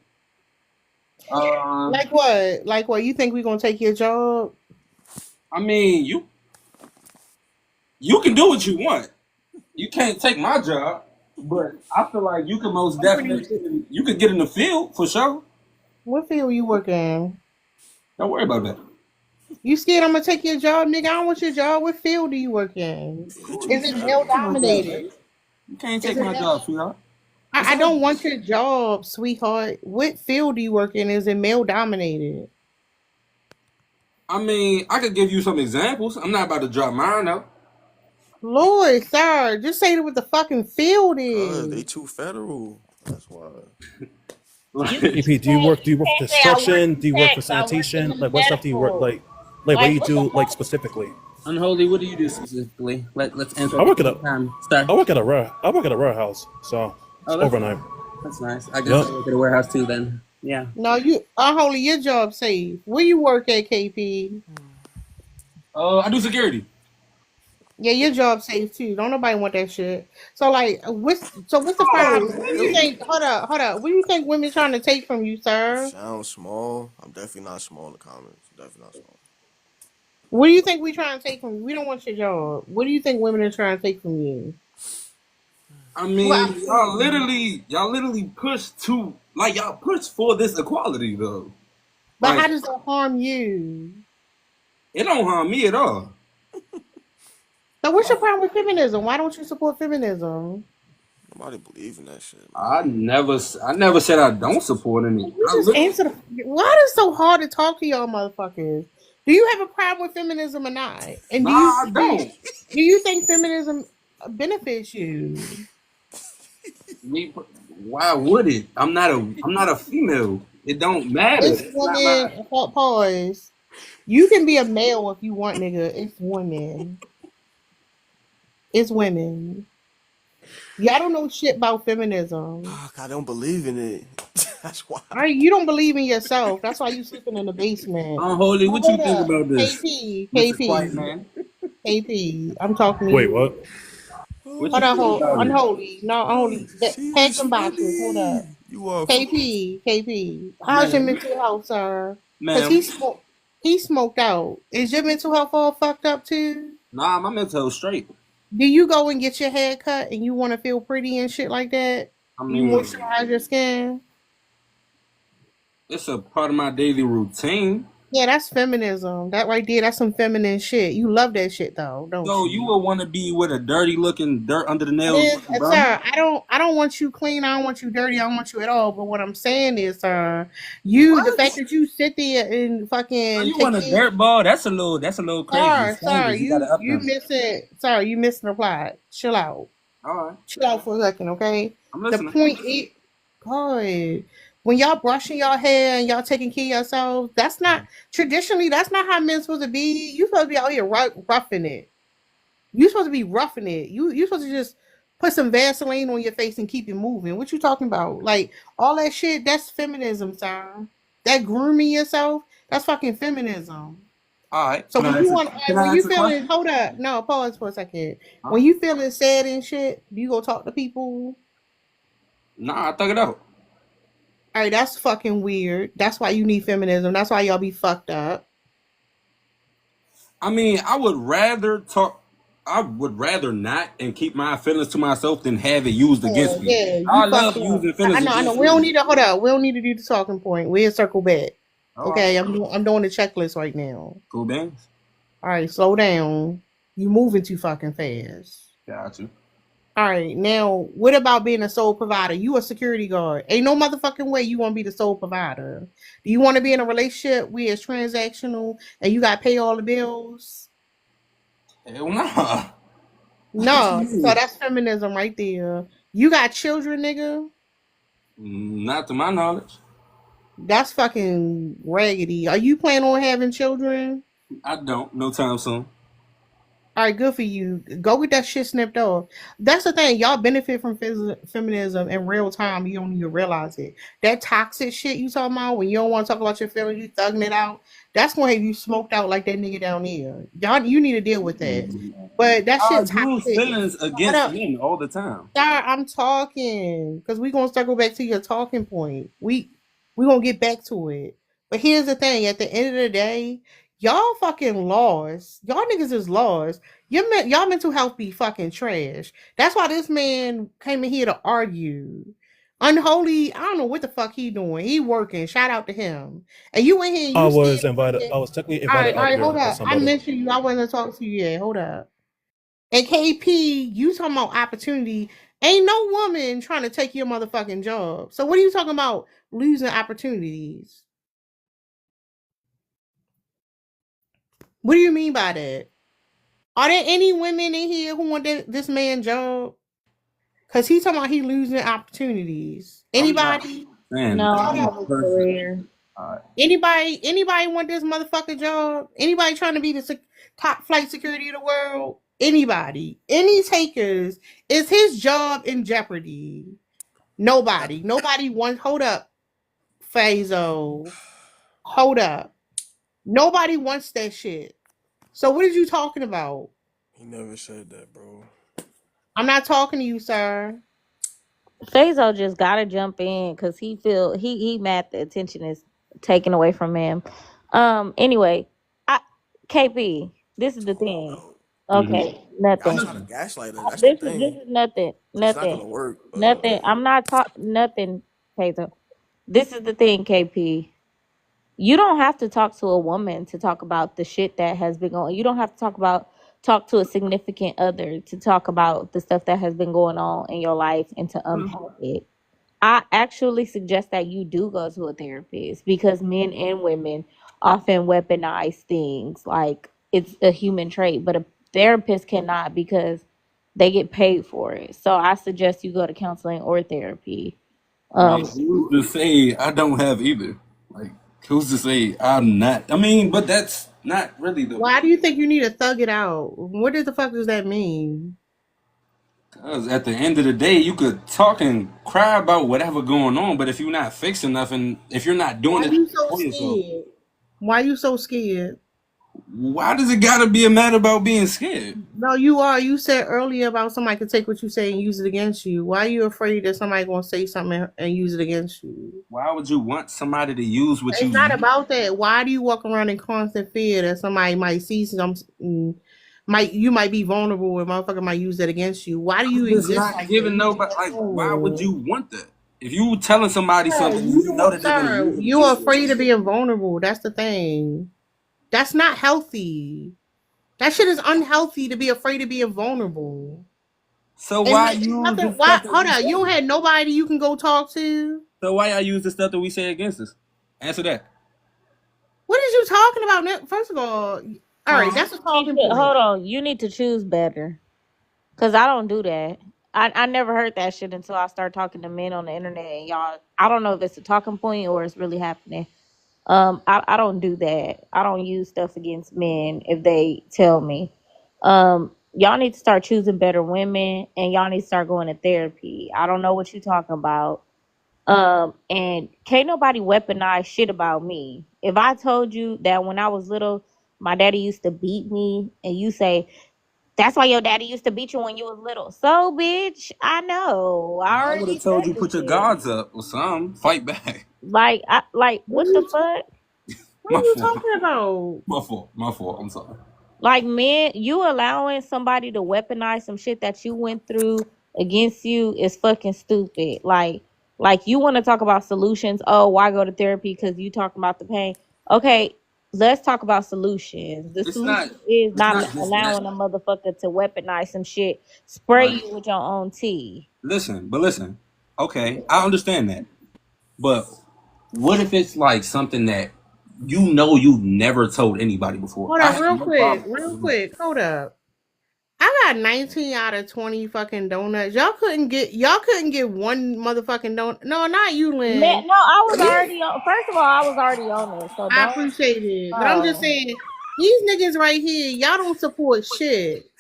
Like what? Like what? You think we gonna take your job? I mean, you can do what you want. You can't take my job, but I feel like you can most I'm pretty. definitely you could get in the field for sure. What field you work in? Don't worry about that. You scared I'm gonna take your job, nigga? I don't want your job. What field do you work in? Yeah, too Is it male federal. dominated? You can't Is take it my male? job, sweetheart. I don't want your job, sweetheart. What field do you work in? Is it male dominated? I mean, I could give you some examples. I'm not about to drop mine out. Lord, sir, just say what the fucking field Cause they is. too federal. That's why. You AP, do you work? Do you work for can't say I work construction? in Do you work for tech. I work in sanitation? the Like, what stuff do you work? medical. Like, what do Like you what the do? Like fuck? specifically? Unholy, what do you do specifically? Let's answer I at the work at same a time. Start. I work at a warehouse, so it's Oh, overnight. that's nice. I guess Yep. I work at a warehouse too. Then, yeah. No, you unholy. Your job safe. Where you work at, KP? I do security. Yeah, your job safe too. Don't nobody want that shit. So like, what's the problem? What do you think? Hold up, hold up. What do you think women trying to take from you, You sir? sound small. I'm definitely not small in the comments. Definitely not small. What do you think we trying to take from you? We don't want your job. What do you think women are trying to take from you? I Well, mean, y'all literally push to like y'all push for this equality though. but Like how does that harm you? it don't harm me at all. So what's your problem with feminism? Why don't you support feminism? Nobody believe in that shit, I man. never said I don't support any. You just answer the. Why is it so hard to talk to y'all motherfuckers? Do you have a problem with feminism or not? And Nah, I don't. do you think feminism benefits you? Me, why would it? I'm not a female. It don't matter. It's It's not my. women. Pause. You can be a male if you want, nigga. It's women. It's women. Y'all don't know shit about feminism. I don't believe in it. That's why. All right, you don't believe in yourself. That's why you sleeping in the basement. Unholy, Now what you hold think up, about this, KP, Mr. Quiet KP, Man? KP. I'm talking to Wait, you. what? What Hold you on, think hold about it, unholy. No, Oh, unholy. she Pack is them boxes. Hold up. funny. You are funny. KP. How's your man? mental health, sir? Cause Man, he smoked out. Is your mental health all fucked up too? nah, my mental health straight. Do you go and get your hair cut and you want to feel pretty and shit like that? I You mean, moisturize your skin. it's a part of my daily routine. Yeah, that's feminism. That right there, that's some feminine shit. You love that shit though, don't So you you? would want to be with a dirty looking, dirt under the It nails is, looking bum? sir. I don't want you clean. I don't want you dirty. I don't want you at all. But what I'm saying is, the What? fact that you sit there and So fucking you take want a care. dirt ball? That's a little crazy. The Sorry, standards you gotta up you them. missing. Sorry, you missing the plot. Chill out. All right, Chill out for a second, okay? I'm The listening. point is, God, when y'all brushing your hair and y'all taking care of yourselves, that's not traditionally. That's not how men's supposed to be. You supposed to be out here roughing it. You supposed to be roughing it. You supposed to just put some Vaseline on your face and keep it moving. What you talking about? Like all that shit. That's feminism, sir. That grooming yourself. That's fucking feminism. All right. So when you want, Can when I you ask a question? feeling, hold up, no, pause for a second. Huh? When you feeling sad and shit, do you go talk to people? Nah, I thug it out. All right, that's fucking weird. That's why you need feminism. That's why y'all be fucked up. I mean, I would rather talk. I would rather not and keep my feelings to myself than have it used against me. Yeah, you I fucked love up. using I feelings know, I know. against We don't me. need to hold up. We don't need to do the talking point. We'll circle back. All right. Okay, I'm doing the checklist right now. Cool beans. All right, slow down. You moving too fucking fast. Got you. All right, now what about being a sole provider? You a security guard. Ain't no motherfucking way you want to be the sole provider. Do you want to be in a relationship where it's transactional and you got to pay all the bills? Hell nah. What you No. So mean? that's feminism right there. You got children, nigga. Not to my knowledge. That's fucking raggedy. Are you planning on having children? I don't. No time soon. All right, good for you. Go get that shit snipped off. That's the thing. Y'all benefit from feminism in real time. You don't even realize it. That toxic shit you talking about when you don't want to talk about your feelings, you thugging it out. That's gonna have you smoked out like that nigga down there. Y'all, you need to deal with that. But that I shit use toxic. feelings Hold against up. men all the time. Sorry, I'm talking because we gonna circle back to your talking point. We gonna get back to it. But here's the thing: at the end of the day, y'all fucking lost. Y'all niggas is lost. Y'all mental health be fucking trash. That's why this man came in here to argue. Unholy. I don't know what the fuck he doing. He working. Shout out to him. And you in here and I you was scared. invited. I was technically All invited right, all up right. here Hold by up. I somebody. mentioned you. I wasn't talking to you yet. Hold up. And KP, you talking about opportunity. Ain't no woman trying to take your motherfucking job. So what are you talking about losing opportunities? What do you mean by that? Are there any women in here who want this man job? Cause he talking about he losing opportunities. I'm not Anybody? saying No, I Hold any up. have a person. career. All right. Anybody want this motherfucking job? Anybody trying to be the top flight security of the world? Anybody? Any takers? Is his job in jeopardy? Nobody. Nobody wants. Hold up, Fazo. Hold up. Nobody wants that shit. So what are you talking about? He never said that, bro. I'm not talking to you, sir. Faisal just gotta jump in because he feel he mad the attention is taken away from him. Anyway, I KP, this is the thing. No. Mm-hmm. Okay, Y'all nothing. trying to gaslight her. That's the This thing. is nothing. It's not Nothing. gonna work. Nothing. I'm not talking nothing, Faisal. This is the thing, KP. You don't have to talk to a woman to talk about the shit that has been going. You don't have to talk to a significant other to talk about the stuff that has been going on in your life and to unpack it. I actually suggest that you do go to a therapist because men and women often weaponize things like it's a human trait, but a therapist cannot because they get paid for it. So I suggest you go to counseling or therapy. I mean, Um, who's to say I don't have either? Like, who's to say I'm not? I mean, but that's not really the. Why do you think you need to thug it out? What the fuck does that mean? Cause at the end of the day, you could talk and cry about whatever going on, but if you're not fixing nothing, if you're not Why doing it you so for yourself, scared? Why you so scared? why does it gotta be a matter about being scared? No, you are. You said earlier about somebody could take what you say and use it against you. Why are you afraid that somebody gonna say something and use it against you? Why would you want somebody to use what you It's not use? about that. Why do you walk around in constant fear that somebody might see some, might you might be vulnerable and motherfucker might use that against you? Why do you It's exist not like that? giving You nobody like. Why would transform. you want that? If you telling somebody Sir, something, and you know that they're gonna use it you're against you. afraid of being vulnerable. That's the thing. That's not healthy. That shit is unhealthy to be afraid of being vulnerable. So And why it's use nothing. the Why? stuff that Hold we on. You don't say? have nobody you can go talk to. So why y'all use the stuff that we say against us? Answer that. What is you talking about? First of all right, Huh? that's a talking point. hold on. You need to choose better. Cause I don't do that. I never heard that shit until I started talking to men on the internet and y'all I don't know if it's a talking point or it's really happening. I don't do that. I don't use stuff against men if they tell me. Y'all need to start choosing better women and y'all need to start going to therapy. I don't know what you're talking about. And can't nobody weaponize shit about me. If I told you that when I was little, my daddy used to beat me, and you say, that's why your daddy used to beat you when you was little. So, bitch, I know. I I would already have told said you this put your shit. guards up or something. Fight back. What What are the you fuck? what are My you fault. talking about? My fault. My fault. I'm sorry. Like, men, you allowing somebody to weaponize some shit that you went through against you is fucking stupid. Like you want to talk about solutions. Oh, why go to therapy? Because you talking about the pain. Okay, let's talk about solutions. The It's not. solution is It's not not just that. allowing a motherfucker to weaponize some shit, spray Like, you with your own tea. listen. Okay, I understand that, but what if it's like something that you've never told anybody before? Hold I up, have no problem real with that. quick. Hold up. I got 19 out of 20 fucking donuts. Y'all couldn't get one motherfucking donut. No, not you, Man, Lynn. no, I was already on. First of all, I was already on it, so I don't. appreciate it. But I'm just Oh. saying, these niggas right here, y'all don't support shit.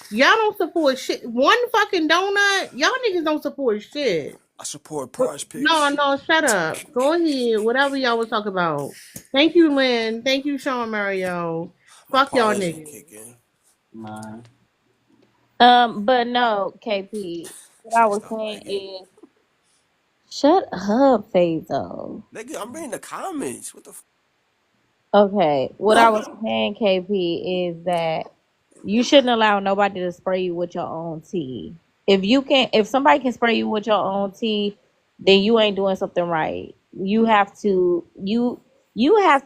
Y'all don't support shit. One fucking donut, y'all niggas don't support shit. I support Prize No, Picks. no, shut up. Go ahead. Whatever y'all was talking about. Thank you, Lynn. Thank you, Sean Mario. My Fuck y'all polish will niggas. kick in. Man, But no, KP. What I was Stop saying begging. is, shut up, Fazo. Nigga, I'm reading the comments. What the Okay, what I was saying, KP, is that you shouldn't allow nobody to spray you with your own tea. If somebody can spray you with your own tea, then you ain't doing something right. You have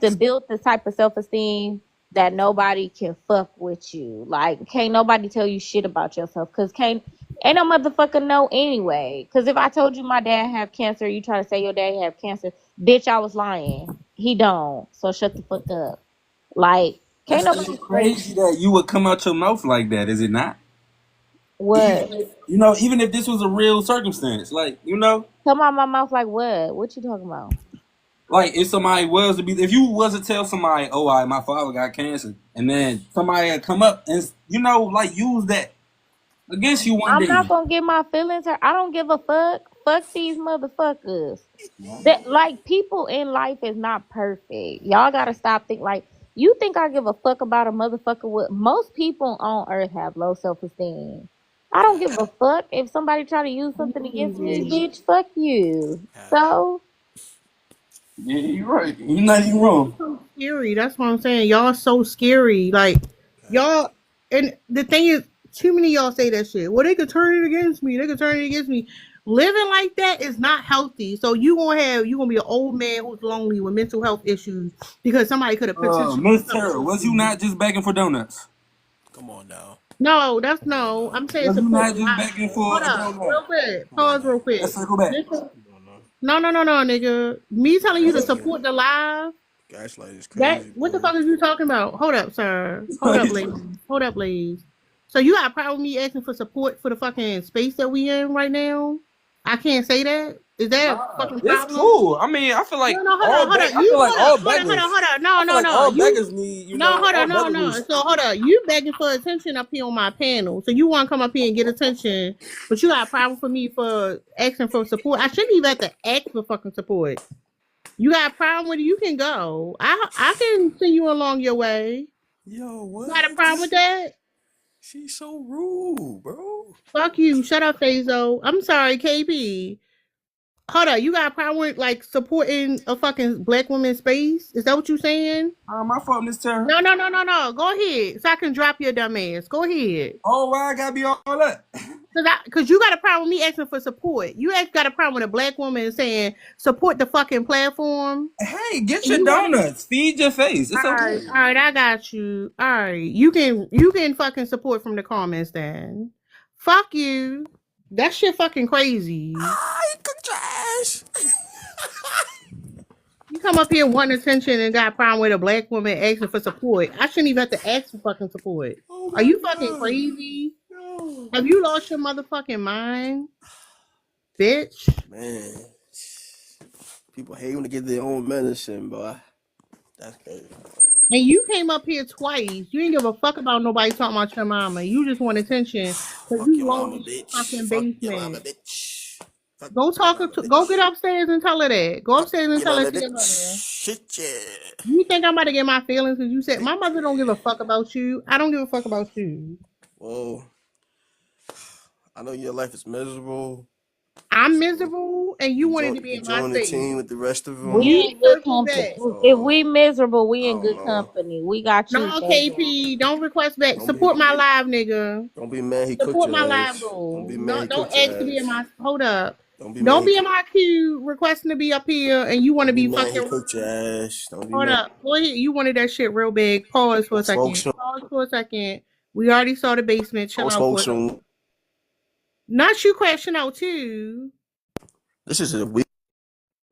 to build the type of self esteem that nobody can fuck with you. Like, can't nobody tell you shit about yourself, cause can't ain't no motherfucker know anyway. Cause if I told you my dad have cancer, you try to say your dad have cancer, bitch, I was lying. He don't. So shut the fuck up. Like, can't that's nobody just spray crazy that you would come out your mouth like that. Is it not? Even what? if, even if this was a real circumstance, like Come out my mouth like what? What you talking about? like if somebody was to be, if you was to tell somebody, oh, my father got cancer, and then somebody had come up and like use that against you one I'm not day. gonna get my feelings hurt. I don't give a fuck. Fuck these motherfuckers. That, like, people in life is not perfect. Y'all gotta stop think like, you think I give a fuck about a motherfucker with most people on earth have low self esteem. I don't give a fuck if somebody try to use something against me, bitch. Fuck you. Cap. So Yeah, you're right. You're not even wrong. So scary. That's what I'm saying. Y'all so scary. Like Cap. y'all, and the thing is, too many of y'all say that shit. Well, they could turn it against me. They could turn it against me. Living like that is not healthy. So you gonna be an old man who's lonely with mental health issues because somebody could have potentially Miss done something Terra, to was you you. not just begging for donuts? Come on now. No, that's Come on no. now. I'm saying Was you support not the just live. begging Hold for a up, donut? real quick. Come on Pause real now. Let's quick. circle back. Listen. Come on now. No, nigga. Me telling you to Gaslighting. support the live. Gaslight is That crazy, what the boy. fuck are you talking about? Hold up, sir. Hold up, ladies. Hold up, ladies. So you got a problem with me asking for support for the fucking space that we in right now? I can't say that. Is that a Nah, fucking it's problem? cool. I mean, I feel No, like no, hold on, hold on. I feel You like hold up, all hold on, hold on, beggars. hold on. No, I feel no, like no. all You beggars need, no, hold all on, no, beggars no. need. So hold up. You begging for attention up here on my panel. So you want to come up here and get attention, but you got a problem for me for asking for support. I shouldn't even have to ask for fucking support. You got a problem with it? You can go. I can send you along your way. Yo, You got a what? problem with that? She's so rude, bro. Fuck you. Shut up, Fazo. I'm sorry, KB. Hold on. You got a problem with like supporting a fucking black woman's space? Is that what you saying? My fault, Miss Terra. No, no, no, no, no. Go ahead. So I can drop your dumb ass. Go ahead. Oh, why I gotta be all that? Cause you got a problem with me asking for support. You got a problem with a black woman saying support the fucking platform. Hey, get And your you want me? donuts. Feed your face. It's okay. All right, I got you. All right, you can fucking support from the comments then. Fuck you. That shit fucking crazy. Ah, you cook trash. You come up here wanting attention and got a problem with a black woman asking for support. I shouldn't even have to ask for fucking support. Oh Are my you fucking god. crazy? No. Have you lost your motherfucking mind, bitch? Man. People hate when they get their own medicine, boy. That's crazy. And you came up here twice. You didn't give a fuck about nobody talking about your mama. You just want attention because Fuck you your mama, lonely in the bitch. fucking Fuck your mama, basement. bitch. Fuck Go your talk mama, to, go bitch. get upstairs and tell her that. Go Fuck upstairs and your tell her mama, to your bitch. mother. Shit, yeah. You think I'm about to get my feelings because you said my mother don't give a fuck about you. I don't give a fuck about you. Well, I know your life is miserable. I'm So miserable, and you wanted to be you in my join the space. team with the rest of We them. You in good circle company. back. If So we miserable, we I in don't good know. company. We got you, No, Faison. KP, don't request back. Don't be Support my live, nigga. don't be mad he cooked Support your my live ass. Don't goal. be mad No, he don't cooked your ask to be in ass. my. Hold up. Don't be mad Don't he be in cooked. my queue requesting to be up here, and you want to Don't be be mad he fucking. cooked your ass. Don't be Hold mad. up. Go ahead. You wanted that shit real big. Pause for a Don't smoke second. some. Pause for a second. We already saw the basement. Chill Don't out smoke for a second. some. Not you crashing out too. This is a week.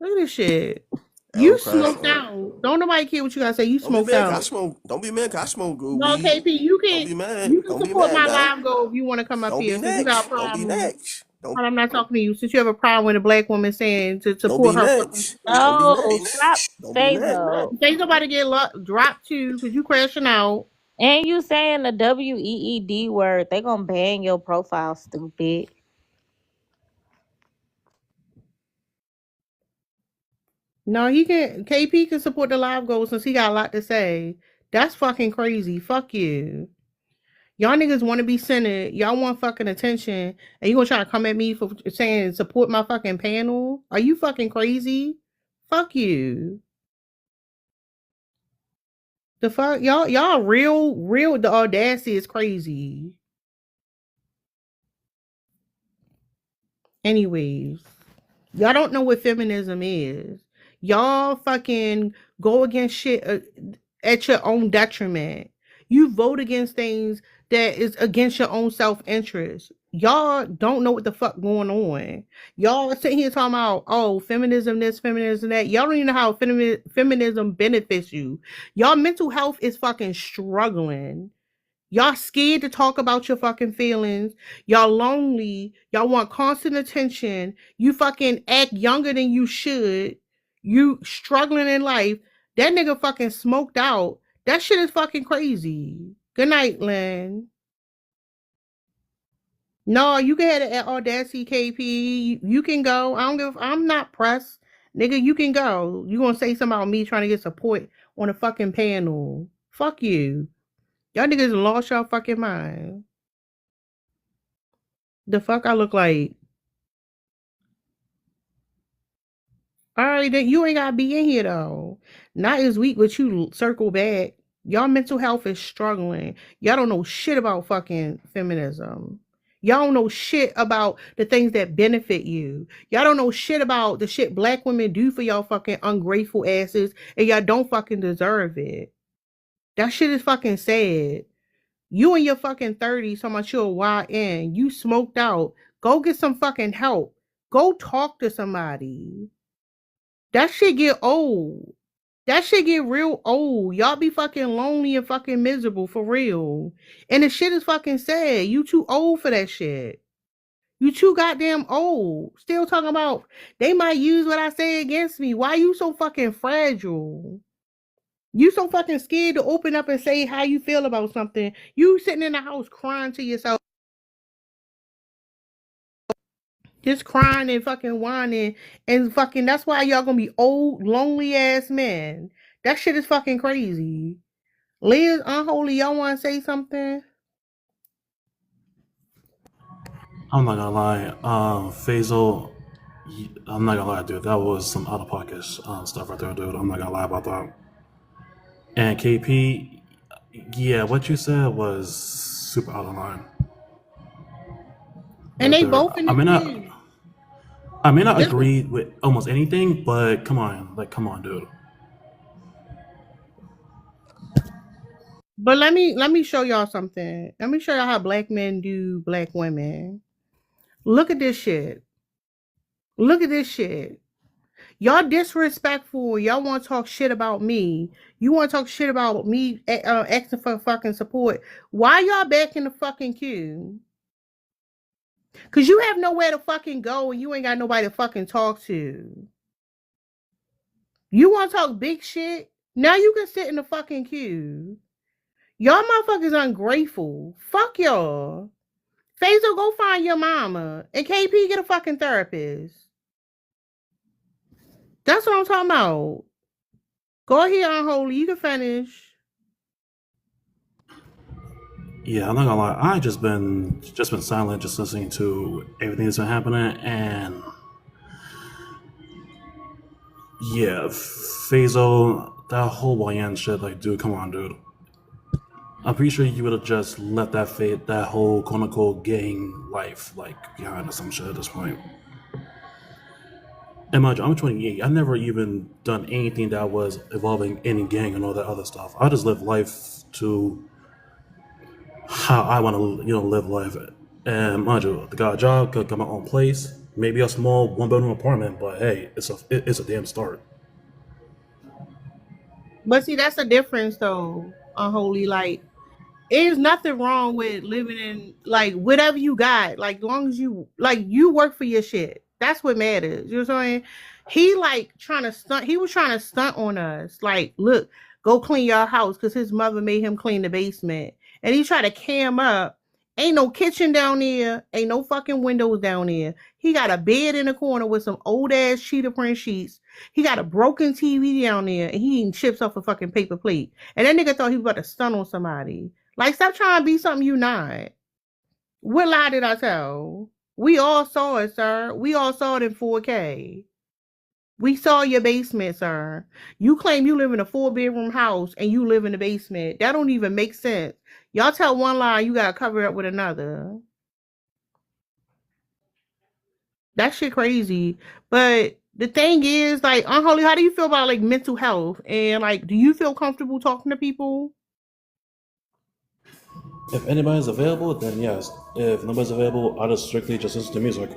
Look at this shit. I don't You crash smoked out. out. Don't nobody care what you gotta say. You Don't be smoked mad 'cause I out. smoke. Don't be mad 'cause I smoke good No, weed. KP, Don't be mad. you can Don't be support mad my now. live goal if you want to come up Don't here be since you got a next. Don't be problem. next. Don't But I'm not talking to you since you have a problem with a black woman saying to don't be support her fucking next. support. Don't be No, next. stop Don't be next. Faison. Ain't nobody get dropped too because you crashing out. And you saying the WEED word, they gonna ban your profile, stupid. No, he can. KP can support the live goal since he got a lot to say. That's fucking crazy. Fuck you. Y'all niggas want to be centered. Y'all want fucking attention, and you gonna try to come at me for saying support my fucking panel? Are you fucking crazy? Fuck you. The fuck, y'all real. The audacity is crazy. Anyways, y'all don't know what feminism is. Y'all fucking go against shit at your own detriment. You vote against things that is against your own self-interest. Y'all don't know what the fuck going on. Y'all sitting here talking about, oh, feminism this, feminism that. Y'all don't even know how feminism benefits you. Y'all mental health is fucking struggling. Y'all scared to talk about your fucking feelings. Y'all lonely. Y'all want constant attention. You fucking act younger than you should. You struggling in life. That nigga fucking smoked out. That shit is fucking crazy. Good night, Lynn. No, you can have the audacity, KP. You can go. I don't give. I'm not pressed, nigga. You can go. You gonna say something about me trying to get support on a fucking panel? Fuck you. Y'all niggas lost y'all fucking mind. The fuck I look like? All right, then you ain't gotta be in here though. Not this week, but you circle back. Y'all mental health is struggling. Y'all don't know shit about fucking feminism. Y'all don't know shit about the things that benefit you. Y'all don't know shit about the shit black women do for y'all fucking ungrateful asses, and y'all don't fucking deserve it. That shit is fucking sad. You in your fucking 30s talking about you're a YN. You smoked out. Go get some fucking help. Go talk to somebody. That shit get old. That shit get real old. Y'all be fucking lonely and fucking miserable for real. And the shit is fucking sad. You too old for that shit. You too goddamn old. Still talking about they might use what I say against me. Why you so fucking fragile? You so fucking scared to open up and say how you feel about something. You sitting in the house crying to yourself. Just crying and fucking whining and fucking that's why y'all gonna be old, lonely ass men. That shit is fucking crazy. Liz, unholy, y'all wanna say something? I'm not gonna lie, Faisal. I'm not gonna lie, dude. That was some out of pocket stuff right there, dude. I'm not gonna lie about that. And KP, yeah, what you said was super out of line And right they there. both in the queue. I may not This is, agree with almost anything, but come on, come on, dude. but let me show y'all something. Let me show y'all how black men do black women. Look at this shit. Look at this shit. Y'all disrespectful. Y'all want to talk shit about me. You want to talk shit about me asking for fucking support. Why y'all back in the fucking queue? Because you have nowhere to fucking go and you ain't got nobody to fucking talk to. You want to talk big shit? Now you can sit in the fucking queue. Y'all motherfuckers ungrateful. Fuck y'all. Faisal, go find your mama. And KP, get a fucking therapist. That's what I'm talking about. Go ahead, Unholy. You can finish. Yeah, I'm not gonna lie. I just been silent, just listening to everything that's been happening, and yeah, Faisal, that whole YN shit. Like, dude, come on, dude. I'm pretty sure you would have just left that whole quote unquote gang life like behind or some shit at this point. And mind you, I'm 28. I've never even done anything that was involving any gang and all that other stuff. I just live life to how I want to, live life. And mind you, I got a job, got my own place, maybe a small one-bedroom apartment, but hey, it's a damn start. But see, that's the difference, though, Unholy. Like, there's nothing wrong with living in like whatever you got, like long as you work for your shit. That's what matters. You know what I'm saying? He like trying to stunt. He was trying to stunt on us. Like, look, go clean your house because his mother made him clean the basement, and he tried to cam up. Ain't no kitchen down there. Ain't no fucking windows down there. He got a bed in the corner with some old ass cheetah print sheets. He got a broken TV down there, and he eating chips off a fucking paper plate. And that nigga thought he was about to stunt on somebody. Like, stop trying to be something you not. What lie did I tell? We all saw it, sir. We all saw it in 4K. We saw your basement, sir. You claim you live in a 4-bedroom house and you live in the basement. That don't even make sense. Y'all tell one lie, you gotta cover it up with another. That shit crazy. But the thing is, like, Unholy, how do you feel about like mental health? And like, do you feel comfortable talking to people? If anybody's available, then yes. If nobody's available, I'll just strictly just listen to music.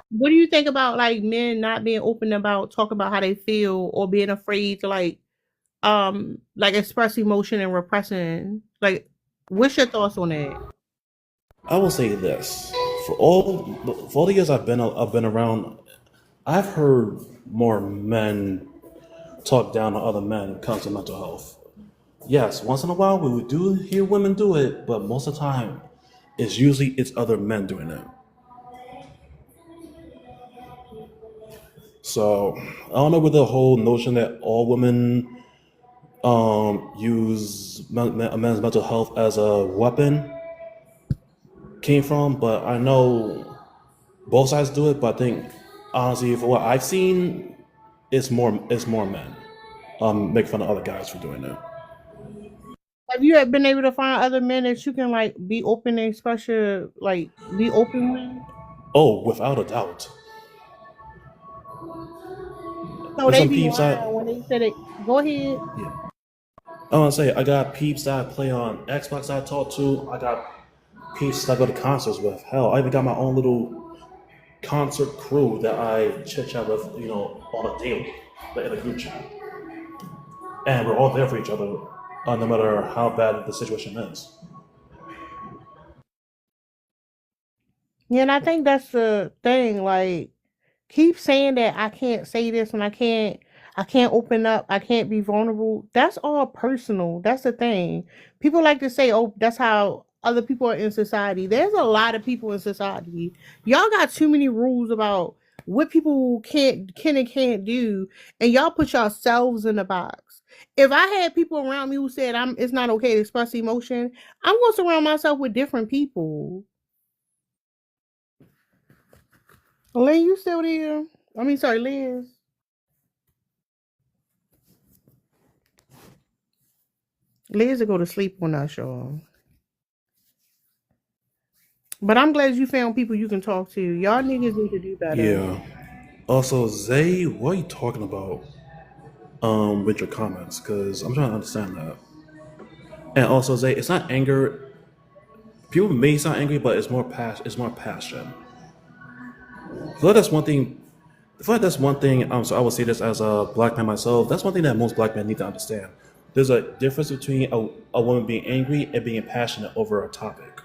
What do you think about like men not being open about talking about how they feel or being afraid to like express emotion and repressing? Like, what's your thoughts on that? I will say this: for all the years I've been around, I've heard more men talk down on other men when it comes to mental health. Yes, once in a while we do hear women do it, but most of the time, it's other men doing it. So I don't know where the whole notion that all women use a man's mental health as a weapon came from, but I know both sides do it. But I think honestly, for what I've seen, it's more men make fun of other guys for doing it. Have you been able to find other men that you can like be open and express your like be open with? Oh, without a doubt. So There's they some be peeps I lying when they said it. Go ahead. yeah. I want to say I got peeps that I play on Xbox that I talk to. I got peeps that I go to concerts with. Hell, I even got my own little concert crew that I chit chat with, on a daily, like in a group chat, and we're all there for each other, no matter how bad the situation is. Yeah, and I think that's the thing. Like, keep saying that I can't say this and I can't open up, I can't be vulnerable. That's all personal. That's the thing. People like to say, "Oh, that's how other people are in society." There's a lot of people in society. Y'all got too many rules about what people can and can't do, and y'all put yourselves in a box. If I had people around me who said it's not okay to express emotion, I'm going to surround myself with different people. Lynn, you still there? I mean, sorry, Liz. Liz will go to sleep on us, y'all. But I'm glad you found people you can talk to. Y'all niggas need to do better. Yeah. Also, Zay, what are you talking about with your comments? Because I'm trying to understand that. And also, Zay, it's not anger. People may sound angry, but it's more passion. I feel like that's one thing. I feel like that's one thing. So I will say this as a black man myself. That's one thing that most black men need to understand. There's a difference between a woman being angry and being passionate over a topic.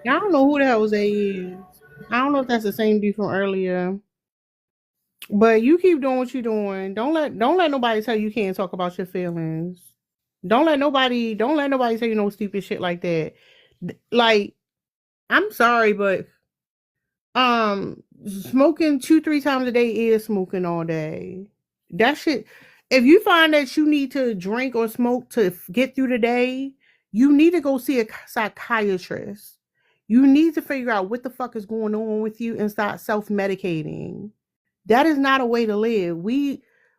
I don't know who the hell Zay is. I don't know if that's the same dude from earlier. But you keep doing what you're doing. Don't let nobody tell you can't talk about your feelings. Don't let nobody tell you no stupid shit like that. Like, I'm sorry, but Smoking 2-3 times a day is smoking all day. That shit. If you find that you need to drink or smoke to get through the day, you need to go see a psychiatrist. You need to figure out what the fuck is going on with you and start self-medicating. That is not a way to live.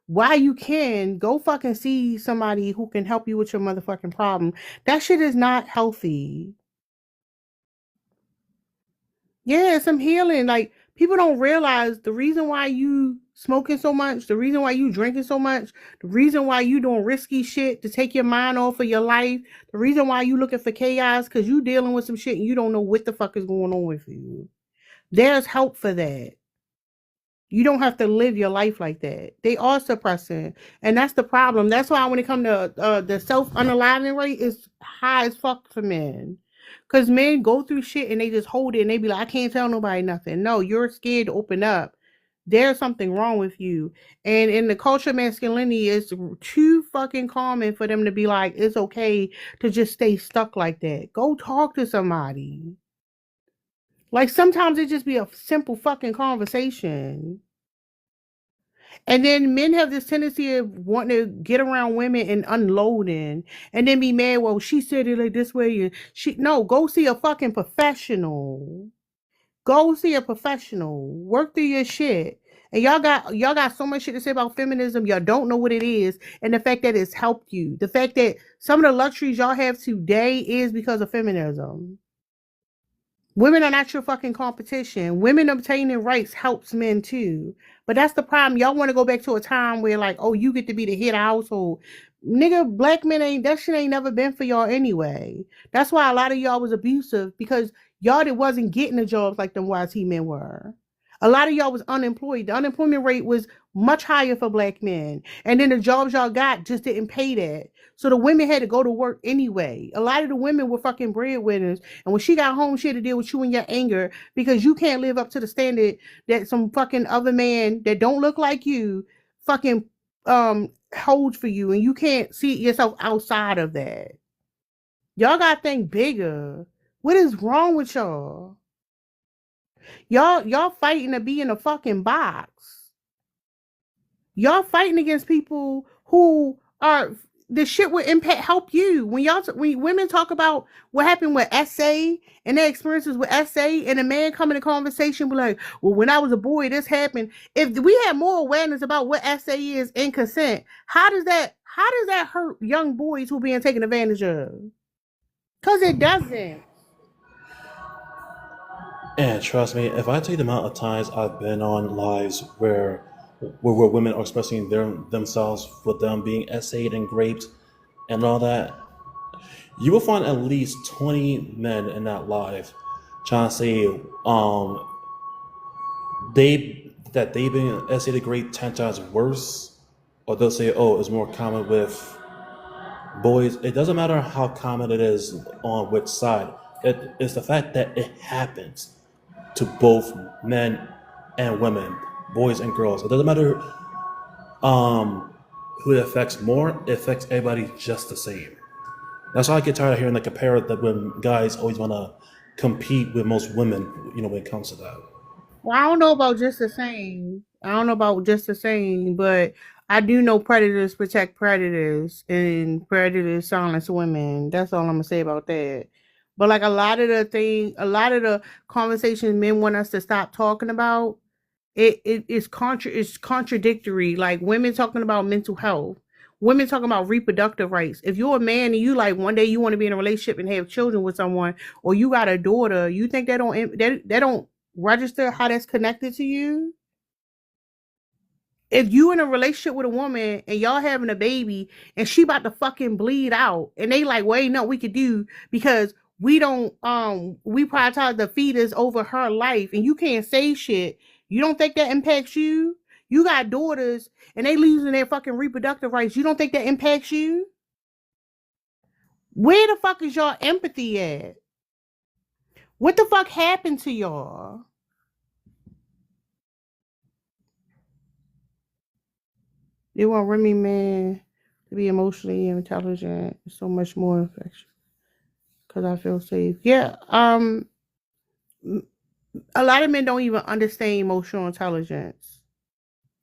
While you can, go fucking see somebody who can help you with your motherfucking problem. That shit is not healthy. Yeah, some healing. Like, people don't realize the reason why you smoking so much, the reason why you drinking so much, the reason why you doing risky shit to take your mind off of your life, the reason why you looking for chaos, because you dealing with some shit and you don't know what the fuck is going on with you. There's help for that. You don't have to live your life like that. They are suppressing, and that's the problem. That's why when it comes to the self unaliving rate is high as fuck for men, because men go through shit and they just hold it and they be like, I can't tell nobody nothing. No, you're scared to open up. There's something wrong with you, and in the culture of masculinity, it's too fucking common for them to be like, it's okay to just stay stuck like that. Go talk to somebody. Like sometimes it just be a simple fucking conversation. And then men have this tendency of wanting to get around women and unloading and then be mad, well, she said it like this way. And no, go see a fucking professional. Go see a professional. Work through your shit. And y'all got so much shit to say about feminism. Y'all don't know what it is. And the fact that it's helped you. The fact that some of the luxuries y'all have today is because of feminism. Women are not your fucking competition. Women obtaining rights helps men too. But that's the problem. Y'all want to go back to a time where like, oh, you get to be the head of household. Nigga, black men ain't that shit ain't never been for y'all anyway. That's why a lot of y'all was abusive because y'all that wasn't getting the jobs like them YT men were. A lot of y'all was unemployed. The unemployment rate was much higher for black men. And then the jobs y'all got just didn't pay that. So the women had to go to work anyway. A lot of the women were fucking breadwinners. And when she got home, she had to deal with you and your anger because you can't live up to the standard that some fucking other man that don't look like you fucking holds for you, and you can't see yourself outside of that. Y'all gotta think bigger. What is wrong with y'all? Y'all fighting to be in a fucking box. Y'all fighting against people who are the shit would impact help you when women talk about what happened with SA and their experiences with SA and a man come in a conversation be like, well, when I was a boy this happened. If we had more awareness about what SA is and consent, how does that hurt young boys who are being taken advantage of? Because it doesn't. And trust me, if I take the amount of times I've been on lives where women are expressing themselves with them being essayed and raped and all that, you will find at least 20 men in that live trying to say they've been essayed and raped 10 times worse, or they'll say, oh, it's more common with boys. It doesn't matter how common it is on which side. It's the fact that it happens to both men and women, boys and girls. It doesn't matter who it affects more. It affects everybody just the same. That's why I get tired of hearing the compare that when guys always want to compete with most women. When it comes to that. Well, I don't know about just the same. I don't know about just the same, but I do know predators protect predators and predators silence women. That's all I'm gonna say about that. But like a lot of the conversations men want us to stop talking about, it's contradictory. Like women talking about mental health, women talking about reproductive rights. If you're a man and you like one day you want to be in a relationship and have children with someone, or you got a daughter, you think that don't register how that's connected to you? If you in a relationship with a woman and y'all having a baby and she about to fucking bleed out and they like, well, ain't nothing we could do because we prioritize the fetus over her life and you can't say shit. You don't think that impacts you? You got daughters and they losing their fucking reproductive rights. You don't think that impacts you? Where the fuck is y'all empathy at? What the fuck happened to y'all? They want Remy Man to be emotionally intelligent, so much more affection. Because I feel safe. Yeah. A lot of men don't even understand emotional intelligence.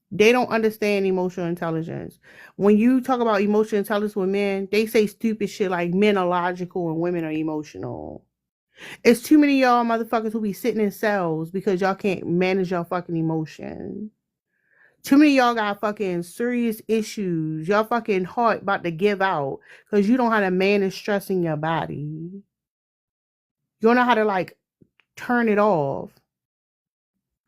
They don't understand emotional intelligence. When you talk about emotional intelligence with men, they say stupid shit like men are logical and women are emotional. It's too many of y'all motherfuckers who be sitting in cells because y'all can't manage your fucking emotion. Too many of y'all got fucking serious issues. Y'all fucking heart about to give out because you don't know how to manage stress in your body. You don't know how to like turn it off.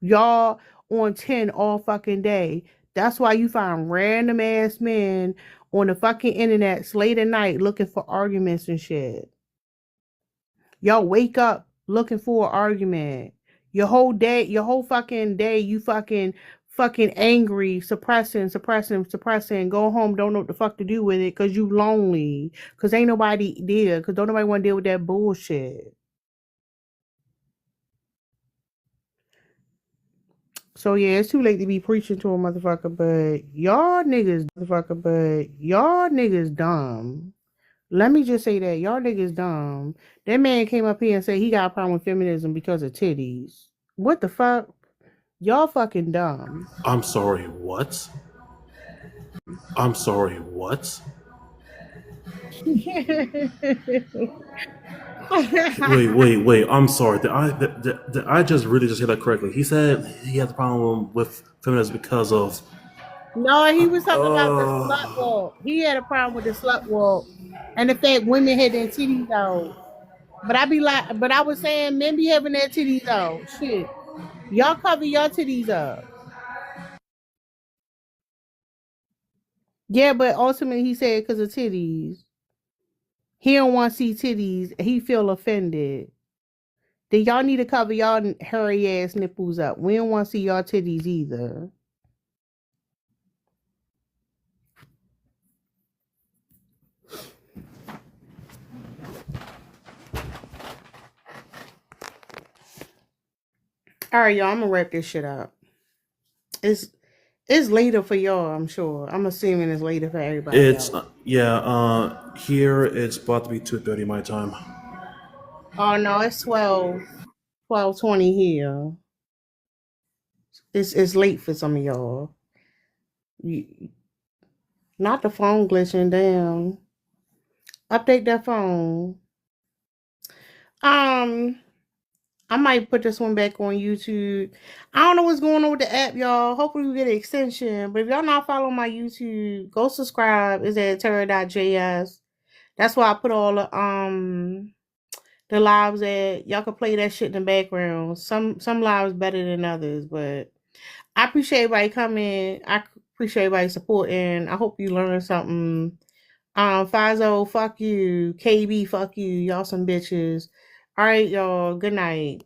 Y'all on 10 all fucking day. That's why you find random ass men on the fucking internet late at night looking for arguments and shit. Y'all wake up looking for an argument. Your whole day, your whole fucking day, you fucking angry, suppressing, go home, don't know what the fuck to do with it because you lonely. Because ain't nobody there. Because don't nobody want to deal with that bullshit. So yeah, it's too late to be preaching to a motherfucker, but y'all niggas dumb. Let me just say that y'all niggas dumb. That man came up here and said he got a problem with feminism because of titties. What the fuck? Y'all fucking dumb. I'm sorry, what? I'm sorry, what? Wait. I'm sorry. Did I just really just hear that correctly? He said he has a problem with feminism because of. No, he was talking about the slut walk. He had a problem with the slut walk and the fact women had their titties out. But I was saying men be having their titties out. Shit. Y'all cover your titties up. Yeah, but ultimately he said because of titties. He don't want to see titties. He feel offended. Then y'all need to cover y'all hairy ass nipples up. We don't want to see y'all titties either. All right, y'all. I'm gonna wrap this shit up. It's it's later for y'all. I'm sure. I'm assuming it's later for everybody It's else. here it's about to be 2:30 my time. Oh no, it's 12:20 here. It's late for some of y'all. You, not the phone glitching. Damn. Update that phone. Um. I might put this one back on YouTube. I don't know what's going on with the app, y'all. Hopefully we get an extension. But if y'all not following my YouTube, go subscribe. It's at terror.js. That's why I put all the lives at. Y'all can play that shit in the background. Some lives better than others, but I appreciate everybody coming. I appreciate everybody supporting. I hope you learned something. Fazo, fuck you. KB, fuck you. Y'all some bitches. All right, y'all. Good night.